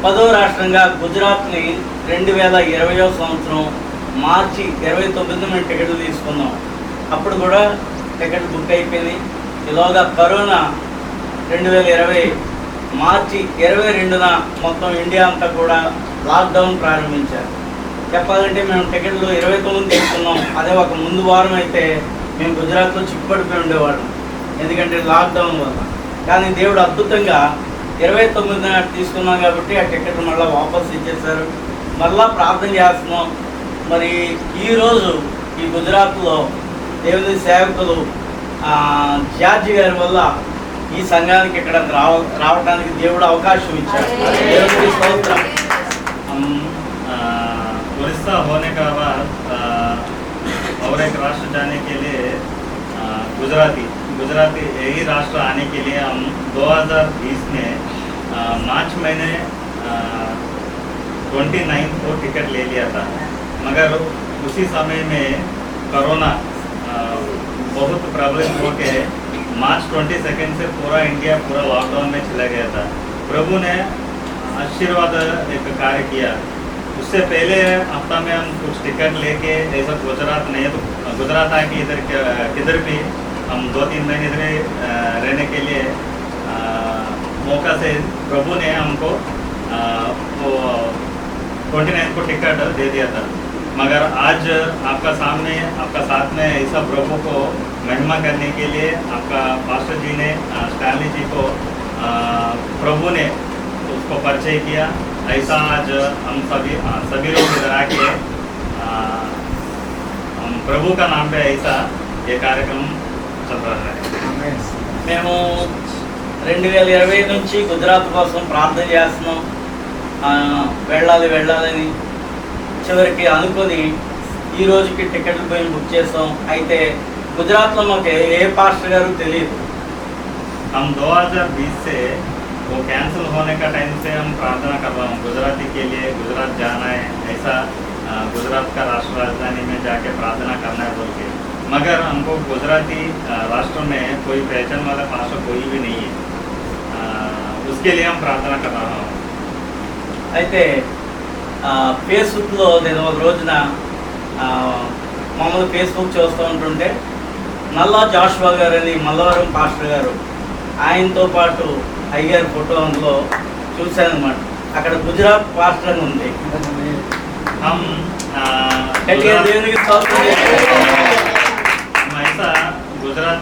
10వ రాష్ట్రంగా గుజరాత్ని 2020వ సంవత్సరం మార్చి 29న మేము టికెట్లు తీసుకున్నాం. అప్పుడు కూడా టికెట్ బుక్ అయిపోయింది. ఈలోగా కరోనా 2020 మార్చి 22న మొత్తం ఇండియా అంతా కూడా లాక్డౌన్ ప్రారంభించారు. చెప్పాలంటే మేము టికెట్లు 29 తీసుకున్నాం. అదే ఒక ముందు వారం అయితే మేము గుజరాత్లో చిక్కుపడిపోయి ఉండేవాళ్ళం, ఎందుకంటే లాక్డౌన్ వల్ల. కానీ దేవుడు అద్భుతంగా 29న తీసుకున్నాం కాబట్టి ఆ టికెట్ మళ్ళీ వాపస్ ఇచ్చేశారు. మళ్ళా ప్రార్థన చేస్తున్నాం. మరి ఈరోజు ఈ గుజరాత్లో దేవుని సేవకులు జార్జి గారి వల్ల ఈ సంఘానికి ఇక్కడ రావడానికి దేవుడు అవకాశం ఇచ్చారు. దేవుడికి స్తోత్రం. उड़ीसा होने का बाद और एक राष्ट्र जाने के लिए गुजराती यही राष्ट्र आने के लिए हम 2020 में मार्च महीने 29 को टिकट ले लिया था. मगर उसी समय में कोरोना बहुत प्रबलित हो के मार्च 22 से पूरा इंडिया पूरा लॉकडाउन में चला गया था. प्रभु ने आशीर्वाद एक कार्य किया. उससे पहले हफ्ता में हम कुछ टिकट लेके ऐसा गुजरात नहीं तो गुजरात आके किधर भी हम 2-3 महीने इधर रहने के लिए मौका से प्रभु ने हमको वो 29 को टिकट दे दिया था. मगर आज आपका साथ में ऐसा प्रभु को महिमा करने के लिए आपका पास्टर जी ने स्टैनली जी को प्रभु ने उसको परिचय किया. ऐसा आज हम सभी लोग इधर आके हम प्रभु का नाम पे ऐसा ये कार्यक्रम चल रहा है. మేము 2020 నుంచి గుజరాత్ కోసం ప్రార్థన చేస్తున్నాం. వెళ్ళాలని చివరికి అనుకొని ఈ రోజుకి టికెట్లు పోయి బుక్ చేస్తాం. అయితే గుజరాత్లో మాకు ఏ పాస్టర్ గారు తెలియదు. हम 2020 से वो कैंसिल होने का टाइम से हम प्रार्थना कर रहा हूँ गुजराती के लिए. गुजरात जाना है ऐसा गुजरात का राष्ट्र राजधानी में जाके प्रार्थना करना है बोल के. मगर हमको गुजराती राष्ट्र में कोई पहचान वाला पास्टर कोई भी नहीं है. उसके लिए हम प्रार्थना कर रहा हूँ. అయితే ఫేస్బుక్లో నేను ఒక రోజున మామూలు ఫేస్బుక్ చూస్తూ ఉంటుంటే నల్లా జాషువా గారు అని మల్లవరం పాస్టర్ గారు, ఆయనతో పాటు అయ్యారు ఫోటో అందులో చూశానమాట. అక్కడ గుజరాత్ పాస్టర్ అని ఉంది. ऐसा गुजरात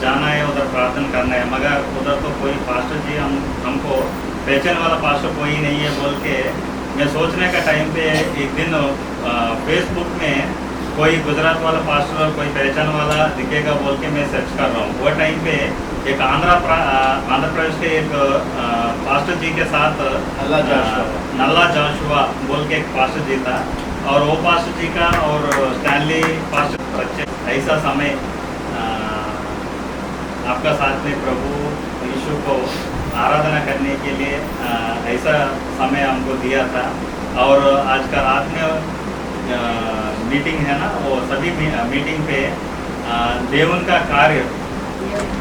जाना है, उधर प्रार्थना करना है. मगर उधर तो कोई पास्टर जी हमको पहचान वाला पास्टर कोई नहीं है बोल के मैं सोचने का टाइम पे एक दिन फेसबुक में कोई गुजरात वाला पास्टर और कोई पहचान वाला दिखेगा बोल के मैं सर्च कर रहा हूँ. वो टाइम पे एक आंध्र प्रदेश के एक पास्टर जी के साथ नल्ला जाशुआ बोल के एक पास्टर जी था. और वो पास्टर जी का और स्टैनली पास्टर बच्चे ऐसा समय आपका साथ में प्रभु यीशु को आराधना करने के लिए ऐसा समय हमको दिया था। और आज का रात में मीटिंग है ना, वो सभी मीटिंग पे देवन का कार्य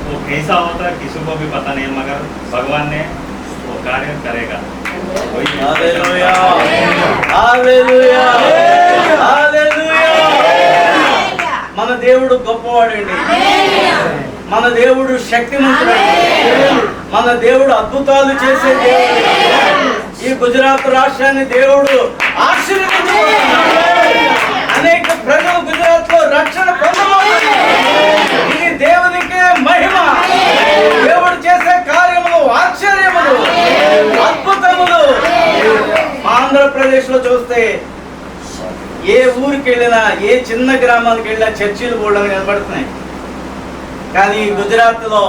वो कैसा होता है किसी को भी पता नहीं, मगर भगवान ने वो कार्य करेगा। Hallelujah, hallelujah, hallelujah. మన దేవుడు గొప్పవాడండి, మన దేవుడు శక్తిమంతుడండి, మన దేవుడు అద్భుతాలు చేసే దేవుడు. ఈ గుజరాత్ రాష్ట్రాన్ని దేవుడు ఆశీర్వదించుకుంటున్నాడు. అనేక ప్రజలు గుజరాత్ లో రక్షణ పొందబోతున్నారు. ఇది దేవునికి మహిమ. దేవుడు చేసే కార్యములు, ఆశ్చర్యములు, అద్భుతములు. ఆంధ్రప్రదేశ్ లో చూస్తే ఏ ఊరికి వెళ్ళినా, ఏ చిన్న గ్రామానికి వెళ్ళినా చర్చిలు కూడా నిలబడుతున్నాయి. కానీ గుజరాత్లో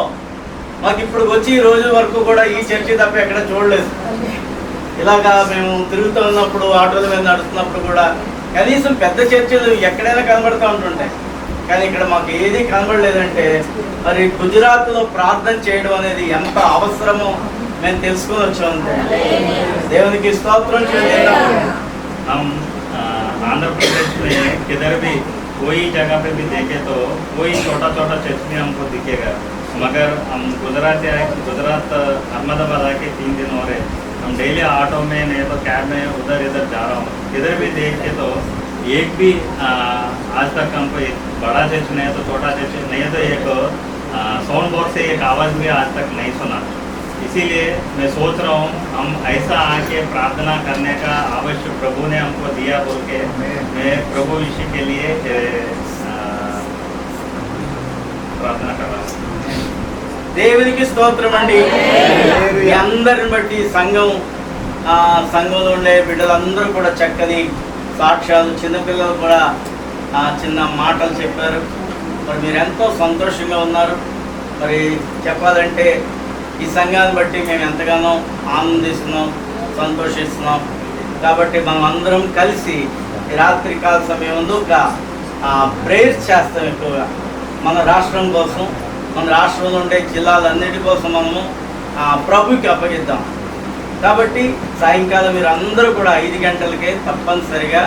మాకు ఇప్పుడు వచ్చి ఈ రోజు వరకు కూడా ఈ చర్చి తప్ప ఎక్కడ చూడలేదు. ఇలాగా మేము తిరుగుతూ ఉన్నప్పుడు, ఆటోల మీద నడుస్తున్నప్పుడు కూడా కనీసం పెద్ద చర్చిలు ఎక్కడైనా కనబడుతూ ఉంటుంటాయి. కానీ ఇక్కడ మాకు ఏది కనబడలేదంటే మరి గుజరాత్లో ప్రార్థన చేయడం అనేది ఎంత అవసరమో మేము తెలుసుకొని వచ్చాం. దేవునికి స్తోత్రం చేద్దాం. आंध्र प्रदेश में किधर भी कोई जगह पे भी देखे तो कोई छोटा छोटा चर्च में हमको दिखेगा, मगर हम गुजरात अहमदाबाद आके 3 दिन हो रहे। हम डेली ऑटो में नहीं तो कैब में उधर इधर जा रहा हूँ। किधर भी देखे तो एक भी आज तक हमको एक बड़ा चर्च नहीं तो छोटा चर्च नहीं तो एक साउंड बॉक्स से एक आवाज़ भी आज तक नहीं सुना। इसीलिए मैं सोच रहा हूँ हम ऐसा आके प्रार्थना करने का आवश्यक प्रभु ने हमको दिया बोल के मैं प्रभु यीशु के लिए प्रार्थना कर रहा हूँ। దేవునికి స్తోత్రం అండి. మీ అందరిని బట్టి సంఘంలో ఉండే బిడ్డలందరూ కూడా చక్కని సాక్ష్యాలు, చిన్నపిల్లలు కూడా చిన్న మాటలు చెప్పారు. మరి మీరు ఎంతో సంతోషంగా ఉన్నారు. మరి చెప్పాలంటే ఈ సంఘాన్ని బట్టి మేము ఎంతగానో ఆనందిస్తున్నాం, సంతోషిస్తున్నాం. కాబట్టి మనం అందరం కలిసి ఈ రాత్రికాల సమయం ఒక ప్రేయర్ చేస్తాం. ఎక్కువగా మన రాష్ట్రం కోసం, మన రాష్ట్రంలో ఉండే జిల్లాలన్నిటి కోసం మనము ప్రభుకి అప్పగిద్దాం. కాబట్టి సాయంకాలం మీరు అందరూ కూడా 5 గంటలకే తప్పనిసరిగా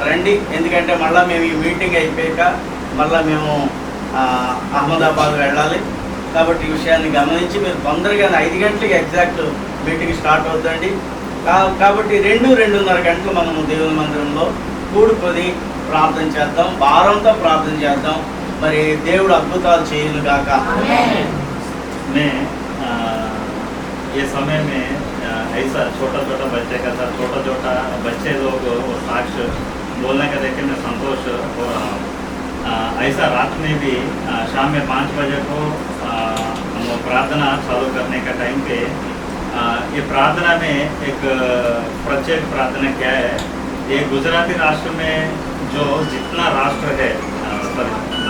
రండి. ఎందుకంటే మళ్ళీ మేము ఈ మీటింగ్ అయిపోయాక మళ్ళీ మేము అహ్మదాబాద్ వెళ్ళాలి. కాబట్టి ఈ విషయాన్ని గమనించి మీరు తొందరగా 5 గంటలకి ఎగ్జాక్ట్ మీటింగ్ స్టార్ట్ అవుతుందండి. కాబట్టి 2-2:30 గంటలు మనము దేవుని మందిరంలో కూడుకొని ప్రార్థన చేద్దాం, భారంతో ప్రార్థన చేద్దాం. మరి దేవుడు అద్భుతాలు చేయను గాక. मैं ये समय में ऐसा छोटा छोटा बच्चे का साथ छोटा बच्चे लोग वो साक्ष्य बोलने का देख के मैं संतोष हो रहा हूँ। ऐसा रात में भी शाम में 5 बजे को हम प्रार्थना चालू करने का टाइम पे ये प्रार्थना में एक प्रत्येक प्रार्थना क्या है, ये गुजराती राष्ट्र में जो जितना राष्ट्र है,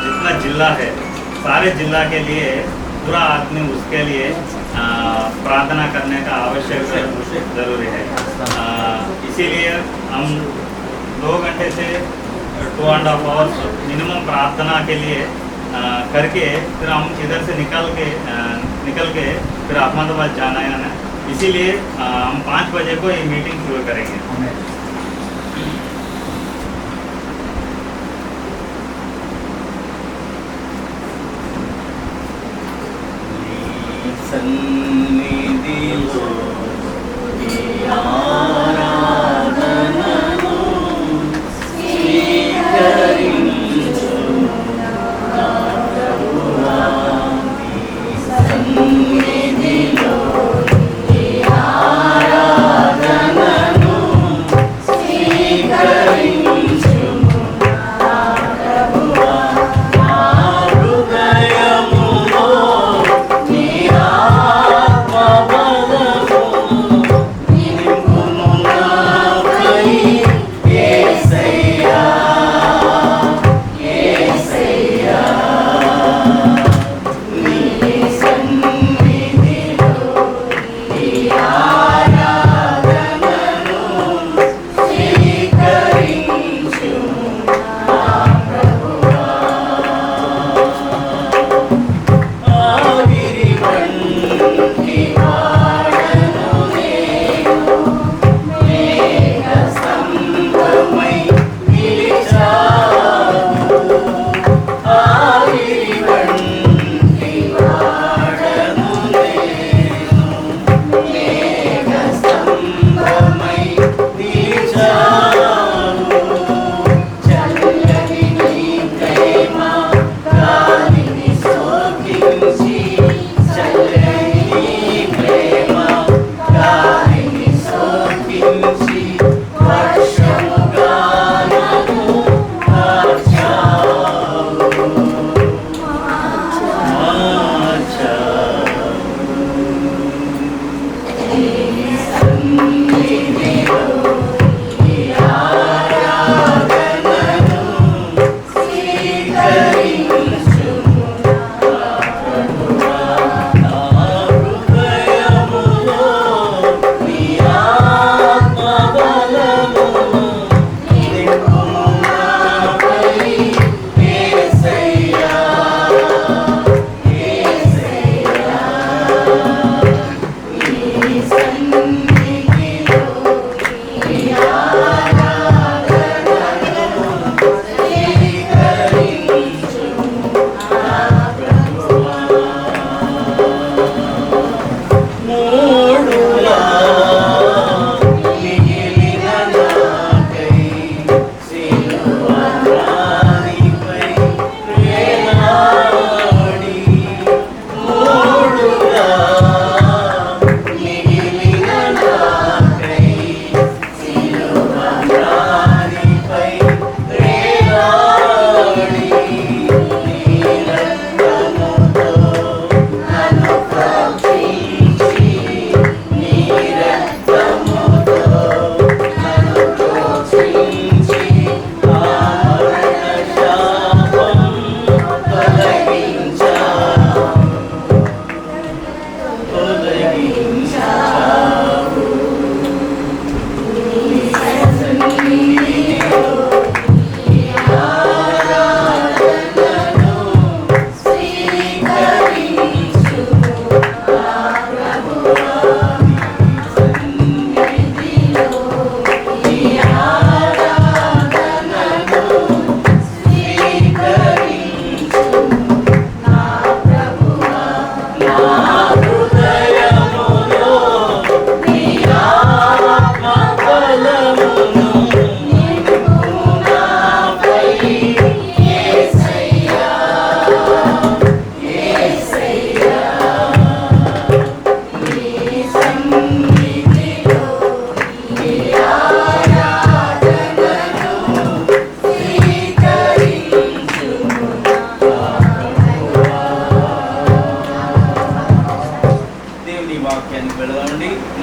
जितना जिला है, सारे जिला के लिए पूरा आदमी उसके लिए प्रार्थना करने का आवश्यक जरूरी है। इसीलिए हम 2 घंटे से 2.5 आवर्स मिनिमम प्रार्थना के लिए करके फिर हम इधर से निकल के फिर अहमदाबाद जाना है। इसीलिए हम 5 बजे को ये मीटिंग शुरू करेंगे। సన్నిధిలో ఆరాధనను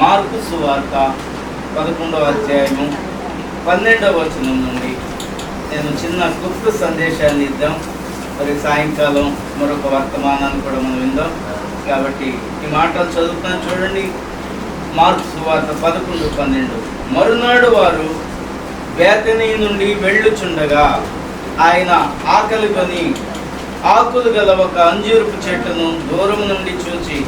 మార్కు సువార్త 11వ అధ్యాయము 12వ వచనం నుండి నేను చిన్న క్లుప్త సందేశాన్ని ఇద్దాం. మరి సాయంకాలం మరొక వర్తమానాన్ని కూడా మనం విందాం. కాబట్టి ఈ మాటలు చదువుతాను చూడండి. మార్కు సువార్త 11:12. మరునాడు వారు బేతనీ నుండి వెళ్ళుచుండగా ఆయన ఆకలి కొని ఆకులు గల ఒక అంజూరపు చెట్టును దూరం నుండి చూచి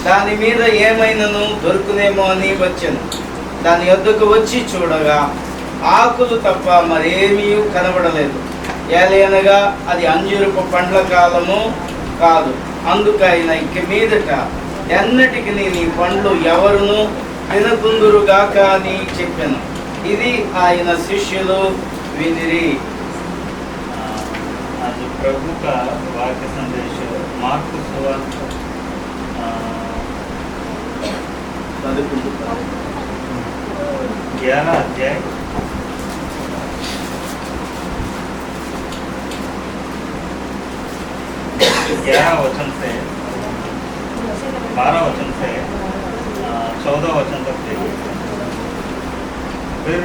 దాని మీద ఏమైనాను దొరుకునేమో అని వచ్చాను. దాని వద్దకు వచ్చి చూడగా ఆకులు తప్ప మరేమీ కనబడలేదు. ఏలయనగా అది అంజూరపు పండ్ల కాలము కాదు. అందుకైన ఇక మీదట ఎన్నటికి నీ పండ్లు ఎవరును వినకుందురుగాక అని చెప్పాను. ఇది ఆయన శిష్యులు వినిరి. आज प्रभु का वाक्य संदेश मार्क सुवार्ता 11 अध्याय 11 वचन से 12 वचन से 14 वचन तक देखिए। फिर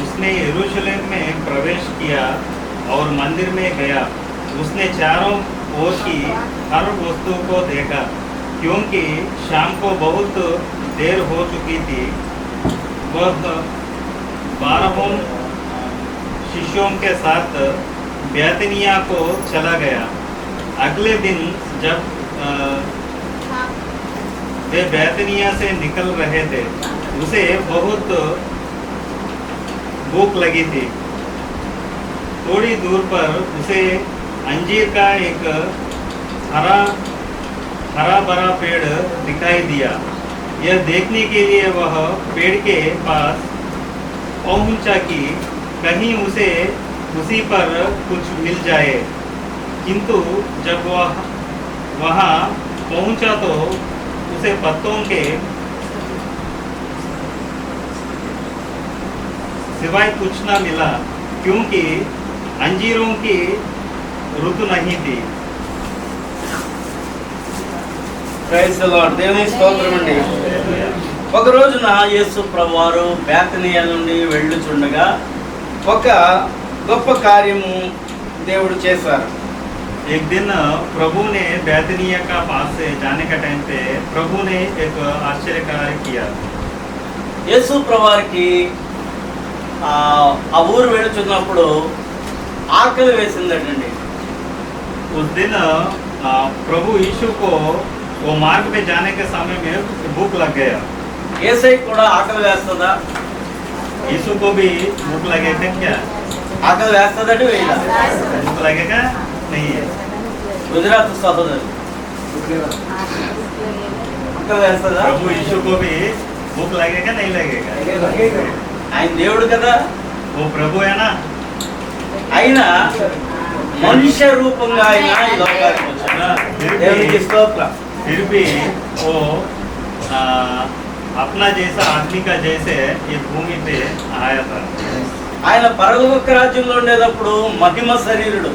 उसने यरूशलेम में प्रवेश किया और मंदिर में गया। उसने चारों ओर की हर वस्तु को देखा, क्योंकि शाम को बहुत देर हो चुकी थी। वह 12 शिष्यों के साथ बैतनिया को चला गया। अगले दिन जब वे बैतनिया से निकल रहे थे, उसे बहुत भूख लगी थी। थोड़ी दूर पर उसे अंजीर का एक हरा भरा पेड़ दिखाई दिया। यह देखने के लिए वह पेड़ के पास पहुंचा कि कहीं उसे उसी पर कुछ मिल जाए। किंतु जब वह वहां पहुंचा तो उसे पत्तों के सिवाय कुछ न मिला, क्योंकि अंजीरों की ऋतु नहीं थी। Praise the Lord. దేవుని స్తోత్రం అండి. ఒక రోజున యేసు ప్రభువారు బేతనియ నుండి వెళ్ళుచుండగా ఒక గొప్ప కార్యము దేవుడు చేశారు. एक दिन प्रभु ने बैतनिया का पास से जाने का टाइम पे प्रभु ने एक आश्चर्य कार्य किया। యేసు ప్రభువారికి ఆ ఊరు వెళుచున్నప్పుడు ఆకలి వేసిందటండి. उस दिन प्रभु यीशु को वो मार्ग पे जाने के समय में भूख लग गया। యేసై కూడా ఆకలి వేస్తుందా? यीशु को भी भूख लगेगा क्या? ఆకలి వేస్తుందంటే వేయదా? भूख लगेगा नहीं है। గుజరాత్ సహోదరు ఆకలి వేస్తుందా? प्रभु यीशु को भी भूख लगेगा नहीं लगेगा? ఆయన దేవుడు కదా, वो प्रभु है ना। ఆయన మనుష్య రూపంగా ఆయన ఈ లోకానికి వచ్చాడు. దేవునికి స్తోత్రం. फिर भी वो अपना जैसा आदमी का जैसे ये भूमि पे आया था। ఆయన పరలోక రాజ్యంలో ఉండేటప్పుడు మహిమ శరీరుడు.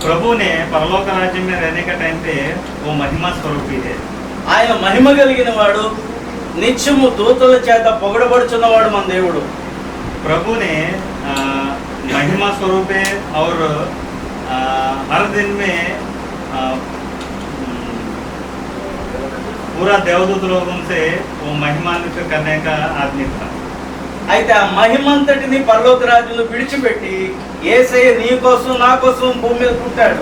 प्रभु ने परलोक राज्य में रहने का टाइम पे वो महिमा स्वरूपी है। ఆయన మహిమ కలిగిన వాడు, నిత్యము దూతల చేత పొగడబడుచున్నవాడు మన దేవుడు. प्रभु ने महिमा स्वरूप है और हर दिन में पूरा देवदूत लोगों से वो महिमान्वित करने का आदमी था। అయితే ఆ మహిమంతటిని పరలోక రాజ్యంలో విడిచిపెట్టి యేసయ్య నీ కోసం నా కోసం భూమి మీద పుట్టాడు.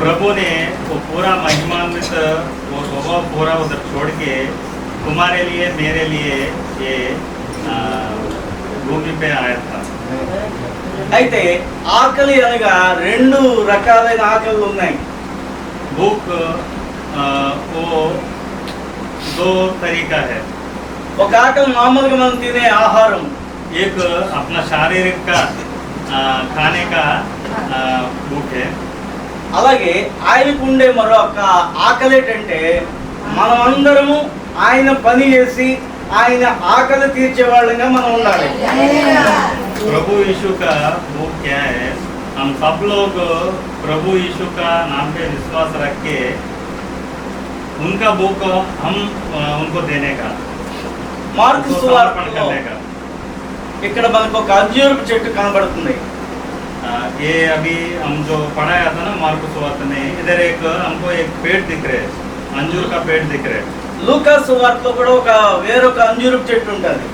प्रभु ने वो पूरा महिमान्वित वो स्वभाव पूरा उधर छोड़ के तुम्हारे लिए मेरे लिए ये भूमि पे आया था। అయితే ఆకలి అనగా రెండు రకాలైన ఆకలి ఉన్నాయి. भूख वो दो तरीका है। ఒక ఆకలి మామూలుగా మనం తినే ఆహారం, एक अपना शारीरिक का खाने का भूख है। అలాగే ఆయనకు ఉండే మరొక ఆకలి ఏంటంటే మనం అందరము ఆయన పని చేసి ఆయన ఆకలి తీర్చే వాళ్ళంగా మనం ఉండాలి. प्रभु यीशु का भूख क्या है? हम सब लोग प्रभु यीशु का नाम पे विश्वास रख के उनका भूख हम उनको देने का, మార్కు उनको సువార్తలో समर्पण करने का। ఇక్కడ మనకు ఒక అంజూరపు చెట్టు కనబడుతుంది. ये अभी हम जो पढ़ाया था ना मार्कुस सुवार्ता में, इधर एक हमको एक पेड़ दिख रहे, अंजूर का पेड़ दिख रहे। లూకా సువార్తలో కూడా ఒక వేరొక అంజూరపు చెట్టు ఉంటుంది.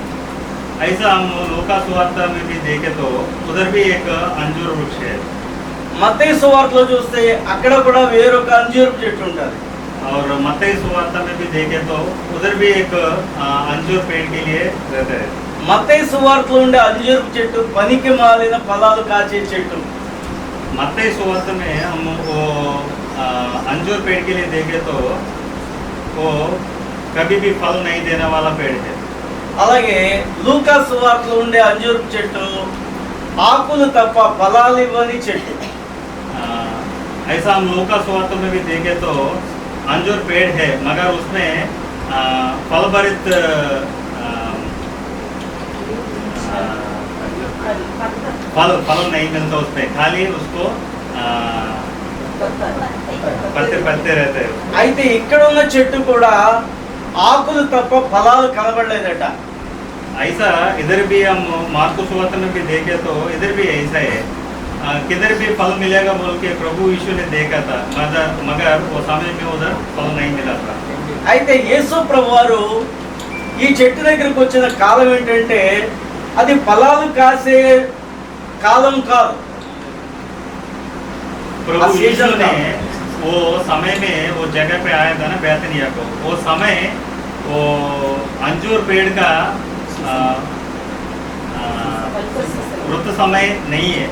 ऐसा हम लूका सुवार्ता में भी देखे तो उधर भी एक अंजूर वृक्ष है। మత్తయి సువార్తలో చూస్తే అక్కడ కూడా వేరొక అంజూరపు చెట్టు ఉంటుంది. और मत्ती सुवार्ता में भी देखे तो उधर भी एक अंजूर पेड़ के लिए रहता है। మత్తయి సువార్తలో ఉండే అంజూరపు చెట్టు పనికి మాలిన ఫలాలు కాచే చెట్టు. मत्ती सुवार्ता में हम वो अंजूर पेड़ के लिए देखे तो वो कभी भी फल नहीं देने वाला पेड़ है। అలాగే లూకా సువార్తలో ఉండే అంజూరపు చెట్టు ఆకులు తప్ప ఫలాలు ఇవ్వని చెట్టు. ऐसा हम लूका सुवार्ता में भी देखे तो अंजूर पेड़ है मगर उसमें फल भरित फल नहीं मिलता उसमें, खाली उसको पत्ते पत्ते रहते हैं। అయితే ఇక్కడ ఉన్న చెట్టు కూడా ఆకులు తప్ప ఫలాలు కనబడలేదట. ऐसा इधर भी हम मार्कुस सुवार्ता में भी देखे तो इधर भी ऐसा है, किधर भी फल मिलेगा बोल के प्रभु यीशु ने देखा था मगर वो समय में उधर फल नहीं मिला था। అయితే యేసు ప్రభువారు ఈ చెట్టు దగ్గరికి వచ్చిన కాలం ఏంటంటే అది ఫలాలు కాసే కాలం కాదు. प्रभु यीशु ने वो समय में वो जगह पे आया था ना बैतनिया को, वो समय वो अंजूर पेड़ का ऋतु समय नहीं है।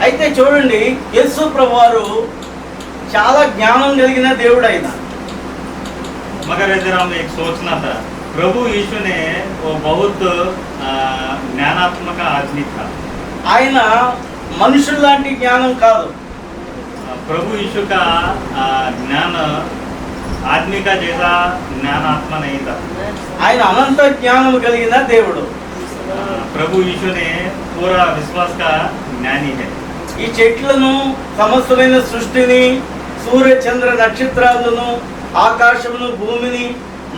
అయితే చూడండి యేసు ప్రభువారు చాలా జ్ఞానం కలిగిన దేవుడు ఆయన. मगर इधर हम एक सोचना था, प्रभु यीशु ने वो बहुत ज्ञानात्मक आदमी था। ఆయన మనుషుల లాంటి జ్ఞానం కాదు. प्रभु यीशु का ज्ञान आदमी का जैसा ज्ञान आत्मा नहीं था। ఆయన అనంత జ్ఞానం కలిగిన దేవుడు. प्रभु यीशु ने पूरा विश्वास का ज्ञानी है. ఈ చెట్లను, సమస్తమైన సృష్టిని, సూర్య చంద్ర నక్షత్రాలను, ఆకాశమును, భూమిని,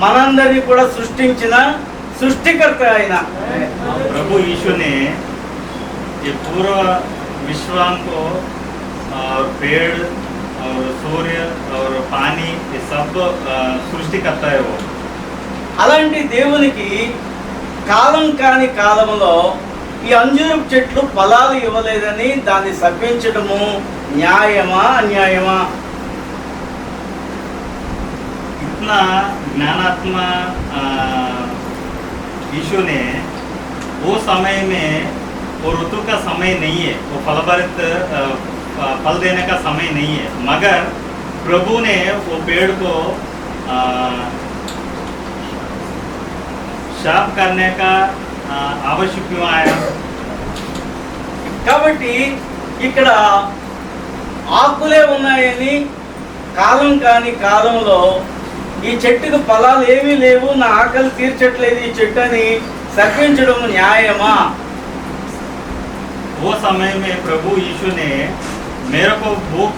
మనందరినీ కూడా సృష్టించిన సృష్టికర్త ఆయన. प्रभु यीशु ने ये पूरा विश्व को और पेड़ और सूर्य और पानी ये सब सृष्टि करता है वो. అలాంటి దేవునికి కాలం కాని కాలంలో ఈ అంజూరపు చెట్లు ఫలాలు ఇవ్వలేదని దాన్ని శపించడము న్యాయమా అన్యాయమా? इतना ज्ञानात्मा यीशु ने वो समय में वो ऋतु का समय नहीं है, वो फलभरित फल देने का समय नहीं है, मगर प्रभु ने वो पेड़ को शाप करने का आवश्यक क्यों आया? కాబట్టి ఇక్కడ ఆకులే ఉన్నాయని కాలం కాని కాలంలో ఈ చెట్టుకు ఫలాలు ఏమీ లేవు, నా ఆకలి తీర్చట్లేదు ఈ చెట్టు అని శపించడం న్యాయమా? वो समय में प्रभु यीशु ने मेरे को भूख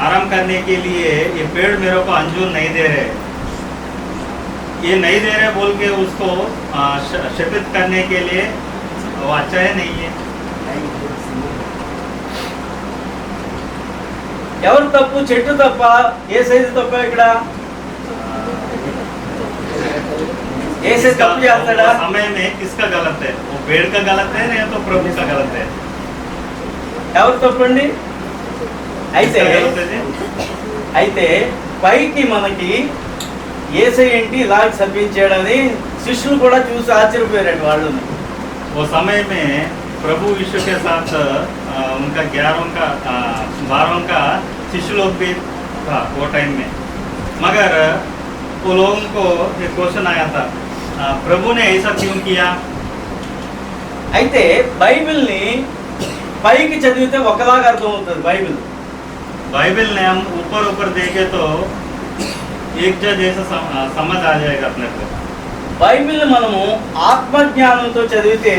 आराम करने के लिए ये पेड़ मेरे को अंजूर नहीं दे रहे, ये नहीं दे रहे बोल के उसको शपित करने के लिए वो अच्छा है नहीं है? ఎవరు తప్పు? చెట్టు తప్ప? ఏ సైజు తప్ప? ఇక్కడ ఏ సైజు తప్పు చేస్తాడా? समय में किसका गलत है? वो पेड़ का गलत है या तो प्रभु का गलत है? ఎవరు తప్పండి? అయితే అయితే పైకి మనకి ఏసై ఏంటి ఇలా శపించాడని శిష్యులు కూడా చూసి ఆశ్చర్యపోయారండి వాళ్ళని. वो समय में प्रभु यीशु के साथ उनका 12 का शिष्य लोग भी था वो टाइम में, मगर वो लोगों को एक क्वेश्चन आया था, प्रभु ने ऐसा क्यों किया? అయితే బైబిల్ని పైకి చదివితే ఒకలాగా అర్థమవుతుంది. बाइबल ने हम ऊपर ऊपर देखे तो एक जैसा समझ आ जाएगा अपने को. బైబిల్ మనము ఆత్మజ్ఞానంతో చదివితే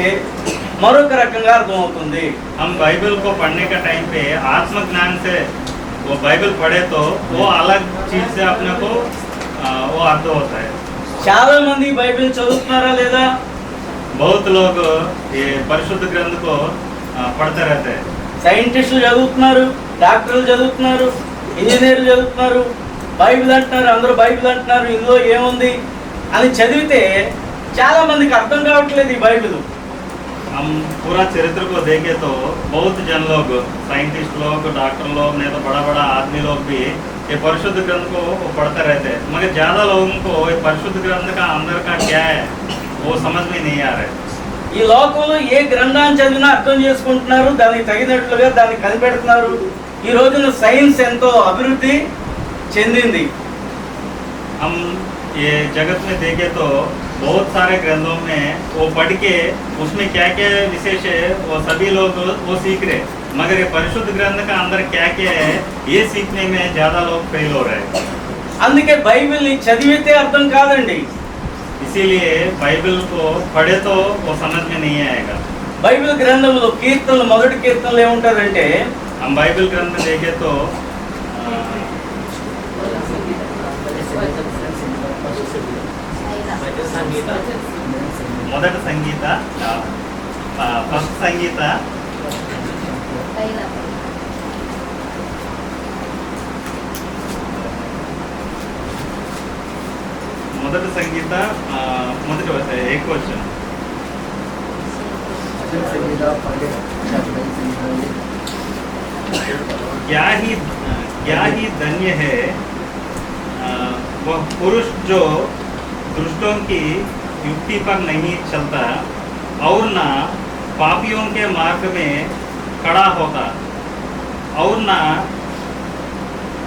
మరొక రకంగా అర్థమవుతుంది. हम बाइबल को पढ़ने का टाइम पे आत्म ज्ञान से वो बाइबल पढ़े तो वो अलग चीज से अपने को वो अर्थ होता है. చాలా మంది బైబిల్ చదువుతున్నారా లేదా? बहुत लोग ये परिशुद्ध ग्रंथ को पढ़ते रहते हैं. సైంటిస్టులు చదువుతున్నారు, డాక్టర్లు చదువుతున్నారు, ఇంజనీర్లు చదువుతున్నారు, బైబిల్ అంటున్నారు, అందరూ బైబిల్ అంటున్నారు, ఇందులో ఏముంది అని చదివితే చాలా మందికి అర్థం కావట్లేదు ఈ బైబిల్. हम पूरा चरित्र को देखें तो बहुत जन लोग, साइंटिस्ट लोग, डॉक्टर लोग, नहीं तो बड़ा बड़ा आदमी लोग भी ये परिशुद्ध ग्रंथ को पढ़ते रहते हैं, मगर ज़्यादा लोगों को ये परिशुद्ध ग्रंथ का अंदर का क्या है वो समझ में नहीं आ रहा है. ఈ లోకంలో ఏ గ్రంథాన్ని చదివినా అర్థం చేసుకుంటున్నారు, దానికి తగినట్లుగా దాన్ని కనిపెడుతున్నారు. ఈ రోజున సైన్స్ ఎంతో అభివృద్ధి చెందింది. हम ये जगत में देखें तो बहुत सारे ग्रंथों में वो पढ़ के उसमें क्या क्या विशेष है वो सभी लोग वो सीख रहे, मगर ये परिशुद्ध ग्रंथ का अंदर क्या क्या है ये सीखने में ज़्यादा लोग फेल हो रहे हैं. అందుకే బైబిల్ని చదివితే అర్థం కాదండి. इसीलिए बाइबल को पढ़े तो वो समझ में नहीं आएगा. బైబిల్ గ్రంథంలో కీర్తనలు, మొదటి కీర్తనలు ఏముంటారంటే, हम बाइबल ग्रंथ देखें तो మొదటి సంగీత ఫస్ట్ సంగీత మొదటి సంగీత మొదటి एक क्वेश्चन क्या ही धन्य है वह पुरुष जो दुष्टों की युक्ति पर नहीं चलता और ना पापियों के मार्ग में खड़ा होता और ना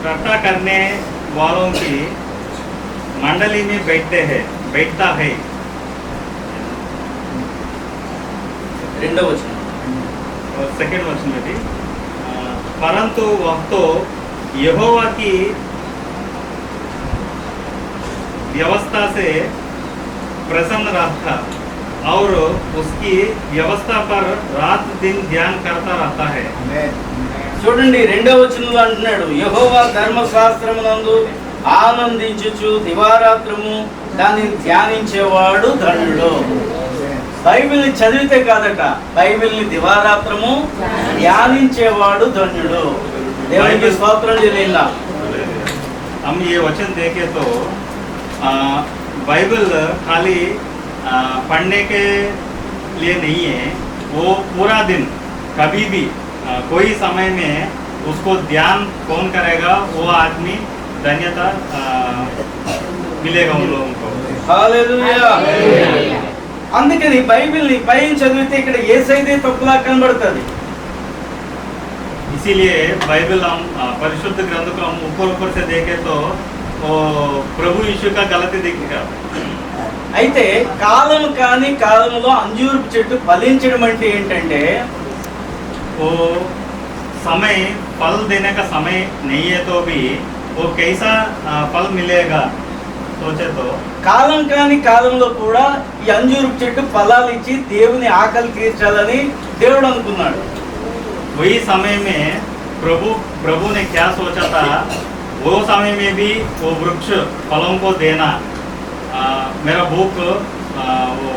रट्टा करने वालों की मंडली में बैठता है. రెండవ వచనం. और सेकंड वचन में भी परंतु वह तो यहोवा की व्यवस्था से प्रसन्न रहता और उसकी व्यवस्था पर रात दिन ध्यान करता रहता है। చూడండి 2వ వచనంలో అంటున్నాడు, యెహోవా ధర్మశాస్త్రమునందు ఆనందించుచు దివారాత్రము దానిని ధ్యానించేవాడు ధన్యుడు. బైబిల్ని చదివితే కాదట, బైబిల్ని దివారాత్రము ధ్యానించేవాడు ధన్యుడు. దేవునికి స్తోత్రం చెల్లిందా. हम ये वचन देखें तो बाइबल खाली पढ़ने के लिए नहीं है, वो पूरा दिन कभी भी कोई समय में उसको ध्यान कौन करेगा वो आदमी धन्यता मिलेगा उन लोगों को। హల్లెలూయా. అందుకని బైబిల్ని పైన చదివితే ఇక్కడ యేసయ్యదే తప్పులా కనబడుతుంది. इसीलिए बाइबल हम परिशुद्ध ग्रंथ को हम ऊपर से देखें तो वो प्रभु यीशु का गलती दिखेगा। అయితే కాలం కాని కాలంలో అంజూరపు చెట్టు ఫలించడం అంటే ఏంటంటే वो समय फल देने का समय नहीं है तो भी वो कैसा फल मिलेगा सोचे तो కాలం కాని కాలంలో కూడా ఈ అంజూరపు చెట్టు ఫలాలు ఇచ్చి దేవుని ఆకలి తీర్చాలని దేవుడు అనుకున్నాడు. वही समय में प्रभु ने क्या सोचा था, वो समय में भी वो वृक्ष फलों को देना, मेरा भूख वो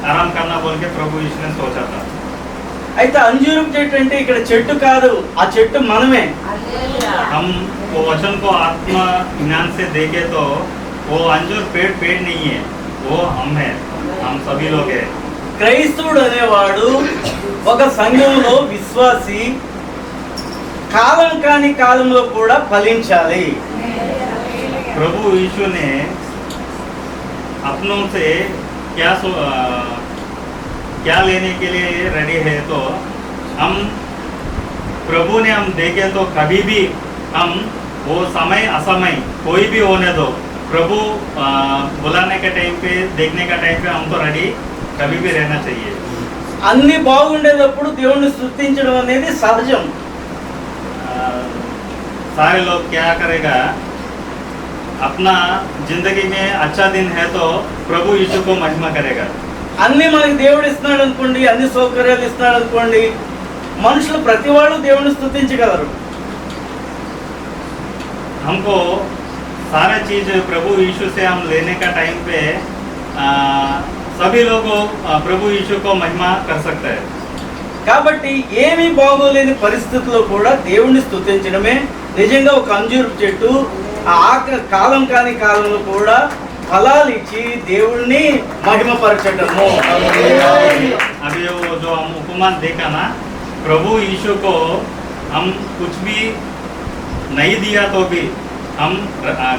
आराम करना बोल के प्रभु यीशु ने सोचा था। అయితే అంజూరపు చెట్టు అంటే ఇక్కడ చెట్టు కాదు, ఆ చెట్టు మనమే. हम वो वचन को आत्मा ज्ञान से देखे तो वो अंजूर पेड़ नहीं है, वो हम है, हम सभी लोग हैं। క్రైస్తవుడు అనేవాడు ఒక సంఘంలో విశ్వాసి కాలం కాని కాలంలో కూడా ఫలించాలి. प्रभु यीशु ने अपनों से क्या लेने के लिए रेडी है, तो हम प्रभु ने हम देखे तो कभी भी हम वो समय असमय कोई भी होने दो, प्रभु बुलाने के टाइम पे देखने का टाइम पे हम तो रेडी कभी भी रहना चाहिए। అన్ని బాగుండేటప్పుడు దేవుణ్ణి స్తుతించడం అనేది సహజం. सारे लोग क्या करेगा, अपना जिंदगी में अच्छा दिन है तो प्रभु यीशु को महिमा करेगा। అన్ని మనకి దేవుడు ఇస్తున్నాడు అనుకోండి, అన్ని సౌకర్యాలు ఇస్తున్నాడు అనుకోండి, మనుషులు ప్రతి వాళ్ళు దేవుణ్ణి స్తుతించగలరు. हमको सारा चीज प्रभु यीशु से हम लेने का टाइम पे सभी लोग प्रभु यीशु को महिमा कर सकते हैं। కాబట్టి ఏమీ బాగోలేని పరిస్థితుల్లో కూడా దేవుణ్ణి స్తుతించడమే నిజంగా ఒక అంజూరపు చెట్టు కాలం కాని కాలంలో కూడా ఫలాలు ఇచ్చి దేవుణ్ణి మహిమపరచడము. अभी वो जो हम उपमान देखा ना, प्रभु यीशु को हम कुछ भी नहीं दिया तो भी हम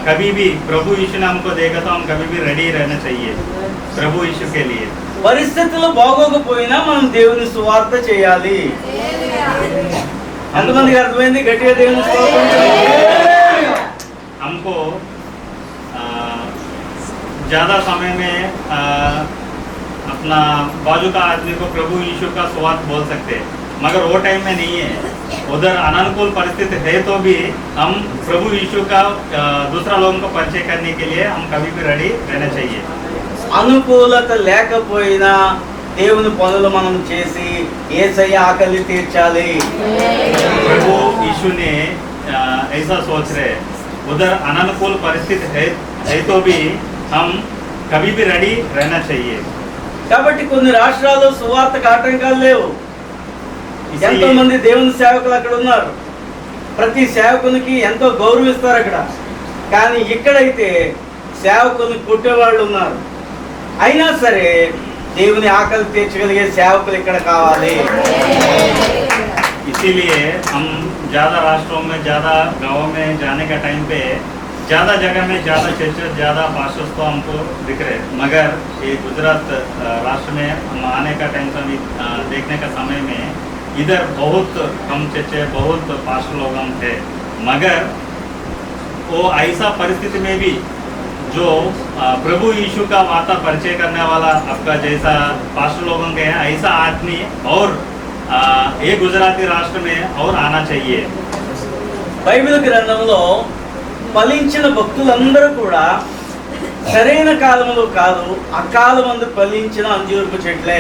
कभी भी प्रभु यीशु ने हमको देखा तो हम कभी भी रेडी रहना चाहिए प्रभु यीशु के लिए। పరిస్థితులు బాగోకపోయినా మనం దేవుని సువార్త చేయాలి. ఎంతమందికి అర్థమైంది? గట్టిగా దేవుని స్తోత్రం చేయాలి. हमको ज़्यादा समय में अपना बाजू का आदमी को प्रभु यीशु का सुवार्त बोल सकते हैं, मगर वो टाइम में नहीं है, उधर अनानुकूल परिस्थिति है तो भी हम प्रभु यीशु का दूसरा लोगों को परिचय करने के लिए हम कभी भी रेडी रहना चाहिए। అనుకూలత లేకపోయినా దేవుని పనులు మనం చేసి యేసయ్య ఆకలి తీర్చాలి. प्रभु यीशु ने ऐसा सोच रहे, उधर अनानुकूल परिस्थिति है तो भी हम कभी भी रेडी रहना चाहिए। కాబట్టి కొన్ని రాష్ట్రాల్లో సువార్తకు ఆటంకాలు లేవు. ఎంతో మంది దేవుని సేవకులు అక్కడ ఉన్నారు, ప్రతి సేవకునికి ఎంతో గౌరవిస్తారు అక్కడ. కానీ ఇక్కడైతే సేవకుని కొట్టేవాళ్ళు ఉన్నారు. అయినా సరే దేవుని ఆకలి తీర్చగలిగే సేవకులు ఇక్కడ కావాలి. इसीलिए हम ज़्यादा राष्ट्रों में, ज़्यादा गाँवों में जाने का टाइम पे ज़्यादा जगह में ज़्यादा चर्चेस, ज़्यादा पास्टर्स तो हमको दिख रहे, मगर ये गुजरात राष्ट्र में हम आने का टाइम से देखने का समय में इधर बहुत कम चर्चे, बहुत पास्टर लोग हम थे, मगर वो ऐसा परिस्थिति में भी जो प्रभु यीशु का वार्ता परिचय करने वाला आपका जैसा पास्टर लोगों के हैं, ऐसा आदमी और ये गुजराती राष्ट्र में और आना चाहिए। బైబిల్ గ్రంథంలో ఫలించిన భక్తులందరూ కూడా సరైన కాలములో కాదు, అకాలమందు ఫలించిన అంజూరపు చెట్లే.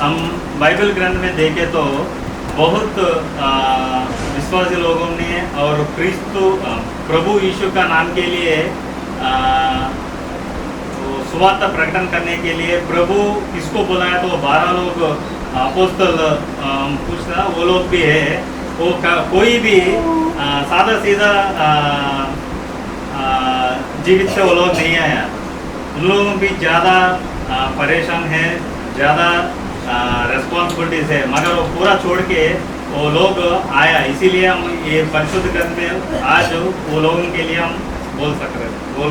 हम बाइबल ग्रंथ में देखें तो बहुत विश्वासी लोगों ने और क्रिस्तु प्रभु यीशु का नाम के लिए सुवार्ता प्रकटन करने के लिए प्रभु किसको बुलाया तो 12 लोग अपोस्तल पूछना वो लोग भी है. वो कोई भी सादा सीधा जीवित से वो लोग नहीं आया. उन लोगों भी ज़्यादा परेशान है, ज़्यादा रेस्पॉन्सिबिलिटीज है, मगर वो पूरा छोड़ के वो लोग आया. इसीलिए हम ये परिशुद्ध ग्रंथ में आज वो लोगों के लिए हम बोल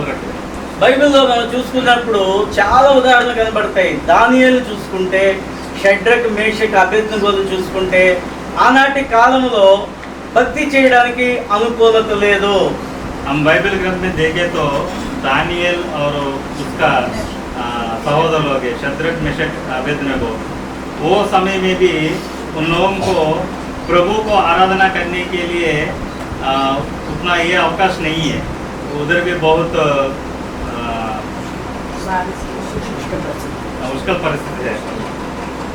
रहे हैं. బైబిల్లో మనం చూసుకున్నప్పుడు చాలా ఉదాహరణలు కనబడతాయి. దానియేలు చూసుకుంటే, షడ్రక్ మేషక్ అబేద్నెగోలు చూసుకుంటే ఆనాటి కాలంలో భక్తి చేయడానికి అనుకూలత లేదు. हम बाइबल ग्रंथ में देखें तो दानियल और उसका सहोदर लोग शद्रक मेशक अबेदनगो, वो समय में भी उन लोगों को प्रभु को आराधना करने के लिए उतना ये अवकाश नहीं है. उधर भी बहुत मुश्किल परिस्थिति है.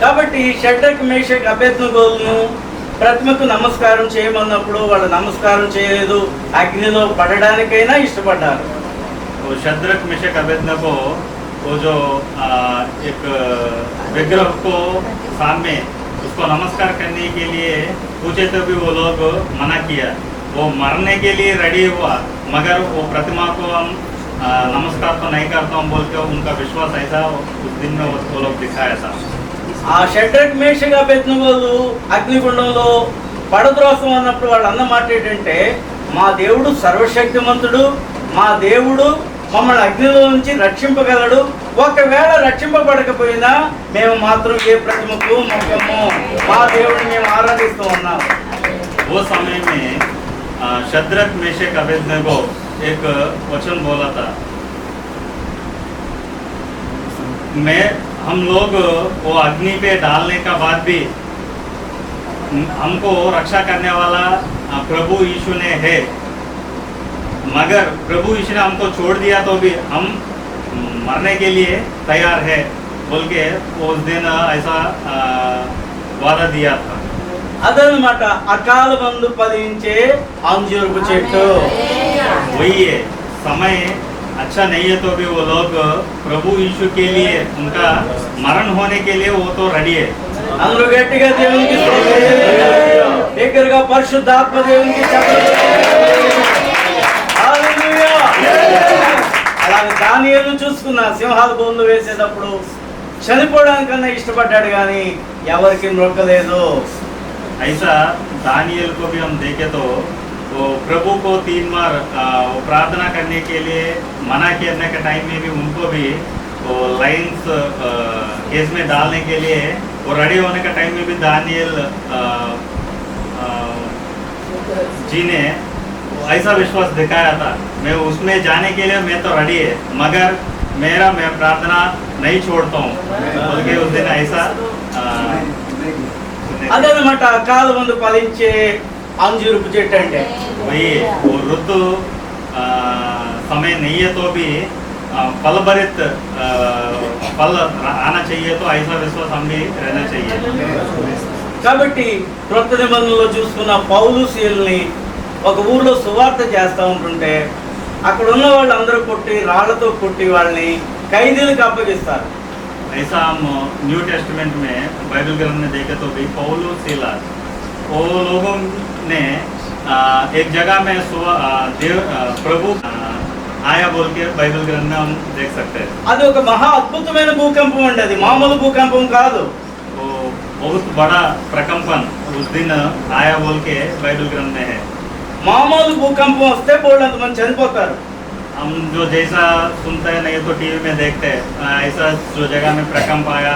కాబట్టి షడ్రక్ మేషక్ అబేద్నెగోలను ప్రతిమకు నమస్కారం చేయమన్నప్పుడు వాళ్ళు నమస్కారం చేయలేదు, అగ్నిలో పడడానికైనా ఇష్టపడ్డారు. वो शद्रक मेशक अबेदनगो वो जो एक विग्रह को सामने उसको नमस्कार करने के लिए पूछे तो भी वो लोग मना किया. वो मरने के लिए रेडी हुआ, मगर वो प्रतिमा को हम नमस्कार तो नहीं करता हूँ बोल के उनका विश्वास ऐसा उस दिन में वो लोग दिखाया था. ఆ షడ్రక్ మేషక్ అబేద్నెగోలు అగ్నిగుండంలో పడద్రోసం అన్నప్పుడు వాళ్ళు అన్న మాట ఏంటంటే, మా దేవుడు సర్వశక్తిమంతుడు, మా దేవుడు మమ్మల్ని అగ్నిలో నుంచి రక్షింపగలడు, ఒకవేళ రక్షింపబడకపోయినా మేము మాత్రం ఏ ప్రతిమకు మొక్కము, మా దేవుడిని మేము ఆరాధిస్తూ ఉన్నాం. वो समय में शद्रक मेशक अबेदनगो एक वचन बोला था, हम लोग वो अग्नि पे डालने का बाद भी हमको रक्षा करने वाला प्रभु यीशु ने है, मगर प्रभु यीशु ने हमको छोड़ दिया तो भी हम मरने के लिए तैयार है बोल के उस दिन ऐसा वादा दिया था. అదనమాట అకాలమందు ఫలించే అంజూరపు చెట్టు. वही है, समय अच्छा नहीं है तो भी वो लोग प्रभु यीशु के लिए उनका मरण होने के लिए वो तो रेडी है. అందరూ గట్టిగా దేవునికి దగ్గరగా పరిశుద్ధాత్మ దేవునికి హల్లెలూయా. అలాగే దానియేలును చూసుకున్న సింహాల బోన్లు వేసేటప్పుడు చనిపోవడానికన్నా ఇష్టపడ్డాడు కానీ ఎవరికి మొక్కలేదు. ऐसा दानियल को भी हम देखें तो वो प्रभु को 3 बार वो प्रार्थना करने के लिए मना करने के टाइम में भी उनको भी वो लाइन्स केस में डालने के लिए वो रेडी होने का टाइम में भी दानियल जी ने ऐसा विश्वास दिखाया था, मैं उसमें जाने के लिए मैं तो रेडी है, मगर मैं प्रार्थना नहीं छोड़ता हूँ बोल के उस दिन ऐसा అదనమాట అకాలమందు ఫలించే అంజూరపు చెట్టు అంటే. वही वो ऋतु समय नहीं है तो भी फल भरित फल आना चाहिए, तो ऐसा विश्वास हम भी रहना चाहिए. కాబట్టి క్రొత్త నిబంధనలో చూసుకున్న పౌలు శీలని ఒక ఊర్లో సువార్త చేస్తూ ఉంటుంటే అక్కడ ఉన్న వాళ్ళందరూ కొట్టి రాళ్లతో కొట్టి వాళ్ళని ఖైదీలకు అప్పగిస్తారు. ऐसा हम न्यू टेस्टमेंट में बाइबल ग्रंथ में देखे तो भी पौलुस सीलास वो लोगों ने एक जगह में प्रभु आया बोल के बाइबल ग्रंथ में हम देख सकते हैं. అది ఒక మహా అద్భుతమైన భూకంపం అండి, అది మామూలు భూకంపం కాదు. वो बहुत बड़ा प्रकंपन उस दिन आया बोल के बाइबल ग्रंथ में है. మామూలు భూకంపం వస్తే బోల్డంత మంది చనిపోతారు. हम जो जैसा सुनते हैं नहीं तो टीवी में देखते हैं, ऐसा जो जगह में प्रकंप आया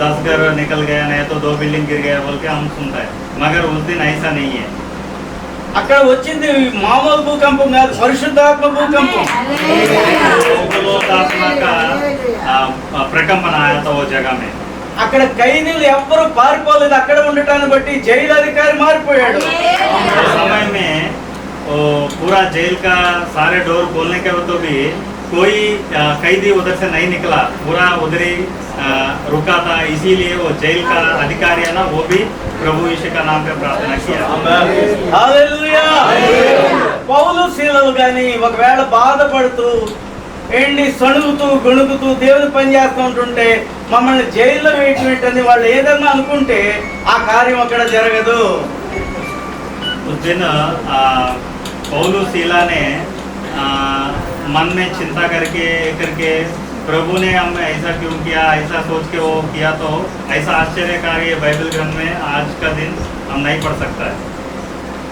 10 घर निकल गया, नहीं तो 2 बिल्डिंग गिर गया बोल के हम सुनते हैं, मगर उस दिन ऐसा नहीं है. అక్కడ వచ్చింది మామూలు భూకంపం కాదు, పరిశుద్ధాత్మ భూకంపం. आत्मा का प्रकंपन आया था वो जगह में. అక్కడ ఖైదీలు ఎవ్వరూ పారిపోలేదు, అక్కడ ఉండటాన్ని బట్టి జైలు అధికారి మారిపోయాడు. समय में पूरा जेल का सारे डोर खोलने के तो भी कोई कैदी उधर से नहीं निकला, पूरा उधर ही रुका था। इसीलिए वो जेल का अधिकारी है ना, वो भी प्रभु यीशु का नाम पे प्रार्थना किया। హల్లెలూయా. పౌలు శీలలు కానీ ఒకవేళ బాధపడుతూ ఏంటి సణుగుతూ గొణుగుతూ దేవుని పని చేస్తూ ఉంటుంటే మమ్మల్ని జైల్లో వేయటమేంటని వాళ్ళు ఏదన్నా అనుకుంటే ఆ కార్యం అక్కడ జరగదు. उस दिन पौलू सीला ने मन में चिंता करके प्रभु ने हम ऐसा क्यों किया, ऐसा सोच के वो किया, तो ऐसा आश्चर्यकारी बाइबल ग्रंथ में आज का दिन हम नहीं पढ़ सकता है।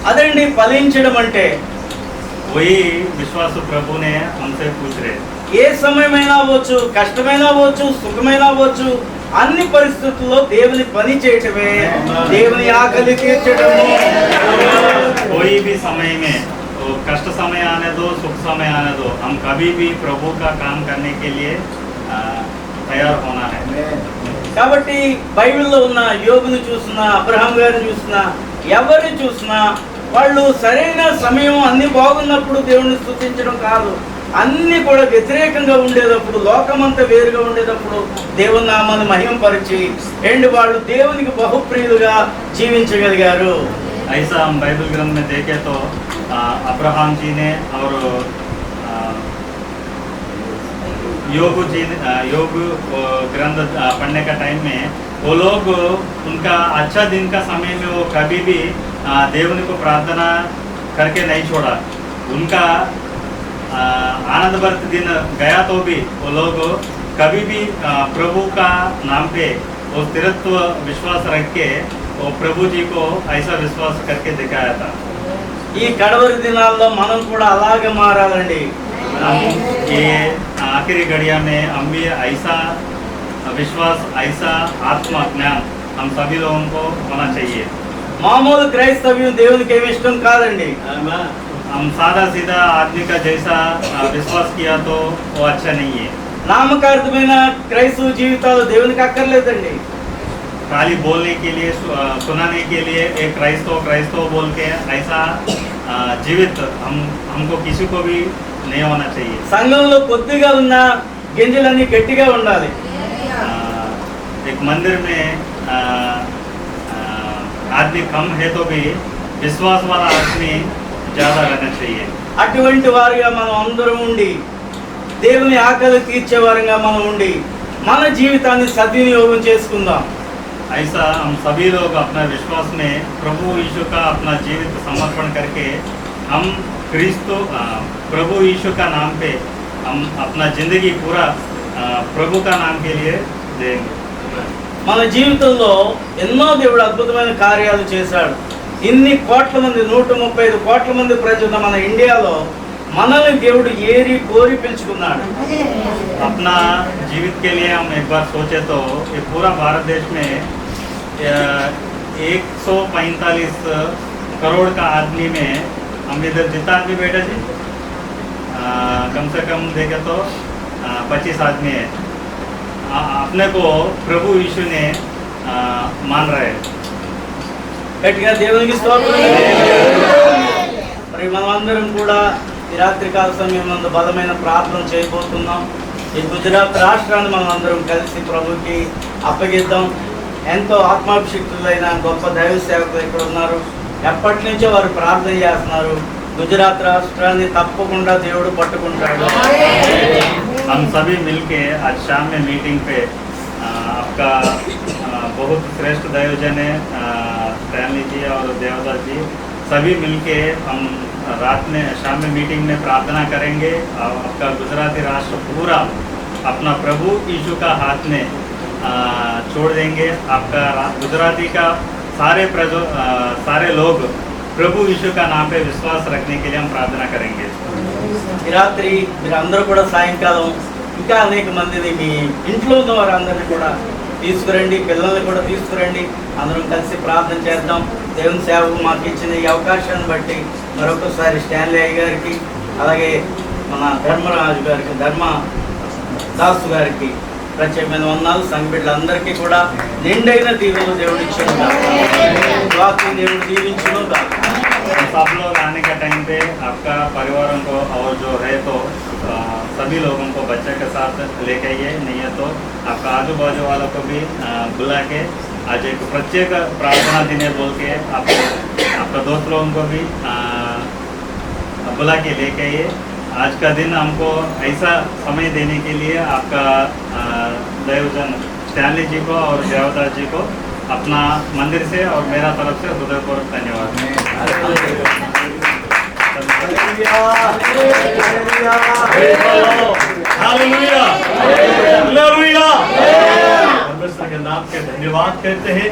అదండి ఫలించడం అంటే. वही विश्वास प्रभु ने हमसे पूछ रहे, ఏ సమయమైనా అవ్వచ్చు, కష్టమైనా అవ్వచ్చు, సుఖమైనా అవ్వచ్చు, అన్ని పరిస్థితుల్లో దేవుని పని చేయటమే దేవుని ఆకలి తీర్చడము. कोई भी समय में, कष्ट समय आने दो, सुख समय आने दो, हम कभी भी प्रभु का काम करने के लिए तैयार होना है। కాబట్టి బైబిల్లో ఉన్న యోబుని చూసినా, అబ్రహాం గారిని చూసినా, ఎవరిని చూసినా వాళ్ళు సరైన సమయం అన్ని బాగున్నప్పుడు దేవుణ్ణి స్తుతించడం కాదు, అన్ని కూడా వ్యతిరేకంగా ఉండేటప్పుడు, లోకమంతా వేరుగా ఉండేటప్పుడు దేవుని నామాన్ని మహిమపరిచి వాళ్ళు దేవునికి బహుప్రియులుగా జీవించగలిగారు. ऐसा हम बाइबल ग्रंथ में देखे तो अब्राहम जी ने और योग ग्रंथ पढ़ने का टाइम में वो लोग उनका अच्छा दिन का समय में वो कभी भी దేవుని को प्रार्थना करके नहीं छोड़ा। उनका आनंद भरत दिन गया तो भी वो लोग कभी भी प्रभु का नाम पे वो स्थिरत्व विश्वास रख के वो प्रभु जी को ऐसा विश्वास करके दिखाया था। ఈ కడవరి దినాల్లో మనం కూడా అలాగే మారాలండి. ये आखिरी घड़िया में हम भी ऐसा विश्वास, ऐसा आत्मा ज्ञान हम सभी लोगों को होना चाहिए। మామూలు క్రైస్తవ్యం దేవునికి ఏమి ఇష్టం కాదండి. हम सादा सीधा आदमी का जैसा विश्वास किया तो वो अच्छा नहीं है। నామకార్థమైన క్రైస్తవ జీవితాలు దేవునికి అక్కర్లేదండి. खाली बोलने के लिए, सुनाने के लिए एक क्राइस्तव बोल के ऐसा जीवित हमको किसी को भी नहीं होना चाहिए। సంఘంలో కొద్దిగా ఉన్న గింజలన్నీ గట్టిగా ఉండాలి. एक मंदिर में आदमी कम है तो भी विश्वास वाला आदमी ज़्यादा रहना चाहिए। అటువంటి వారిగా మనం అందరం ఉండి దేవుని ఆకలి తీర్చే వారిగా మనం ఉండి మన జీవితాన్ని సద్వినియోగం చేసుకుందాం. ऐसा हम सभी लोग अपना विश्वास में प्रभु यीशु का अपना जीवित समर्पण करके हम प्रभु यीशु का नाम पे हम अपना जिंदगी पूरा प्रभु का नाम के लिए देंगे। మన జీవితంలో ఎన్నో దేవుడు అద్భుతమైన కార్యాలు చేశాడు. ఇన్ని కోట్ల మంది, 135 కోట్ల మంది ప్రజలు మన ఇండియాలో మనల్ని దేవుడు ఏరి కోరి పిలుచుకున్నాడు. अपना जीवित के लिए हम एक बार सोचे तो ये पूरा भारत देश में 145 करोड़ का आदमी में हम इधर जितना आदमी बैठे जी, कम से कम देखे तो 25 आदमी है। अपने को प्रभु यीशु ने मान रहे हैं। గట్టిగా దేవునికి స్తోత్రం. మరి మనమందరం కూడా ఈ రాత్రికాల సమయంలో బలమైన ప్రార్థన చేయబోతున్నాం. ఈ గుజరాత్ రాష్ట్రాన్ని మనం అందరం కలిసి ప్రభుకి అప్పగిద్దాం. ఎంతో ఆత్మాభిషిక్తులైన గొప్ప దైవ సేవకులు ఇక్కడ ఉన్నారు. ఎప్పటి నుంచో వారు ప్రార్థన చేస్తున్నారు. గుజరాత్ రాష్ట్రాన్ని తప్పకుండా దేవుడు పట్టుకుంటాడు. हम सभी मिलके आज शाम में मीटिंग पे आपका बहुत श्रेष्ठ दयोजन है स्टैनली जी और देवदास जी, सभी मिलके हम रात में शाम में मीटिंग में प्रार्थना करेंगे और आपका गुजराती राष्ट्र पूरा अपना प्रभु यीशु का हाथ में छोड़ देंगे। आपका गुजराती का सारे लोग प्रभु यीशु का नाम पे विश्वास रखने के लिए हम प्रार्थना करेंगे। ఈ రాత్రి మీరందరూ కూడా సాయంకాలం ఇంకా అనేక మందిని మీ ఇంట్లో ఉన్న వారందరినీ కూడా తీసుకురండి, పిల్లల్ని కూడా తీసుకురండి. అందరం కలిసి ప్రార్థన చేద్దాం. దేవుని సేవకు మాకు ఇచ్చిన ఈ అవకాశాన్ని బట్టి మరొకసారి స్టాన్లీ అయ్య గారికి, అలాగే మన ధర్మరాజు గారికి, ధర్మదాసు గారికి ప్రత్యేకమైన వందనాలు. సంఘ బిడ్డలందరికీ కూడా నిండైన దీవెనలు దేవుడు ఇచ్చును గాక. దేవుడు దీవించును గాక. सब लोग आने का टाइम पे आपका परिवारों को और जो है तो सभी लोगों को बच्चे के साथ लेके आइए, नहीं है तो आपका आजू बाजू वालों को भी बुला के आज एक प्रत्येक प्रार्थना दिन है बोल के आपका दोस्त लोगों को भी बुला के लेके आइए। आज का दिन हमको ऐसा समय देने के लिए आपका दयाजन स्टैनली जी को और देवदास जी को अपना मंदिर से और मेरा तरफ से हृदयपूर्वक धन्यवाद। परमेश्वर के नाम के धन्यवाद कहते हैं।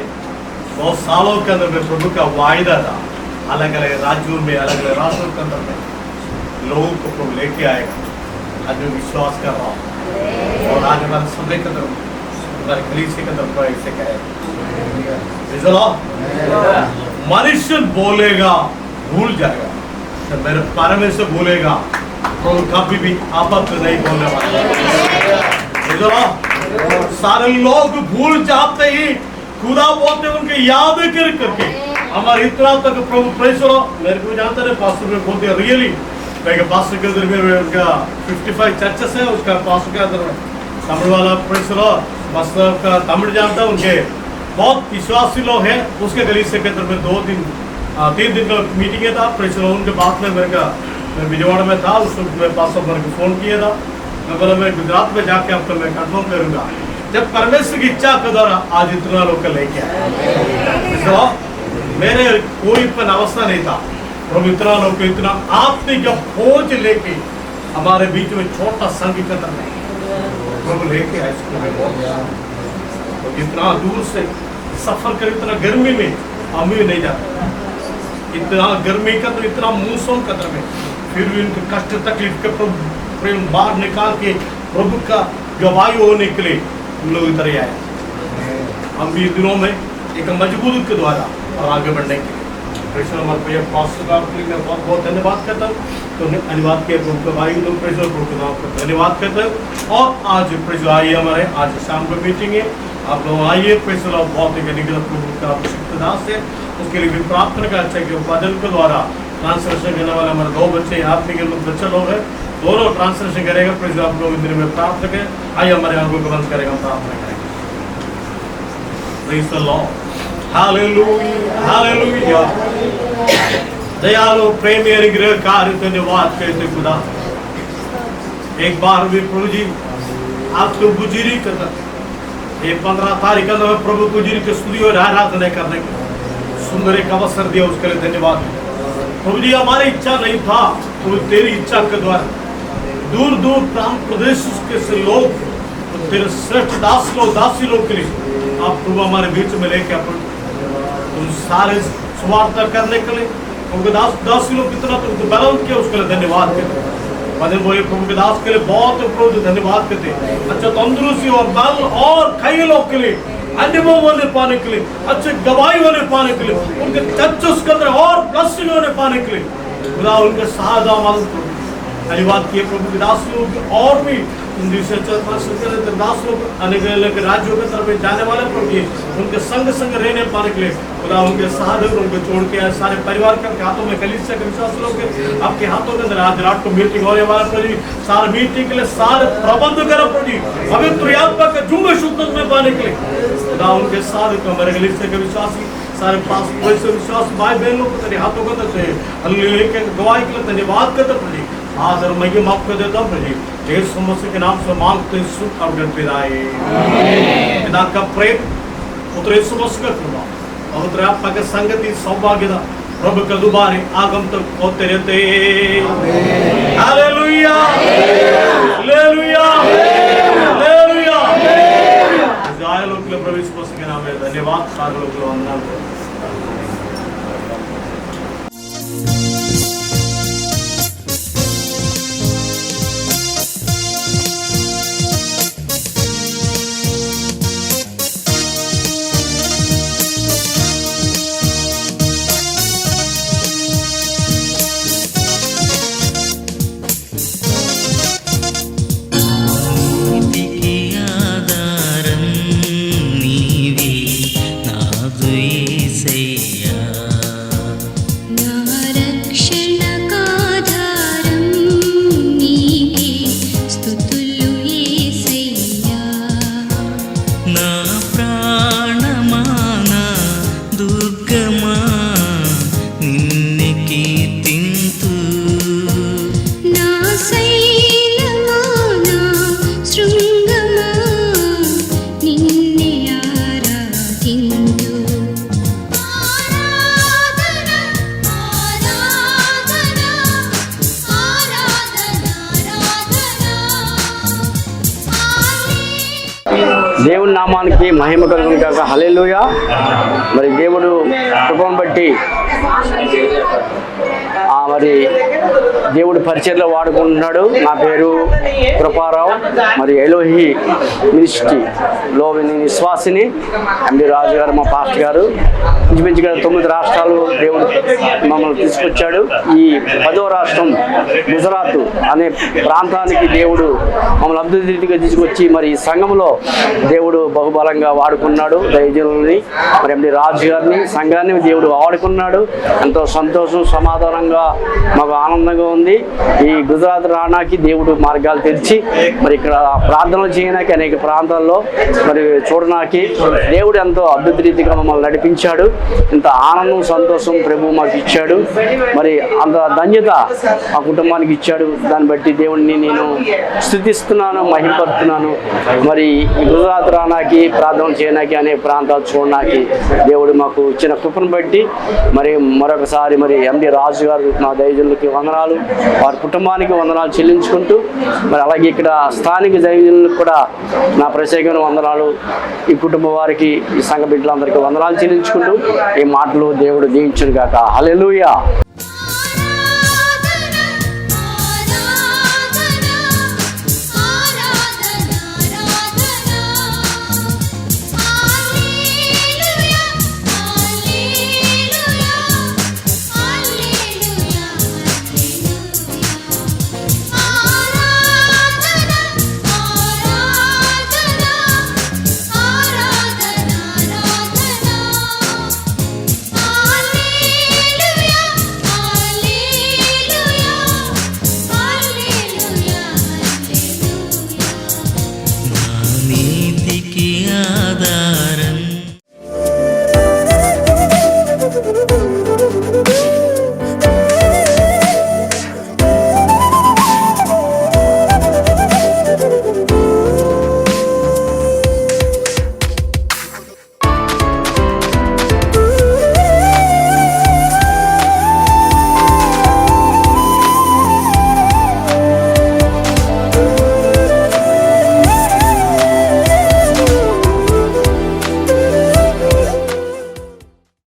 बहुत सालों के अंदर में प्रभु का वायदा था, अलग अलग राज्यों में, अलग अलग राष्ट्रों के अंदर में लोगों को प्रभु लेके आएगा। आज मैं विश्वास कर रहा हूँ और आज हमारे समय के अंदर हमारे कलीसिया के अंदर ऐसे कहे मनुष्य बोलेगा भूल जाएगा, तो मेरे बारे में से बोलेगा तो कभी भी आपत्ति नहीं बोलने वाला। सारे लोग भूल जाते ही खुदा बोलते उनके याद करके हमारे इतना तक प्रभु प्रेसरो मेरे को जानते रहे पास्टर में बोलते रियली पास्टर के अंदर में उनका 55 चर्चेस है, उसका पास्टर के अंदर तमिल वाला प्रेसरो बस का तमिल जानता है, उनके बहुत विश्वासी लोग हैं। उसके कलीसिया के अंदर में 3 दिन का मीटिंग था प्रेसरो, उनके बाद में मैं विजयवाड़ा में था, उस वक्त मैं पास्टर मेरे को फ़ोन किया था, मैं बोला मैं गुजरात में जाके आपको मैं कंफर्म करूँगा। जब परमेश्वर की इच्छा के द्वारा आज इतना लोग का लेके आया, मेरे कोई पर अवस्था नहीं था, प्रभु इतना लोग इतना आत्मिक खोज लेके हमारे बीच में छोटा संघ एकत्र नहीं प्रभु लेके आए। तो इतना दूर से सफर कर इतना गर्मी में हम भी नहीं जाते, इतना गर्मी का तो इतना मौसम कदर में फिर भी उनके कष्ट तकलीफ के प्रभु प्रेम बाहर निकाल के प्रभु का गवाही होने के लिए हम लोग इधर आए। हम भी दिनों में एक मजबूरी के द्वारा और आगे बढ़ने के लिए प्रेषण हमारे भैया पास्टर का मैं बहुत बहुत धन्यवाद करता हूँ। तो धन्यवाद के प्रभु गवाही लोग प्रेषण प्रभु का धन्यवाद करते हैं। और आज प्रेषण आइए, हमारे आज शाम को मीटिंग है, आप लोग आइए। प्रेषण बहुत ही निकल प्रभु का अभिषिक्त दास है, उसके लिए भी प्रार्थना का अच्छा कि वचन के द्वारा ट्रांसलेशन करने वाले हमारे 2 बच्चे यहाँ पे लोग बच्चे लोग हैं, दोनों ट्रांसलेशन करेगा। प्रेषण आप लोग इंद्र में प्रार्थना करें। आइए हमारे आंखों को बंद करेगा, प्रार्थना करेंगे। Praise the Lord. Hallelujah, hallelujah. दयालु प्रेमी अनुग्रह कार्य धन्यवाद कहते खुदा। एक बार भी प्रभु जी आपको गुजरी करता, ये 15 तारीख का प्रभु गुजरी के स्तुति और आराधना करने का सुंदर एक अवसर दिया, उसके लिए धन्यवाद। प्रभु जी हमारी इच्छा नहीं था, प्रभु तेरी इच्छा के द्वारा दूर दूर प्रांत प्रदेश के से लोग तेरे श्रेष्ठ दास लोग दासी लोग के लिए आप प्रभु हमारे बीच में लेके तुम सारे स्वार्थ करने के लिए उनके दास लोग कितना तुमको बलवंत किया, उसके लिए धन्यवाद करते। मदन बोले प्रभु के दास के लिए बहुत प्रभु धन्यवाद करते। अच्छा तंदुरुस्ती और बल और कई लोग के लिए अनुभव होने पाने के लिए, अच्छे गवाही होने पाने के लिए, उनके चर्चों के अंदर और ब्लेसिंग होने पाने के लिए खुदा उनके सहायता मालूम धन्यवाद किए। प्रभु के दास लोग और भी दास लोग अनेक राज्यों के तरफ जाने वाले प्रभु जी उनके संग संग रहने पाने के लिए खुदा उनके साधन उनको छोड़ के सारे परिवार के हाथों में कलीसिया के विश्वास लोग आपके हाथों के अंदर आज रात को मीटिंग होने वाला प्रभु जी, सारे मीटिंग के लिए सारे प्रबंध करो प्रभु जी, पवित्र आत्मा का जुम्मे शुद्ध में पाने के लिए खुदा उनके साथ हमारे कलीसिया के विश्वासी सारे पास वैसे विश्वास भाई बहन लोग तेरे हाथों के अंदर से हल्लेलुया के गवाही के लिए धन्यवाद करते प्रभु जी। आदर मैं माफ कर देता हूँ प्रभु जी, यीशु मसीह के नाम से मांगते हैं सुख और पिताए। पिता का प्रेम, पुत्र यीशु मसीह का कृपा, पवित्र आत्मा के संगति सौभाग्यता प्रभु के दोबारे आगम तक होते रहते। Hallelujah hallelujah hallelujah. इस्राएल लोग के लिए प्रभु यीशु मसीह के नाम में धन्यवाद। सारे लोग को वंदना। आधारं नीवे ना దేవుని నామానికి మహిమ కలుగును గాక. హల్లెలూయా. మరి దేవుడు కృపను బట్టి మరి దేవుడు పరిచర్లో వాడుకుంటున్నాడు. నా పేరు కృపారావు, మరి ఎలోహి మినిస్ట్రీలో విశ్వాసిని. ఎండి రాజు గారు మా పాస్టర్ గారు. ఇంచుమించుగా 9 రాష్ట్రాలు దేవుడు మమ్మల్ని తీసుకొచ్చాడు. ఈ 10వ రాష్ట్రం గుజరాత్ అనే ప్రాంతానికి దేవుడు మమ్మల్ని అభివృద్ధిగా తీసుకొచ్చి మరి ఈ సంఘంలో దేవుడు బహుబలంగా వాడుకున్నాడు. దైవజనుల్ని మరి ఎండి రాజు గారిని, సంఘాన్ని దేవుడు వాడుకున్నాడు. ఎంతో సంతోషం, సమాధానంగా మాకు ఆనందంగా ఉంది. ఈ గుజరాత్ రావడానికి దేవుడు మార్గాలు తెరిచి మరి ఇక్కడ ప్రార్థనలు చేయడానికి అనేక ప్రాంతాల్లో మరి చూడడానికి దేవుడు ఎంతో అద్భుత రీతిగా మమ్మల్ని నడిపించాడు. ఇంత ఆనందం, సంతోషం ప్రభు మాకు ఇచ్చాడు. మరి అంత ధన్యత ఆ కుటుంబానికి ఇచ్చాడు. దాన్ని బట్టి దేవుడిని నేను స్తుతిస్తున్నాను, మహిమపడుతున్నాను. మరి ఈ గుజరాత్ రావడానికి, ప్రార్థన చేయడానికి, అనేక ప్రాంతాలు చూడడానికి దేవుడు మాకు ఇచ్చిన కృపను బట్టి మరి మరొకసారి మరి ఎండి రాజు గారు నా దైవజనులకి వందనాలు, వారి కుటుంబానికి వందనాలు చెల్లించుకుంటూ మరి అలాగే ఇక్కడ స్థానిక దైవజనులకు కూడా నా ప్రత్యేకమైన వందనాలు, ఈ కుటుంబ వారికి, ఈ సంఘ బిడ్డలందరికీ వందనాలు చెల్లించుకుంటూ ఈ మాటలు దేవుడు దీవించును గాక. హల్లెలూయా.